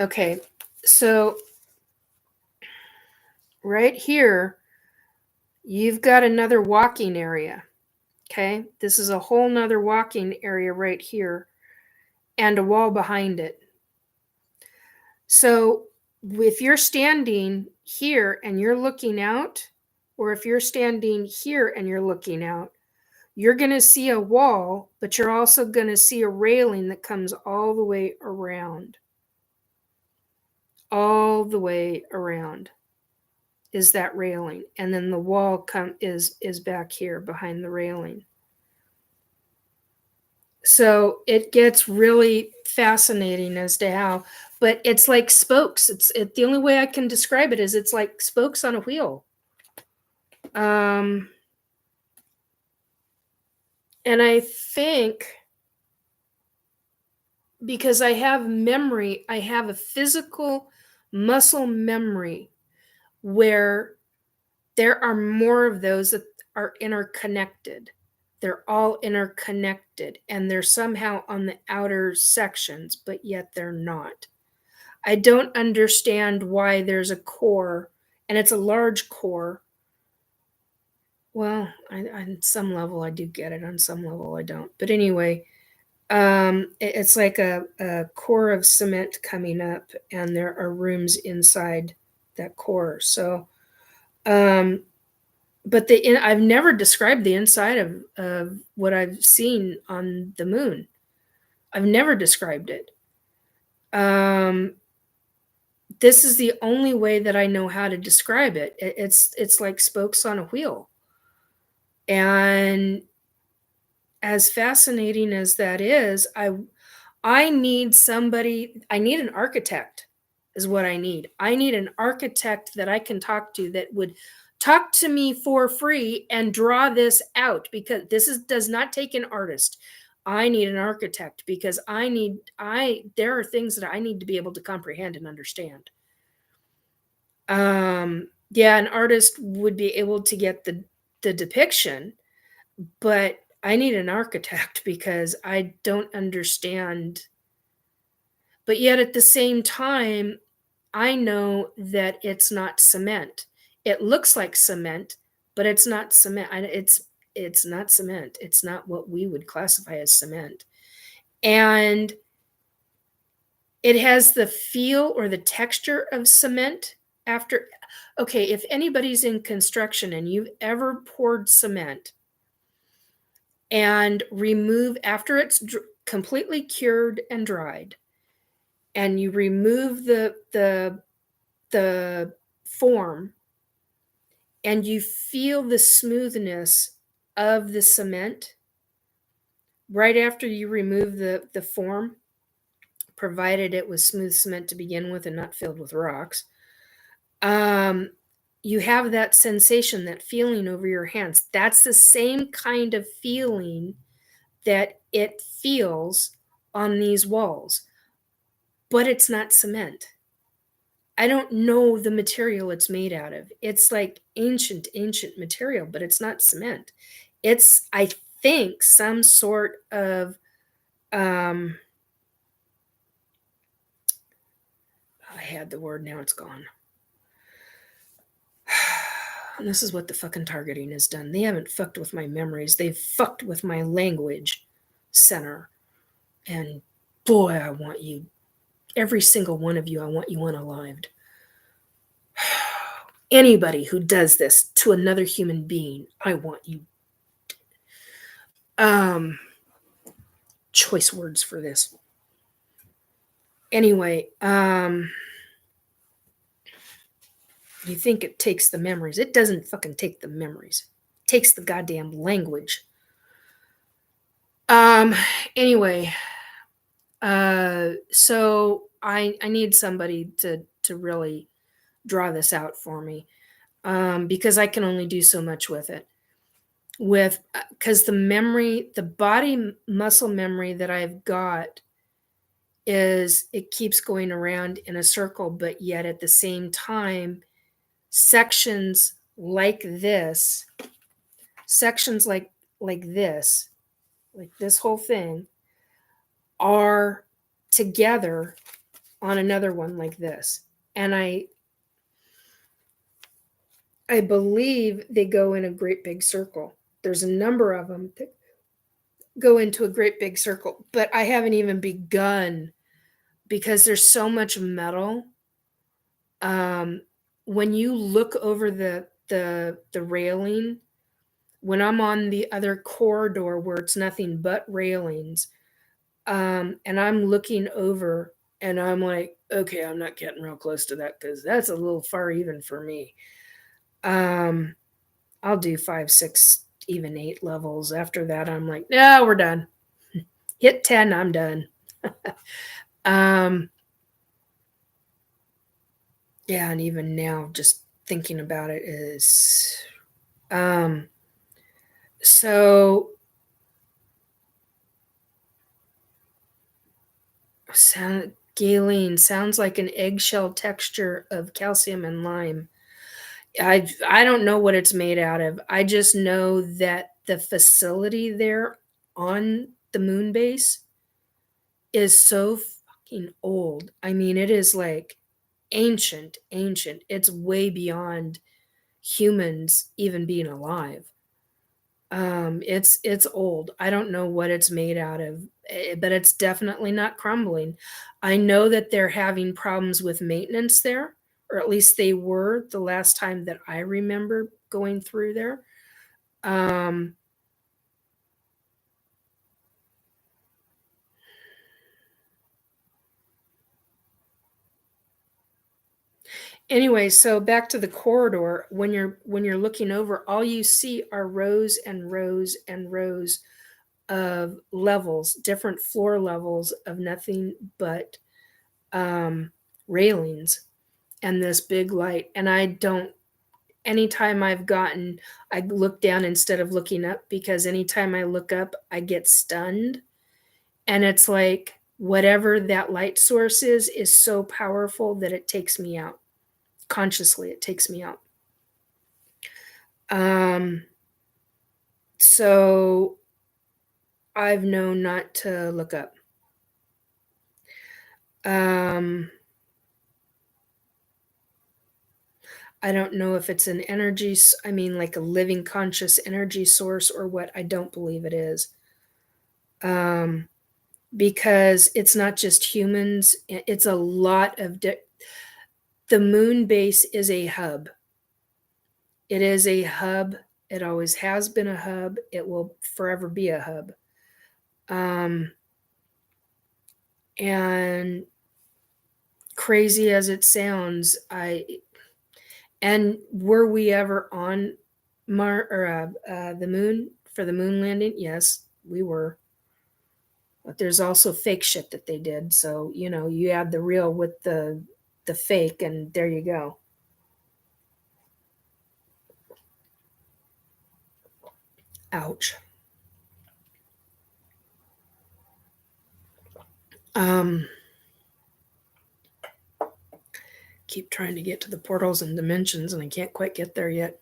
Okay, so right here, you've got another walking area. Okay, this is a whole nother walking area right here, and a wall behind it. So if you're standing here and you're looking out, or if you're standing here and you're looking out, you're going to see a wall, but you're also going to see a railing that comes all the way around. All the way around is that railing, and then the wall is back here behind the railing. So it gets really fascinating as to how, but it's like spokes. The only way I can describe it is it's like spokes on a wheel. And I think because I have memory, I have a physical muscle memory where there are more of those that are interconnected. They're all interconnected, and they're somehow on the outer sections, but yet they're not. I don't understand why there's a core, and it's a large core. Well, on some level I do get it, on some level I don't. But anyway, it's like a core of cement coming up, and there are rooms inside that core. So, but I've never described the inside of what I've seen on the moon. I've never described it. This is the only way that I know how to describe it. It's like spokes on a wheel. And as fascinating as that is, I need somebody, I need an architect is what I need. I need an architect that I can talk to that would talk to me for free and draw this out, because does not take an artist. I need an architect because there are things that I need to be able to comprehend and understand. Yeah, an artist would be able to get the depiction, but I need an architect because I don't understand. But yet at the same time, I know that it's not cement. It looks like cement, but it's not cement. It's not cement. It's not what we would classify as cement. And it has the feel or the texture of cement after. Okay, if anybody's in construction and you've ever poured cement and remove after it's completely cured and dried, and you remove the form, and you feel the smoothness of the cement right after you remove the form, provided it was smooth cement to begin with and not filled with rocks. You have that sensation, that feeling over your hands. That's the same kind of feeling that it feels on these walls, but it's not cement. I don't know the material it's made out of. It's like ancient material, but it's not cement. It's, I think, some sort of, I had the word, now it's gone. And this is what the fucking targeting has done. They haven't fucked with my memories. They've fucked with my language center. And boy, I want you, every single one of you, I want you unalived. Anybody who does this to another human being, I want you. Choice words for this. Anyway, you think it takes the memories. It doesn't fucking take the memories. It takes the goddamn language. Anyway, so I need somebody to really draw this out for me, because I can only do so much with it. Because the memory, the body muscle memory that I've got is it keeps going around in a circle, but yet at the same time, sections like this, sections like this, like this whole thing, are together on another one like this. And I believe they go in a great big circle. There's a number of them that go into a great big circle, but I haven't even begun because there's so much metal. When you look over the railing, when I'm on the other corridor where it's nothing but railings, and I'm looking over and I'm like, okay, I'm not getting real close to that because that's a little far even for me. I'll do 5, 6, even 8 levels. After that, I'm like, no, we're done. Hit 10, I'm done. Yeah, and even now, just thinking about it is, so Galen sounds like an eggshell texture of calcium and lime. I don't know what it's made out of. I just know that the facility there on the moon base is so fucking old. I mean, it is like ancient, ancient. It's way beyond humans even being alive. It's old. I don't know what it's made out of, but it's definitely not crumbling. I know that they're having problems with maintenance there, or at least they were the last time that I remember going through there. Um, anyway, so back to the corridor. When you're looking over, all you see are rows and rows and rows of levels, different floor levels of nothing but railings and this big light. And I don't, anytime I look down instead of looking up, because anytime I look up, I get stunned. And it's like whatever that light source is so powerful that it takes me out. Consciously, it takes me out. So I've known not to look up. I don't know if it's an energy, I mean, like a living conscious energy source or what. I don't believe it is. Because it's not just humans, it's a lot of. The moon base is a hub. It is a hub. It always has been a hub. It will forever be a hub. And crazy as it sounds, and were we ever on the moon for the moon landing? Yes, we were. But there's also fake shit that they did. So, you add the real with the fake, and there you go. Ouch. Keep trying to get to the portals and dimensions, and I can't quite get there yet.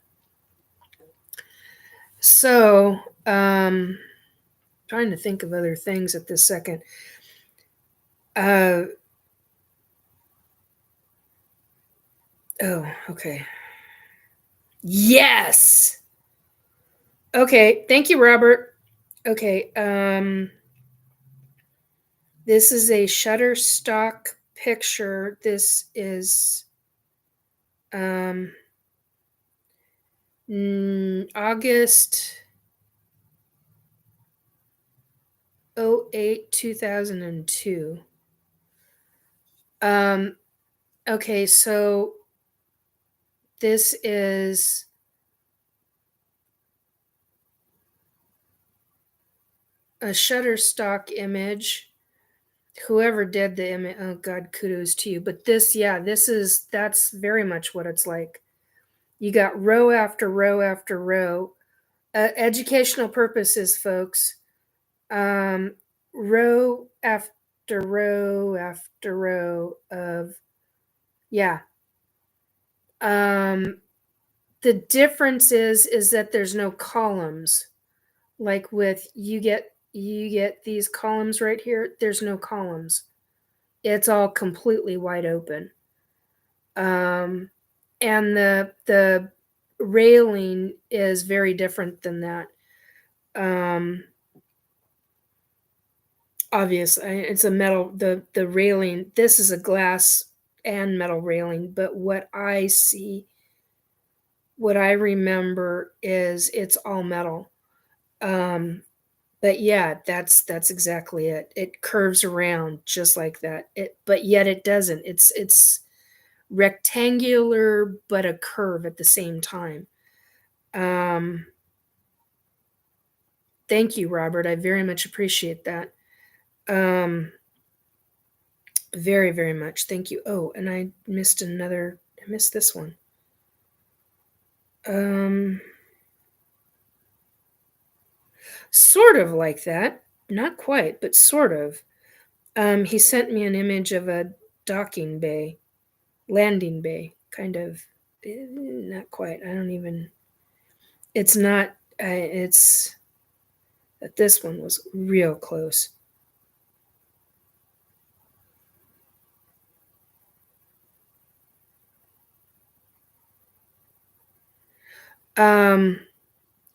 So, trying to think of other things at this second. Oh, okay. Yes. Okay, thank you, Robert. Okay, this is a Shutterstock picture. This is August 08, 2002. Okay, so this is a Shutterstock image. Whoever did the image, oh God, kudos to you. But this, yeah, that's very much what it's like. You got row after row after row. Educational purposes, folks. Row after row after row of, yeah. The difference is that there's no columns. Like with you get these columns right here. There's no columns. It's all completely wide open. And the railing is very different than that. Obviously, it's a metal. The railing. This is a glass and metal railing. But what I see, what I remember is it's all metal. But yeah, that's exactly it. It curves around just like that. But yet it doesn't. It's rectangular but a curve at the same time. Thank you, Robert. I very much appreciate that. Very, very much. Thank you. Oh, and I missed this one. Sort of like that. Not quite, but sort of. He sent me an image of a docking bay, landing bay, kind of. Not quite. I don't even. It's not. It's. This one was real close.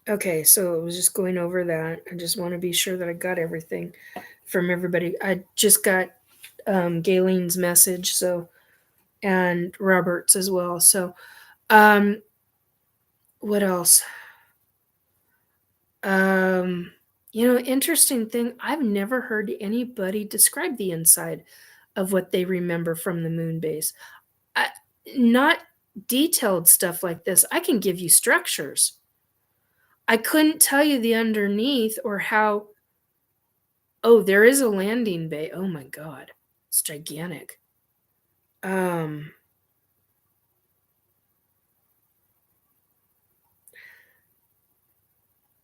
Okay, so I was just going over that. I just want to be sure that I got everything from everybody. I just got Galen's message, so, and Robert's as well. So, what else? Interesting thing. I've never heard anybody describe the inside of what they remember from the moon base. Not detailed stuff like this. I can give you structures. I couldn't tell you the underneath or how. Oh, there is a landing bay. Oh my God. It's gigantic. I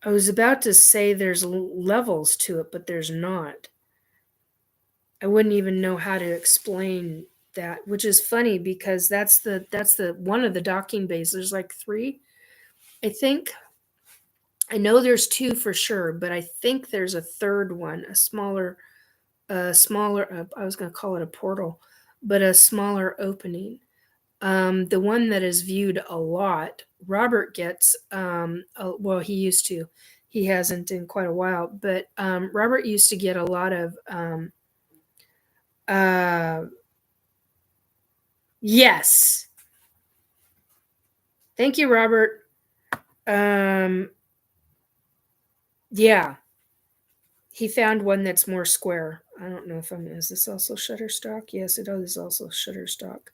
was about to say there's levels to it, but there's not. I wouldn't even know how to explain that, which is funny because that's the one of the docking bays. There's like 3, I think. I know there's 2 for sure, but I think there's a third one, a smaller. I was going to call it a portal, but a smaller opening. The one that is viewed a lot, Robert gets, well, he used to. He hasn't in quite a while, but Robert used to get a lot of, yes. Thank you, Robert. Yeah. He found one that's more square. I don't know if is this also Shutterstock? Yes, it is also Shutterstock.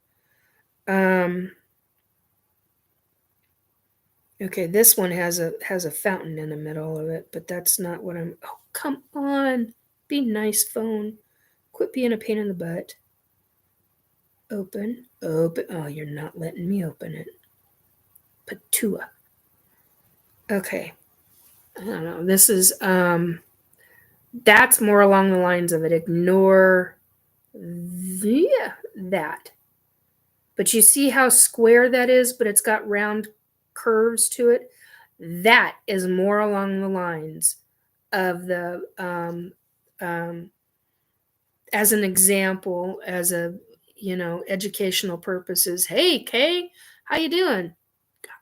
Okay, this one has a fountain in the middle of it, but that's not what I'm. Oh, come on, be nice, phone. Quit being a pain in the butt. Open. Oh, you're not letting me open it. Patua. Okay. I don't know. This is that's more along the lines of it. Ignore that. But you see how square that is, but it's got round curves to it? That is more along the lines of the as an example, as a educational purposes. Hey, Kay, how you doing? God,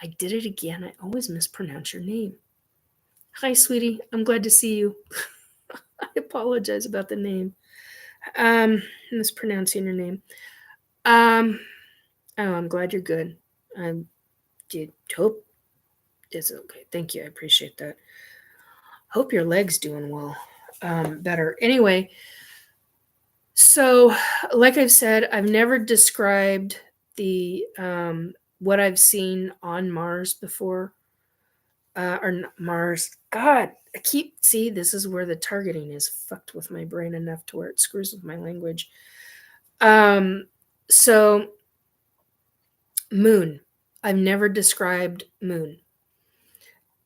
I did it again. I always mispronounce your name. Hi, sweetie. I'm glad to see you. I apologize about the name. Mispronouncing your name. Oh, I'm glad you're good. I did hope it's okay. Thank you. I appreciate that. Hope your leg's doing well. Better. Anyway, So, like I've said, I've never described the what I've seen on Mars before, or not Mars. God, this is where the targeting is fucked with my brain enough to where it screws with my language. So Moon. I've never described Moon.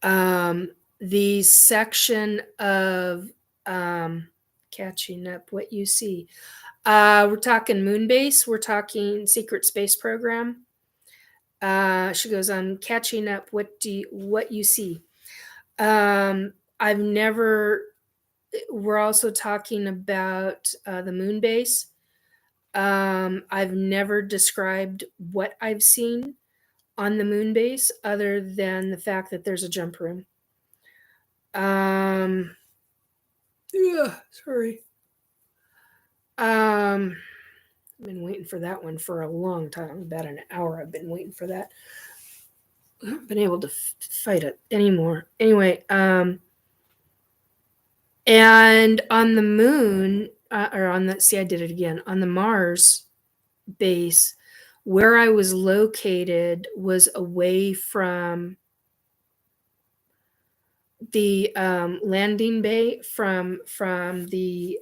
The section of catching up what you see. We're talking moon base. We're talking secret space program. She goes on catching up. What you see? I've never. We're also talking about the moon base. I've never described what I've seen on the moon base other than the fact that there's a jump room. Yeah, sorry. I've been waiting for that one for a long time. About an hour I've been waiting for that. I haven't been able to fight it anymore. Anyway, and on the moon, or on the, see, I did it again. On the Mars base, where I was located was away from the landing bay, from the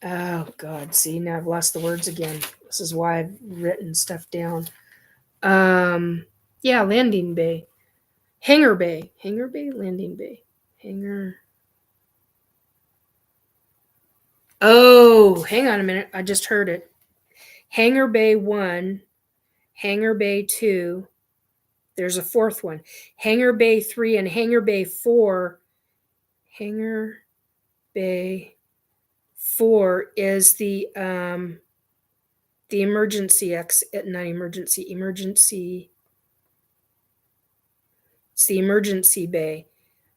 oh God, see, now I've lost the words again. This is why I've written stuff down. Yeah, landing bay. Hangar bay. Hangar bay, landing bay. Hangar. Oh, hang on a minute. I just heard it. Hangar bay 1, Hangar bay 2. There's a fourth one. Hangar bay 3 and Hangar bay 4. Hangar bay 4 is the emergency exit, not emergency. It's the emergency bay.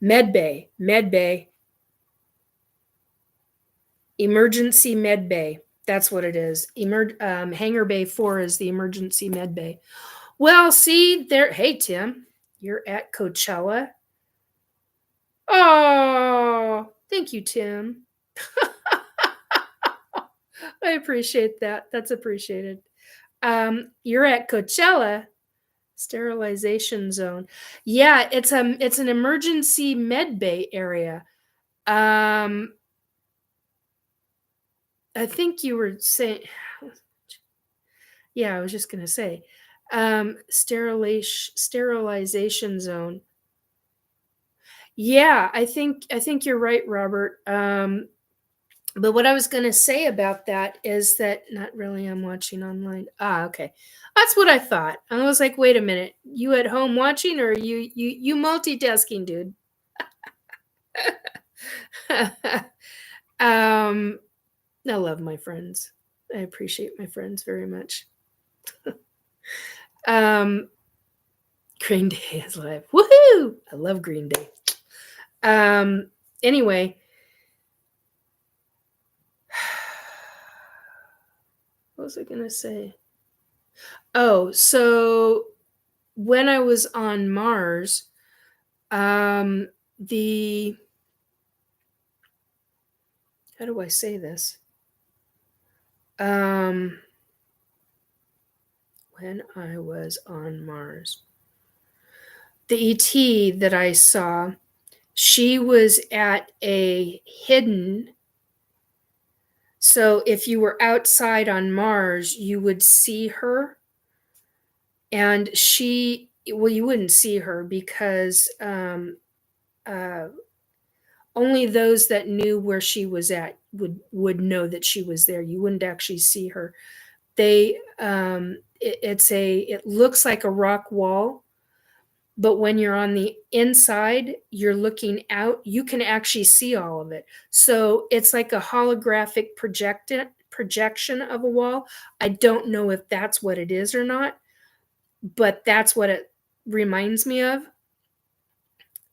Med bay. Emergency med bay. That's what it is. Hangar bay 4 is the emergency med bay. Well, see there. Hey, Tim, you're at Coachella. Oh, thank you, Tim. I appreciate that. That's appreciated. You're at Coachella. Sterilization zone. Yeah, it's an emergency med bay area. I think you were saying, yeah, I was just gonna say, sterilization zone. Yeah, I think you're right, Robert. But what I was gonna say about that is that not really. I'm watching online. Okay, that's what I thought. I was like, wait a minute, you at home watching, or you multitasking, dude? I love my friends. I appreciate my friends very much. Green Day is live. Woohoo! I love Green Day. Anyway, what was I gonna say? Oh, so when I was on Mars, the how do I say this? When I was on Mars, the ET that I saw, she was at a hidden. So if you were outside on Mars, you would see her. And she, well, you wouldn't see her because only those that knew where she was at would know that she was there. You wouldn't actually see her. They, it looks like a rock wall, but when you're on the inside, you're looking out, you can actually see all of it. So it's like a holographic projection of a wall. I don't know if that's what it is or not, but that's what it reminds me of.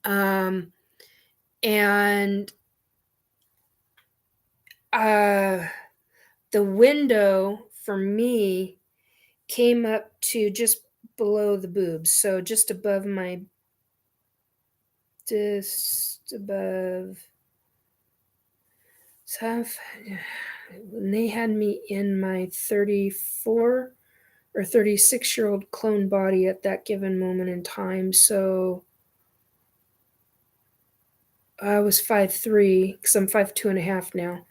And the window for me came up to just below the boobs, so just above my, just above So when they had me in my 34 or 36-year-old clone body at that given moment in time, so I was 5'3", because I'm 5'2.5" now.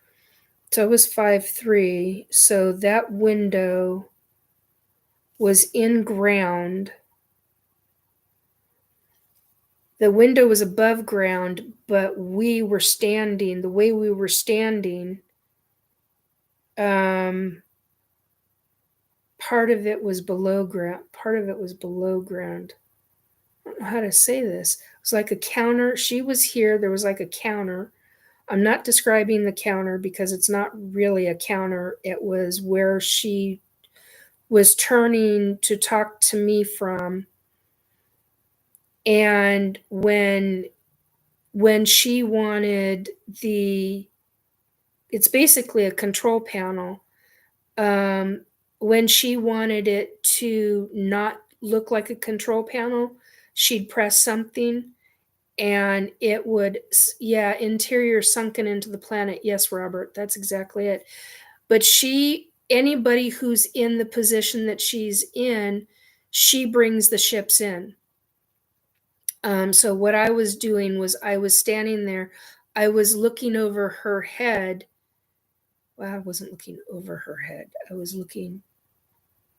So I was 5'3", so that window was in ground. The window was above ground, but we were standing, the way we were standing, part of it was below ground. Part of it was below ground. I don't know how to say this. It was like a counter. She was here. There was like a counter. I'm not describing the counter because it's not really a counter. It was where she was turning to talk to me from. And when she wanted it's basically a control panel. When she wanted it to not look like a control panel, she'd press something and it would, interior sunken into the planet. Yes, Robert, that's exactly it. But anybody who's in the position that she's in, she brings the ships in. So what I was doing was I was standing there, I was looking over her head. Well, I wasn't looking over her head. I was looking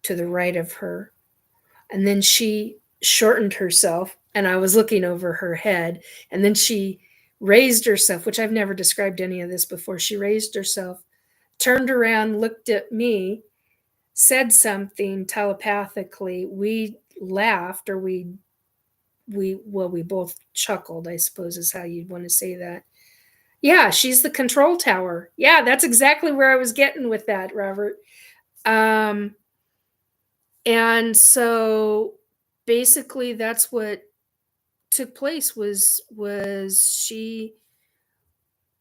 to the right of her. And then she shortened herself, and I was looking over her head. And then she raised herself, which I've never described any of this before. She raised herself, turned around, looked at me, said something telepathically. We laughed, or we both chuckled, I suppose is how you'd want to say that. Yeah, she's the control tower. Yeah, that's exactly where I was getting with that, Robert. And so basically that's what took place was she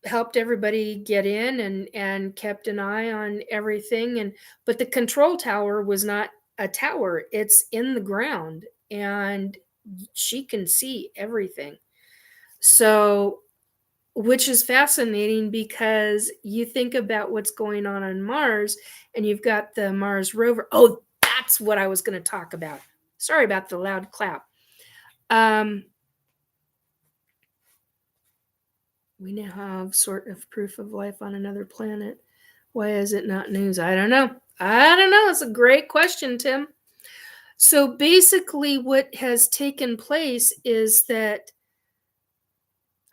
helped everybody get in and kept an eye on everything. But the control tower was not a tower. It's in the ground and she can see everything. So, which is fascinating because you think about what's going on Mars, and you've got the Mars rover. Oh, that's what I was going to talk about. Sorry about the loud clap. We now have sort of proof of life on another planet. Why is it not news? I don't know. It's a great question, Tim. So basically what has taken place is that,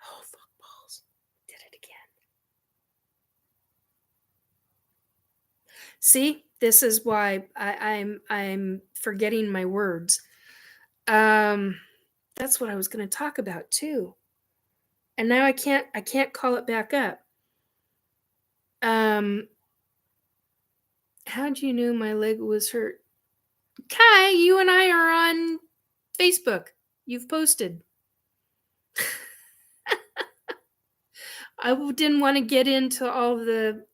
oh, fuck balls. Did it again. See, this is why I'm forgetting my words. That's what I was going to talk about too. And now I can't call it back up. How'd you know my leg was hurt? Kai, you and I are on Facebook. You've posted. I didn't want to get into all the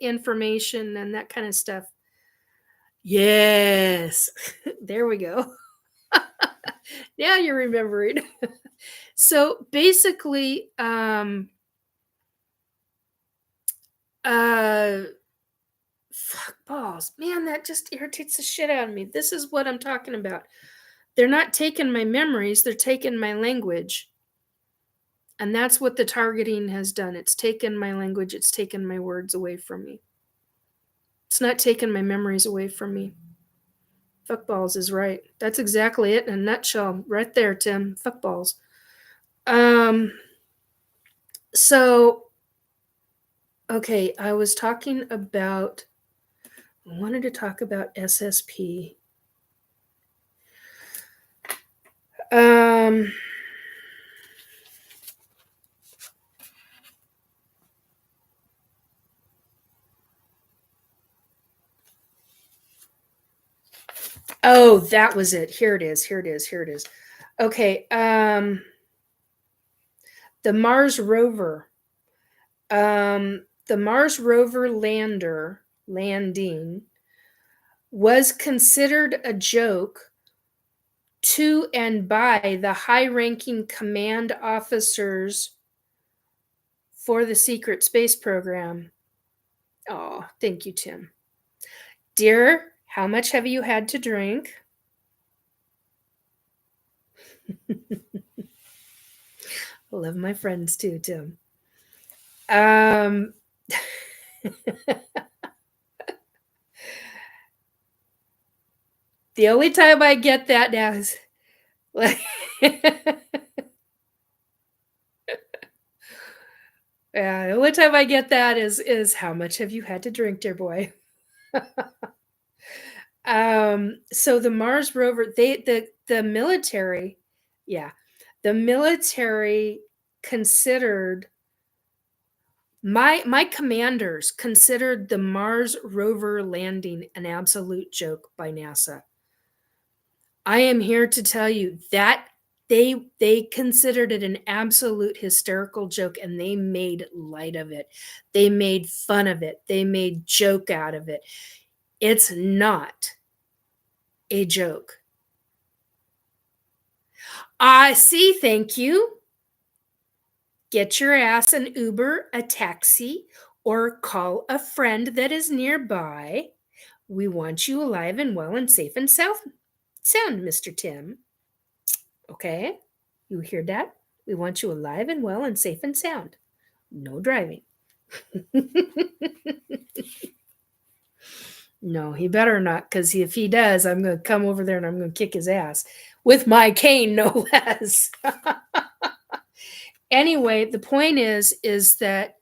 information and that kind of stuff. Yes. There we go. Now you're remembering. So basically, fuck balls. Man, that just irritates the shit out of me. This is what I'm talking about. They're not taking my memories, they're taking my language. And that's what the targeting has done. It's taken my language, it's taken my words away from me. It's not taking my memories away from me. Fuckballs is right. That's exactly it in a nutshell. Right there, Tim. Fuckballs. So, okay, I wanted to talk about SSP. Oh, that was it. Here it is. Okay. The Mars rover. The Mars rover landing was considered a joke to and by the high-ranking command officers for the secret space program. Oh, thank you, Tim. Dear, how much have you had to drink? I love my friends too, Tim. The only time I get that now is like yeah, the only time I get that is how much have you had to drink, dear boy? So the Mars rover, the military, yeah, the military considered my commanders considered the Mars rover landing an absolute joke by NASA. I am here to tell you that they considered it an absolute hysterical joke, and they made light of it. They made fun of it. They made joke out of it. It's not a joke. I see, thank you. Get your ass an Uber, a taxi, or call a friend that is nearby. We want you alive and well and safe and sound, Mr. Tim. Okay? You hear that? We want you alive and well and safe and sound. No driving. No, he better not, because if he does, I'm going to come over there and I'm going to kick his ass with my cane, no less. Anyway, the point is that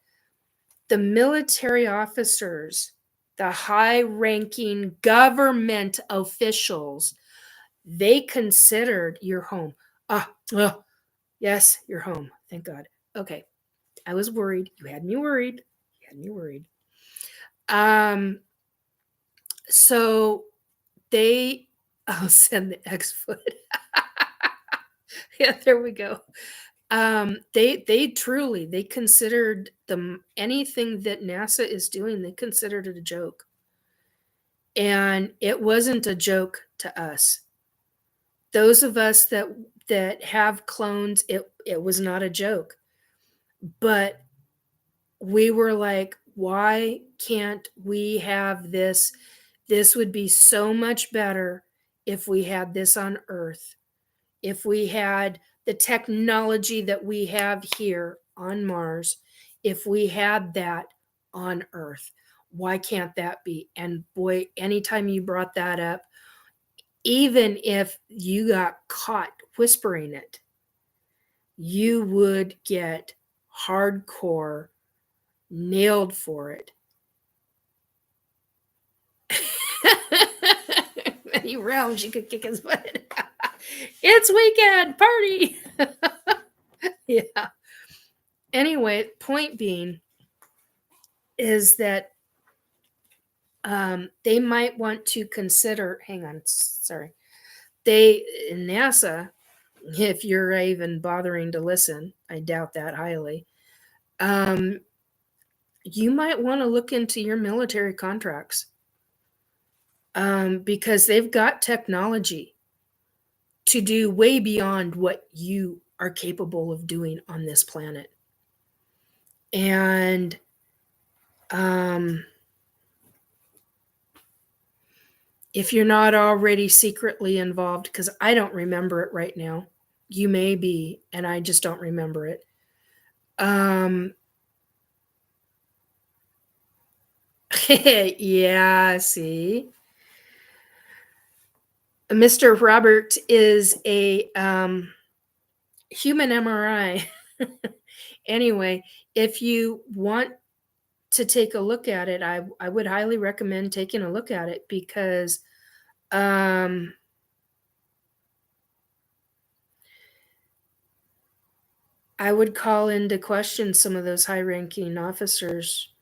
the military officers, the high-ranking government officials, they considered your home. Yes, you're home. Thank God. Okay. I was worried. You had me worried. So I'll send the X-Foot. Yeah, there we go. They truly, they considered anything that NASA is doing, they considered it a joke. And it wasn't a joke to us. Those of us that have clones, it was not a joke. But we were like, why can't we have this? This would be so much better if we had this on Earth. If we had the technology that we have here on Mars, if we had that on Earth, why can't that be? And boy, anytime you brought that up, even if you got caught whispering it, you would get hardcore nailed for it. Many rounds you could kick his butt. It's weekend party. Yeah. Anyway, point being is that they might want to consider. Hang on, sorry. NASA, if you're even bothering to listen, I doubt that highly. You might want to look into your military contracts because they've got technology to do way beyond what you are capable of doing on this planet. And if you're not already secretly involved, because I don't remember it right now, you may be, and I just don't remember it. Yeah, see? Mr. Robert is a human MRI. Anyway, if you want to take a look at it, I would highly recommend taking a look at it because I would call into question some of those high-ranking officers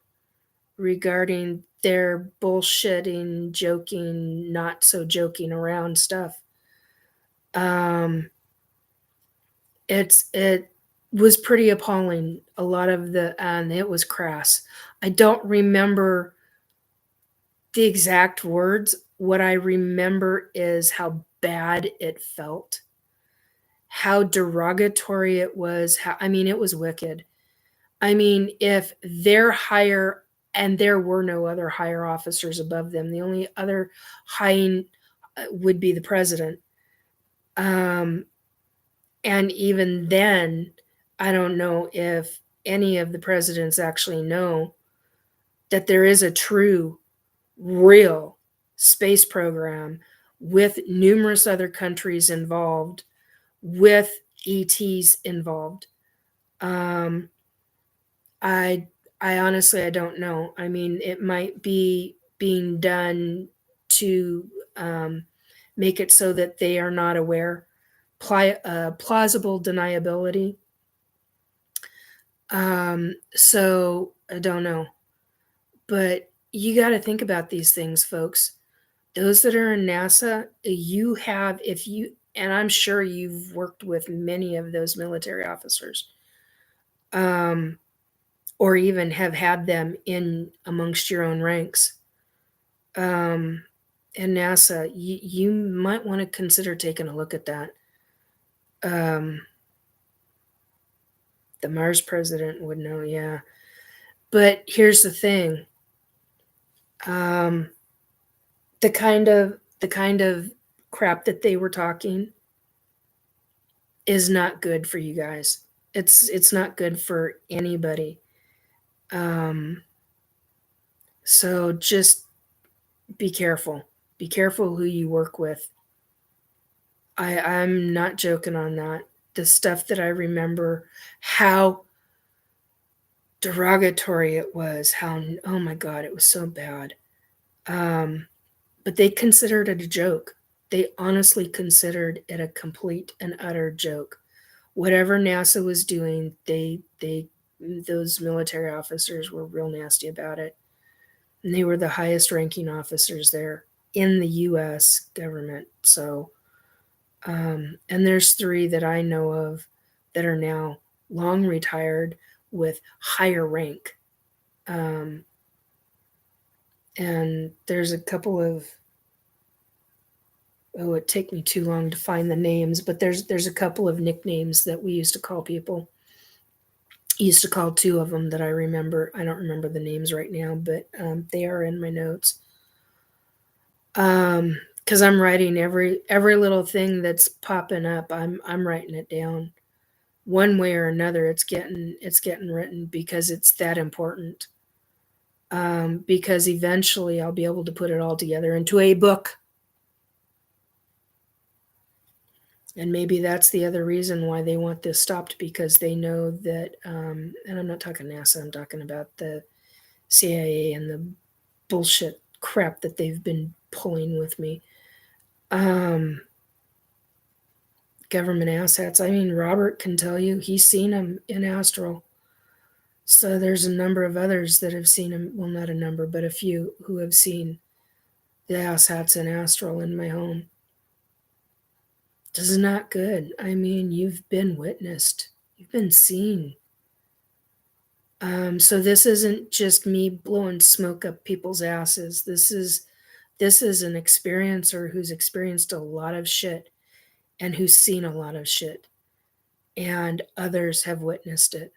regarding their bullshitting, joking, not so joking around stuff. It was pretty appalling. A lot of it was crass. I don't remember the exact words. What I remember is how bad it felt, how derogatory it was. It was wicked. I mean, if they're higher, and there were no other higher officers above them, the only other high would be the president. And even then, I don't know if any of the presidents actually know that there is a true, real space program with numerous other countries involved, with ETs involved. Um, I I honestly I don't know. I mean, it might be being done to make it so that they are not aware. Plausible deniability. So I don't know, but you got to think about these things, folks. Those that are in NASA, you have, if you, and I'm sure you've worked with many of those military officers, um, or even have had them in amongst your own ranks. Um, and NASA, you might want to consider taking a look at that. Um, the Mars president would know, yeah. But here's the thing: um, the kind of crap that they were talking is not good for you guys. It's not good for anybody. Um, so just be careful. Be careful who you work with. I'm not joking on that. The stuff that I remember, how derogatory it was, how, oh my God, it was so bad. But they considered it a joke. They honestly considered it a complete and utter joke. Whatever NASA was doing, they those military officers were real nasty about it. And they were the highest ranking officers there in the US government. So and there's 3 that I know of that are now long retired with higher rank. Um, and there's a couple of, oh, it'd take me too long to find the names, but there's a couple of nicknames that we used to call people. Used to call 2 of them that I remember. I don't remember the names right now, but they are in my notes. Because I'm writing every little thing that's popping up. I'm writing it down. One way or another, it's getting written because it's that important. Because eventually I'll be able to put it all together into a book. And maybe that's the other reason why they want this stopped, because they know that, and I'm not talking NASA, I'm talking about the CIA and the bullshit crap that they've been pulling with me. Government assets. I mean, Robert can tell you he's seen them in Astral. So there's a number of others that have seen them. Well, not a number, but a few who have seen the asshats in Astral in my home. This is not good. I mean, you've been witnessed. You've been seen. So this isn't just me blowing smoke up people's asses. This is an experiencer who's experienced a lot of shit and who's seen a lot of shit, and others have witnessed it.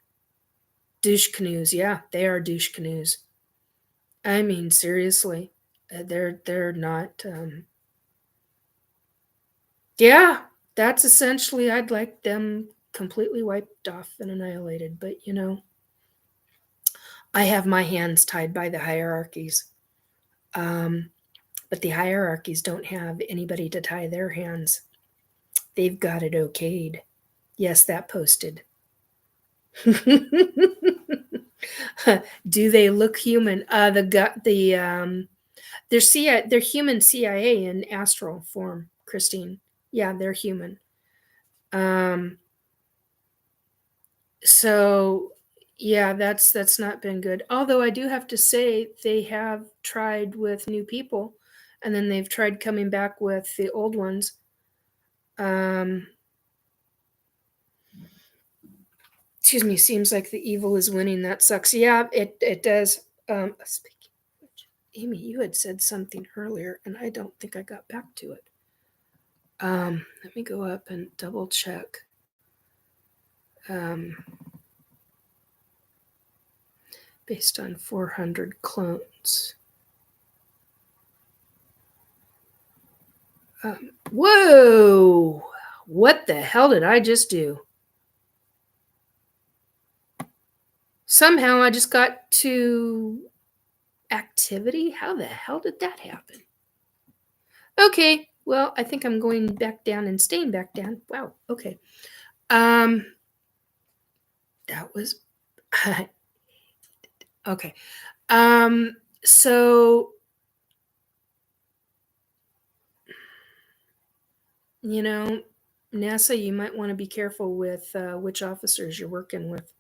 Douche canoes, yeah, they are douche canoes. I mean, seriously, they're not. Yeah, that's essentially. I'd like them completely wiped off and annihilated, but I have my hands tied by the hierarchies. Um, but the hierarchies don't have anybody to tie their hands. They've got it okayed. Yes, that posted. Do they look human? They're human CIA in astral form, Christine. Yeah, they're human. Um, so yeah, that's not been good. Although I do have to say they have tried with new people, and then they've tried coming back with the old ones. Um, excuse me. Seems like the evil is winning. That sucks. Yeah, it does. Speaking of which, Amy, you had said something earlier, and I don't think I got back to it. Let me go up and double check. Um, based on 400 clones. Whoa! What the hell did I just do? Somehow I just got to activity? How the hell did that happen? Okay, well, I think I'm going back down and staying back down. Wow, okay. That was okay. So you know, NASA, you might want to be careful with which officers you're working with.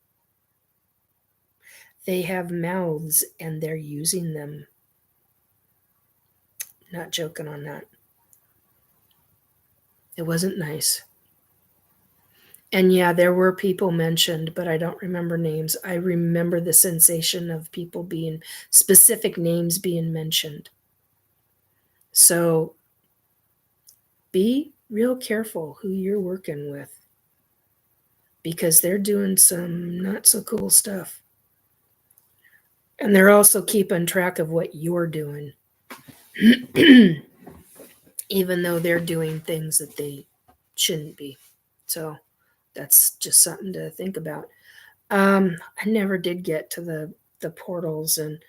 They have mouths and they're using them. Not joking on that. It wasn't nice. And yeah, there were people mentioned, but I don't remember names. I remember the sensation of people being, specific names being mentioned. So be real careful who you're working with, because they're doing some not so cool stuff. And they're also keeping track of what you're doing, even though they're doing things that they shouldn't be. So that's just something to think about. I never did get to the portals, and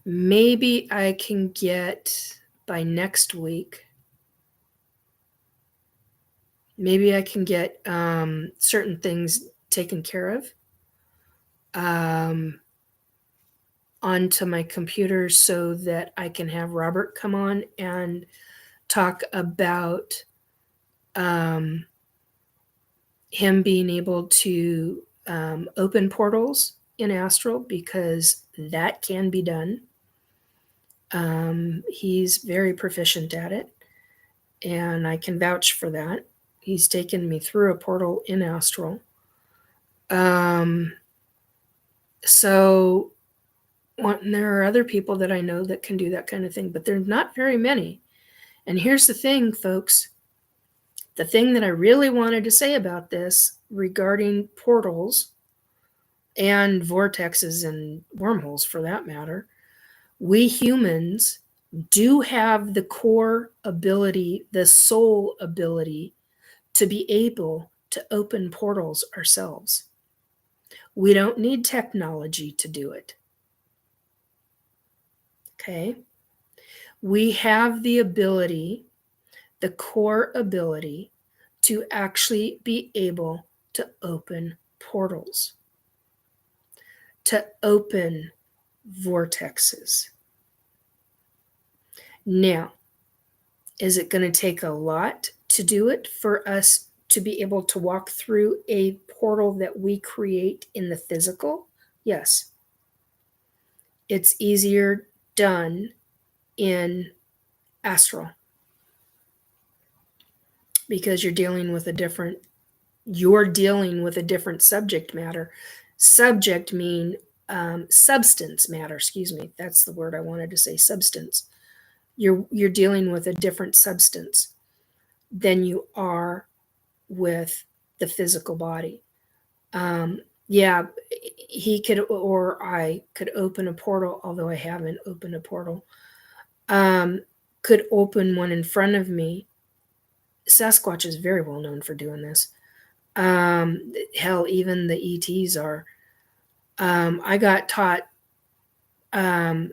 maybe I can get by next week. Maybe I can get certain things taken care of onto my computer so that I can have Robert come on and talk about him being able to open portals in Astral, because that can be done. He's very proficient at it, and I can vouch for that. He's taken me through a portal in Astral. So there are other people that I know that can do that kind of thing, but there's not very many. And here's the thing, folks. The thing that I really wanted to say about this regarding portals and vortexes and wormholes, for that matter, we humans do have the core ability, the soul ability, to be able to open portals ourselves. We don't need technology to do it. Okay? We have the ability, the core ability, to actually be able to open portals, to open vortexes. Now, is it going to take a lot to do it for us to be able to walk through a portal that we create in the physical? Yes. It's easier done in Astral, because you're dealing with a different subject matter. Subject mean substance matter, excuse me. That's the word I wanted to say, substance. You're dealing with a different substance than you are with the physical body. Yeah, he could, or I could open a portal, although I haven't opened a portal. Could open one in front of me. Sasquatch is very well known for doing this. Hell, even the ETs are. I got taught by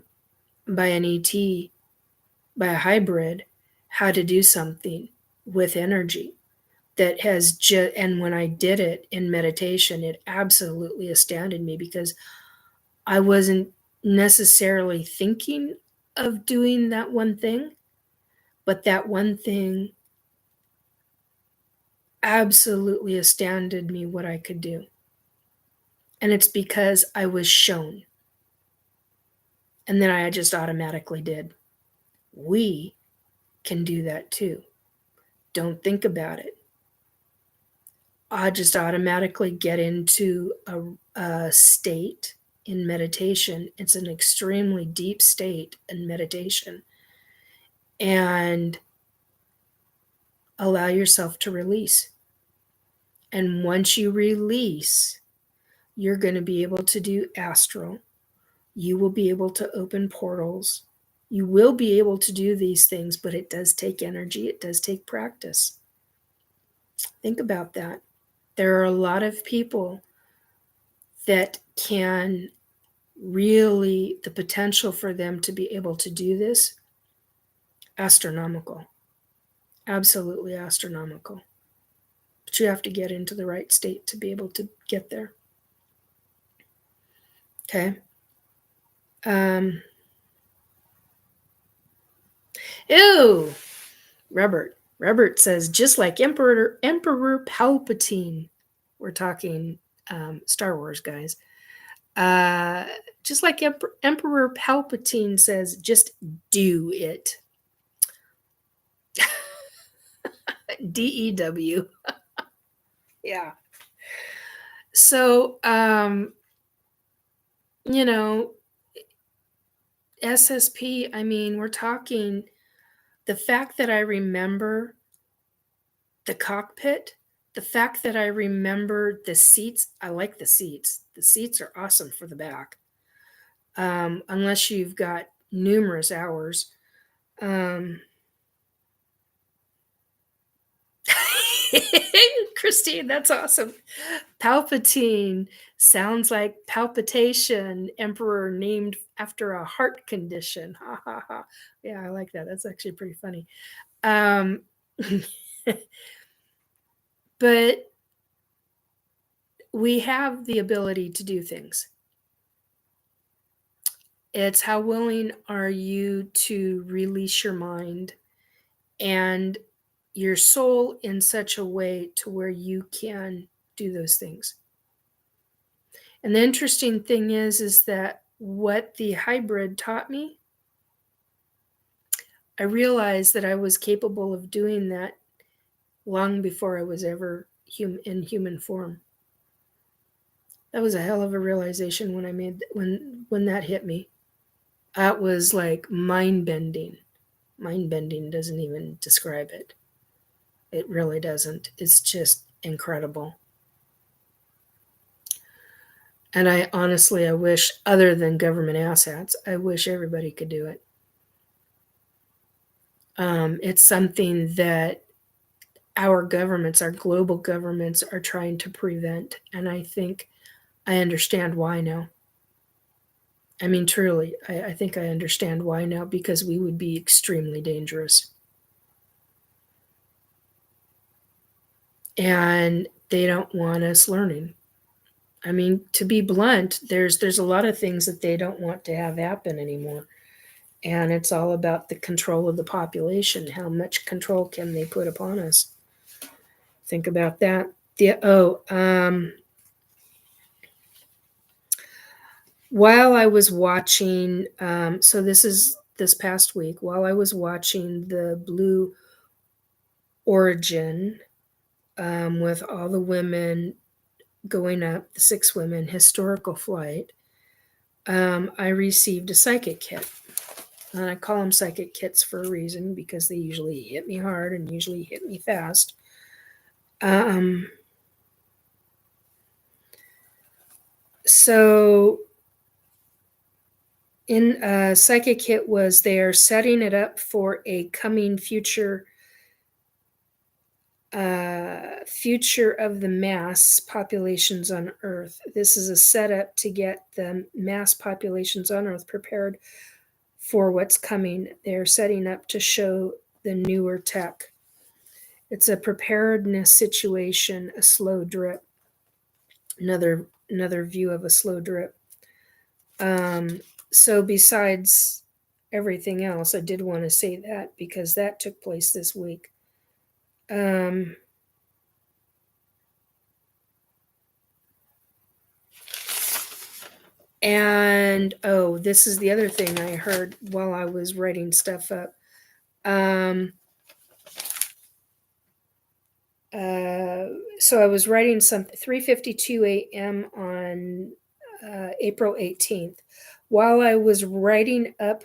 an ET, by a hybrid, how to do something with energy that has just, and when I did it in meditation, it absolutely astounded me, because I wasn't necessarily thinking of doing that one thing, but that one thing absolutely astounded me what I could do. And it's because I was shown. And then I just automatically did. We can do that too. Don't think about it. I just automatically get into a state in meditation. It's an extremely deep state in meditation. And allow yourself to release. And once you release, you're going to be able to do astral. You will be able to open portals. You will be able to do these things, but it does take energy. It does take practice. Think about that. There are a lot of people that can really, the potential for them to be able to do this, astronomical. Absolutely astronomical. But you have to get into the right state to be able to get there. Okay. Ew. Robert says, just like Emperor Palpatine. We're talking Star Wars, guys. Just like Emperor Palpatine says, just do it. DEW. Yeah. So, SSP, I mean, we're talking the fact that I remember the cockpit, the fact that I remember the seats. I like the seats. The seats are awesome for the back. Unless you've got numerous hours. Christine, that's awesome. Palpatine sounds like palpitation, emperor named after a heart condition. Ha ha ha. Yeah, I like that. That's actually pretty funny. But we have the ability to do things. It's how willing are you to release your mind and your soul in such a way to where you can do those things. And the interesting thing is that what the hybrid taught me, I realized that I was capable of doing that long before I was ever in human form. That was a hell of a realization when that hit me. That was like mind-bending. Mind-bending doesn't even describe it. It really doesn't. It's just incredible. And I wish, other than government asshats, I wish everybody could do it. It's something that our governments, our global governments, are trying to prevent. And I think I understand why now. I mean, truly, I think I understand why now, because we would be extremely dangerous. And they don't want us learning. I mean, to be blunt, there's a lot of things that they don't want to have happen anymore. And it's all about the control of the population. How much control can they put upon us? Think about that. While I was watching, so this is this past week, while I was watching the Blue Origin with all the women going up, the 6 women, historical flight, I received a psychic kit. And I call them psychic kits for a reason, because they usually hit me hard and usually hit me fast. So in psychic kit was they're setting it up for a coming future of the mass populations on Earth. This is a setup to get the mass populations on Earth prepared for what's coming. They're setting up to show the newer tech. It's a preparedness situation, a slow drip. Another view of a slow drip. So besides everything else, I did want to say that, because that took place this week. And this is the other thing I heard while I was writing stuff up. So I was writing something 3:52 a.m. on April 18th. While I was writing up,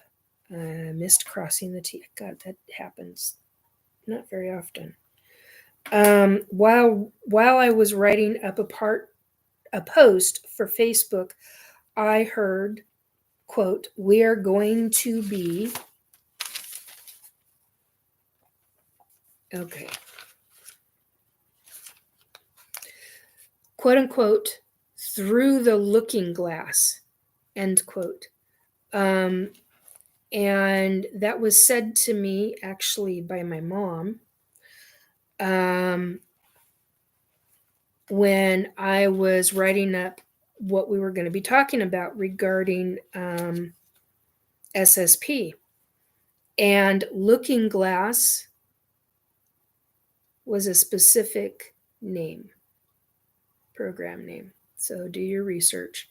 I missed crossing the T. God, that happens not very often. While I was writing up a post for Facebook, I heard, quote, "We are going to be," okay, quote unquote, "through the looking glass," end quote. And that was said to me actually by my mom when I was writing up what we were going to be talking about regarding SSP. And looking glass was a specific name, program name. So do your research.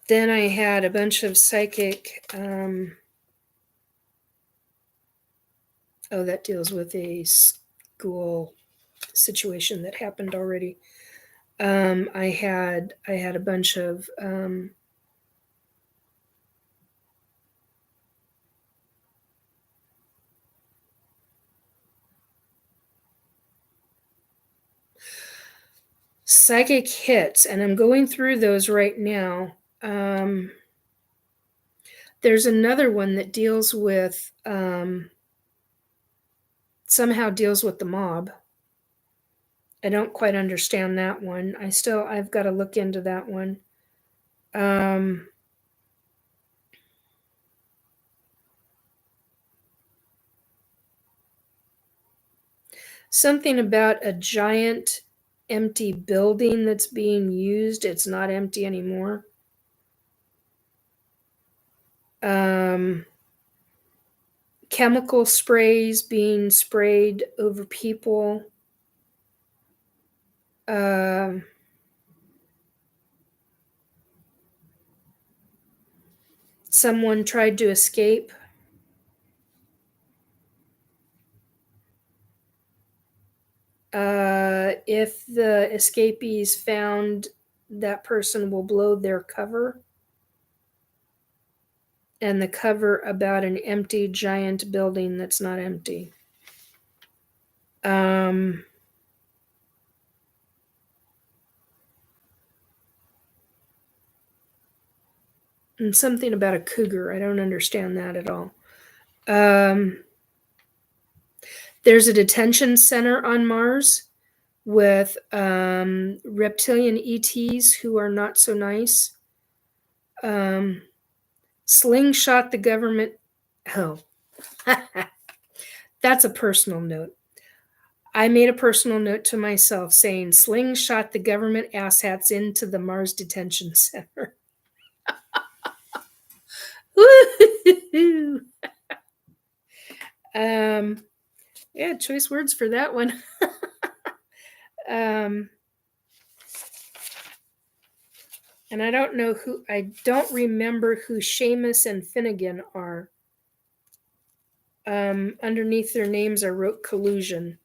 Then I had a bunch of psychic. That deals with a school situation that happened already. I had a bunch of psychic hits, and I'm going through those right now. There's another one that deals with somehow deals with the mob. I don't quite understand that one. I've got to look into that one. Something about a giant empty building that's being used. It's not empty anymore. Chemical sprays being sprayed over people. Someone tried to escape. If the escapees found, that person will blow their cover. And the cover about an empty giant building that's not empty. And something about a cougar. I don't understand that at all. There's a detention center on Mars with reptilian ETs who are not so nice. Slingshot the government. Oh, that's a personal note. I made a personal note to myself saying, slingshot the government asshats into the Mars Detention Center. Yeah, choice words for that one. And I don't remember who Seamus and Finnegan are. Underneath their names, I wrote collusion.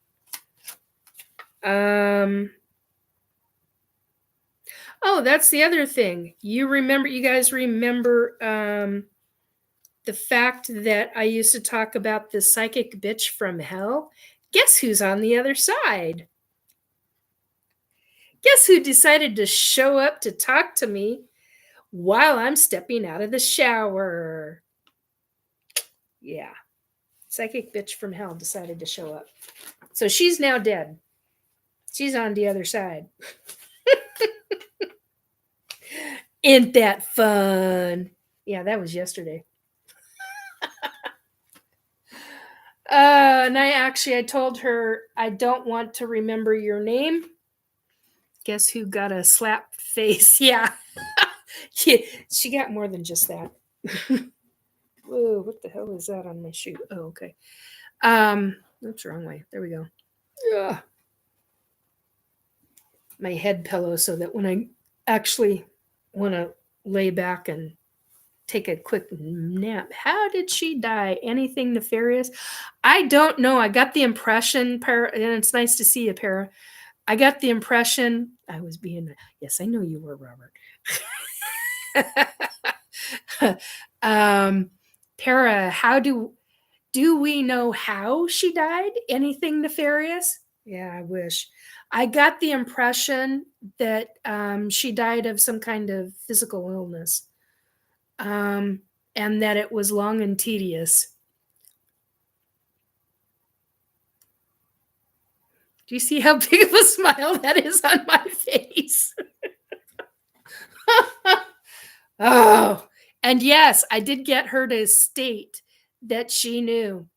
Oh, that's the other thing. You guys remember the fact that I used to talk about the psychic bitch from hell? Guess who's on the other side? Guess who decided to show up to talk to me while I'm stepping out of the shower? Yeah. Psychic bitch from hell decided to show up. So she's now dead. She's on the other side. Ain't that fun? Yeah, that was yesterday. And I told her, I don't want to remember your name. Guess who got a slap face? Yeah. She got more than just that. Whoa, what the hell is that on my shoe? Oh, okay. Oops, wrong way. There we go. Ugh. My head pillow so that when I actually want to lay back and take a quick nap. How did she die? Anything nefarious? I don't know. I got the impression, and it's nice to see you, Para. I got the impression I was being, yes, I know you were, Robert. Para, how do we know how she died? Anything nefarious? Yeah, I wish. I got the impression that she died of some kind of physical illness, and that it was long and tedious. Do you see how big of a smile that is on my face? Oh, and yes, I did get her to state that she knew.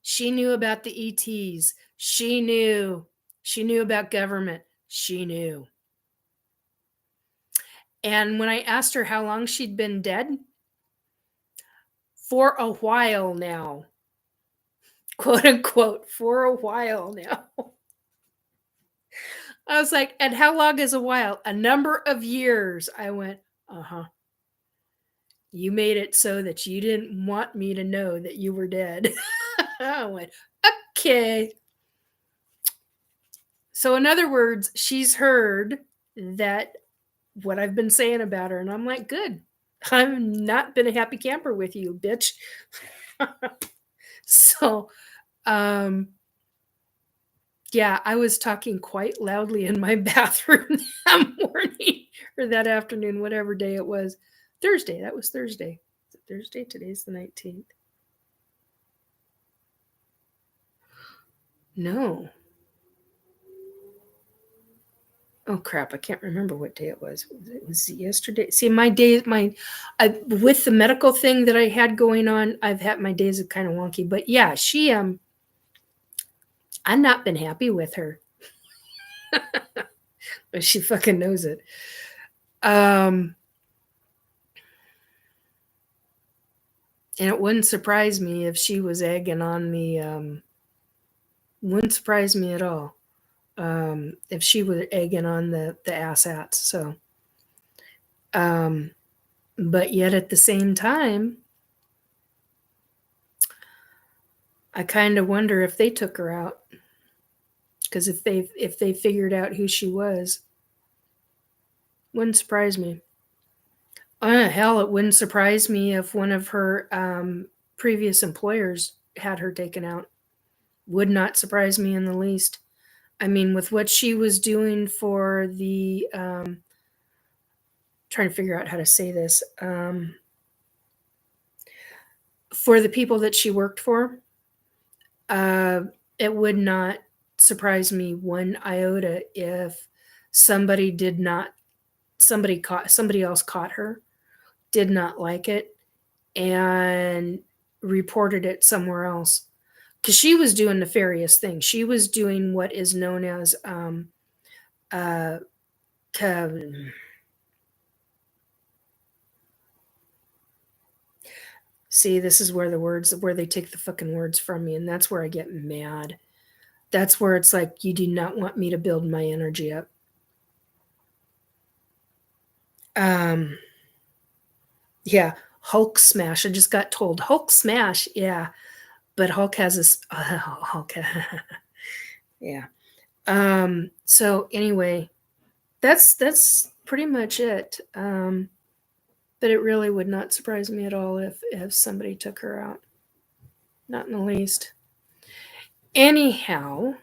She knew about the ETs. She knew. She knew about government. She knew. And when I asked her how long she'd been dead, for a while now, quote unquote, for a while now. I was like, and how long is a while? A number of years. I went, uh-huh. You made it so that you didn't want me to know that you were dead. I went, okay. So, in other words, she's heard that what I've been saying about her, and I'm like, good. I've not been a happy camper with you, bitch. So, yeah, I was talking quite loudly in my bathroom that morning or that afternoon, whatever day it was. Thursday. That was Thursday. Is it Thursday? Today's the 19th. No. Oh crap! I can't remember what day it was. It was yesterday. See, my days, with the medical thing that I had going on, I've had my days are kind of wonky. But yeah, I've not been happy with her. But she fucking knows it. And it wouldn't surprise me if she was egging on me. Wouldn't surprise me at all if she was egging on the asshats. So, but yet at the same time, I kind of wonder if they took her out, because if they figured out who she was, wouldn't surprise me. Hell, it wouldn't surprise me if one of her previous employers had her taken out. Would not surprise me in the least. I mean, with what she was doing for the trying to figure out how to say this, for the people that she worked for, it would not surprise me one iota if somebody else caught her, did not like it, and reported it somewhere else, because she was doing nefarious things. She was doing what is known as see, this is where they take the fucking words from me, and that's where I get mad. That's where it's like, you do not want me to build my energy up. Yeah, Hulk smash. I just got told Hulk smash. Yeah, but Hulk has this. Hulk. Yeah. So anyway, that's pretty much it. But it really would not surprise me at all if somebody took her out. Not in the least. Anyhow,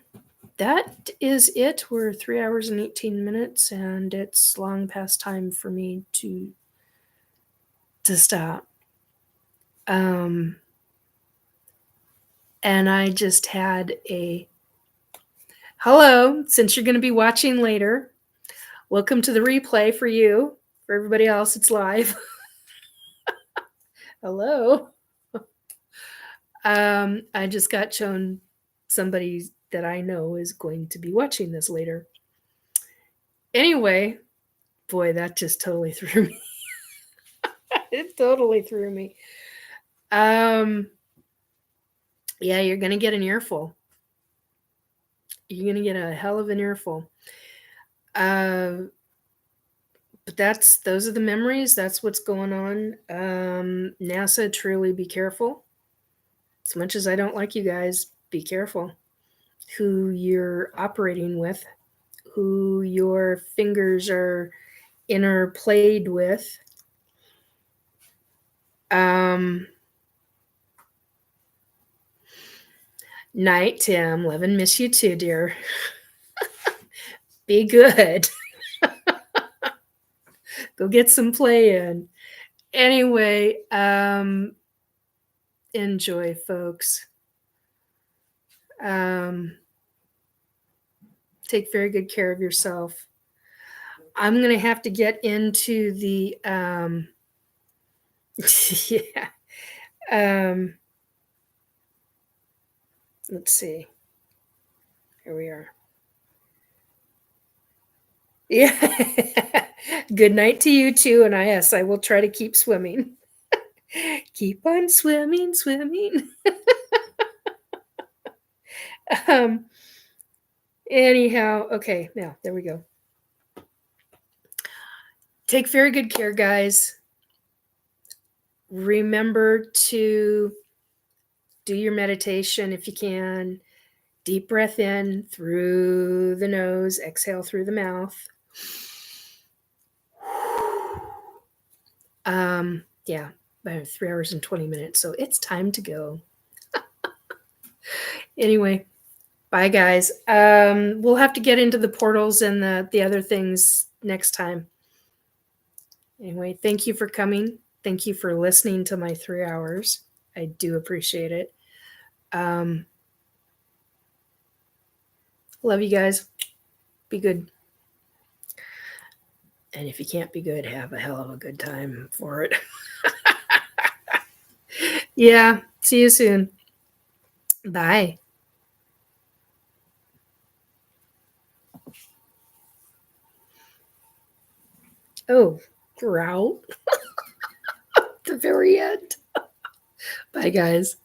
that is it. We're 3 hours and 18 minutes, and it's long past time for me to stop. And I just had a hello. Since you're going to be watching later, welcome to the replay for you. For everybody else, it's live. Hello. I just got shown somebody that I know is going to be watching this later. Anyway, boy, that just totally threw me. It totally threw me. Yeah, you're going to get an earful. You're going to get a hell of an earful. But those are the memories. That's what's going on. NASA, truly be careful. As much as I don't like you guys, be careful who you're operating with, who your fingers are interplayed with. Night, Tim. Love and miss you too, dear. Be good. Go get some play in. Anyway, enjoy, folks. Take very good care of yourself. I'm going to have to get into the, yeah. Let's see. Here we are. Yeah. Good night to you too. And yes, I will try to keep swimming. Keep on swimming. Anyhow, okay, now there we go. Take very good care, guys. Remember to do your meditation if you can. Deep breath in through the nose, exhale through the mouth. Yeah, about 3 hours and 20 minutes, so it's time to go. Anyway, bye, guys. We'll have to get into the portals and the other things next time. Anyway, thank you for coming. Thank you for listening to my 3 hours. I do appreciate it. Love you guys. Be good. And if you can't be good, have a hell of a good time for it. Yeah. See you soon. Bye. Oh, growl. At the very end. Bye, guys.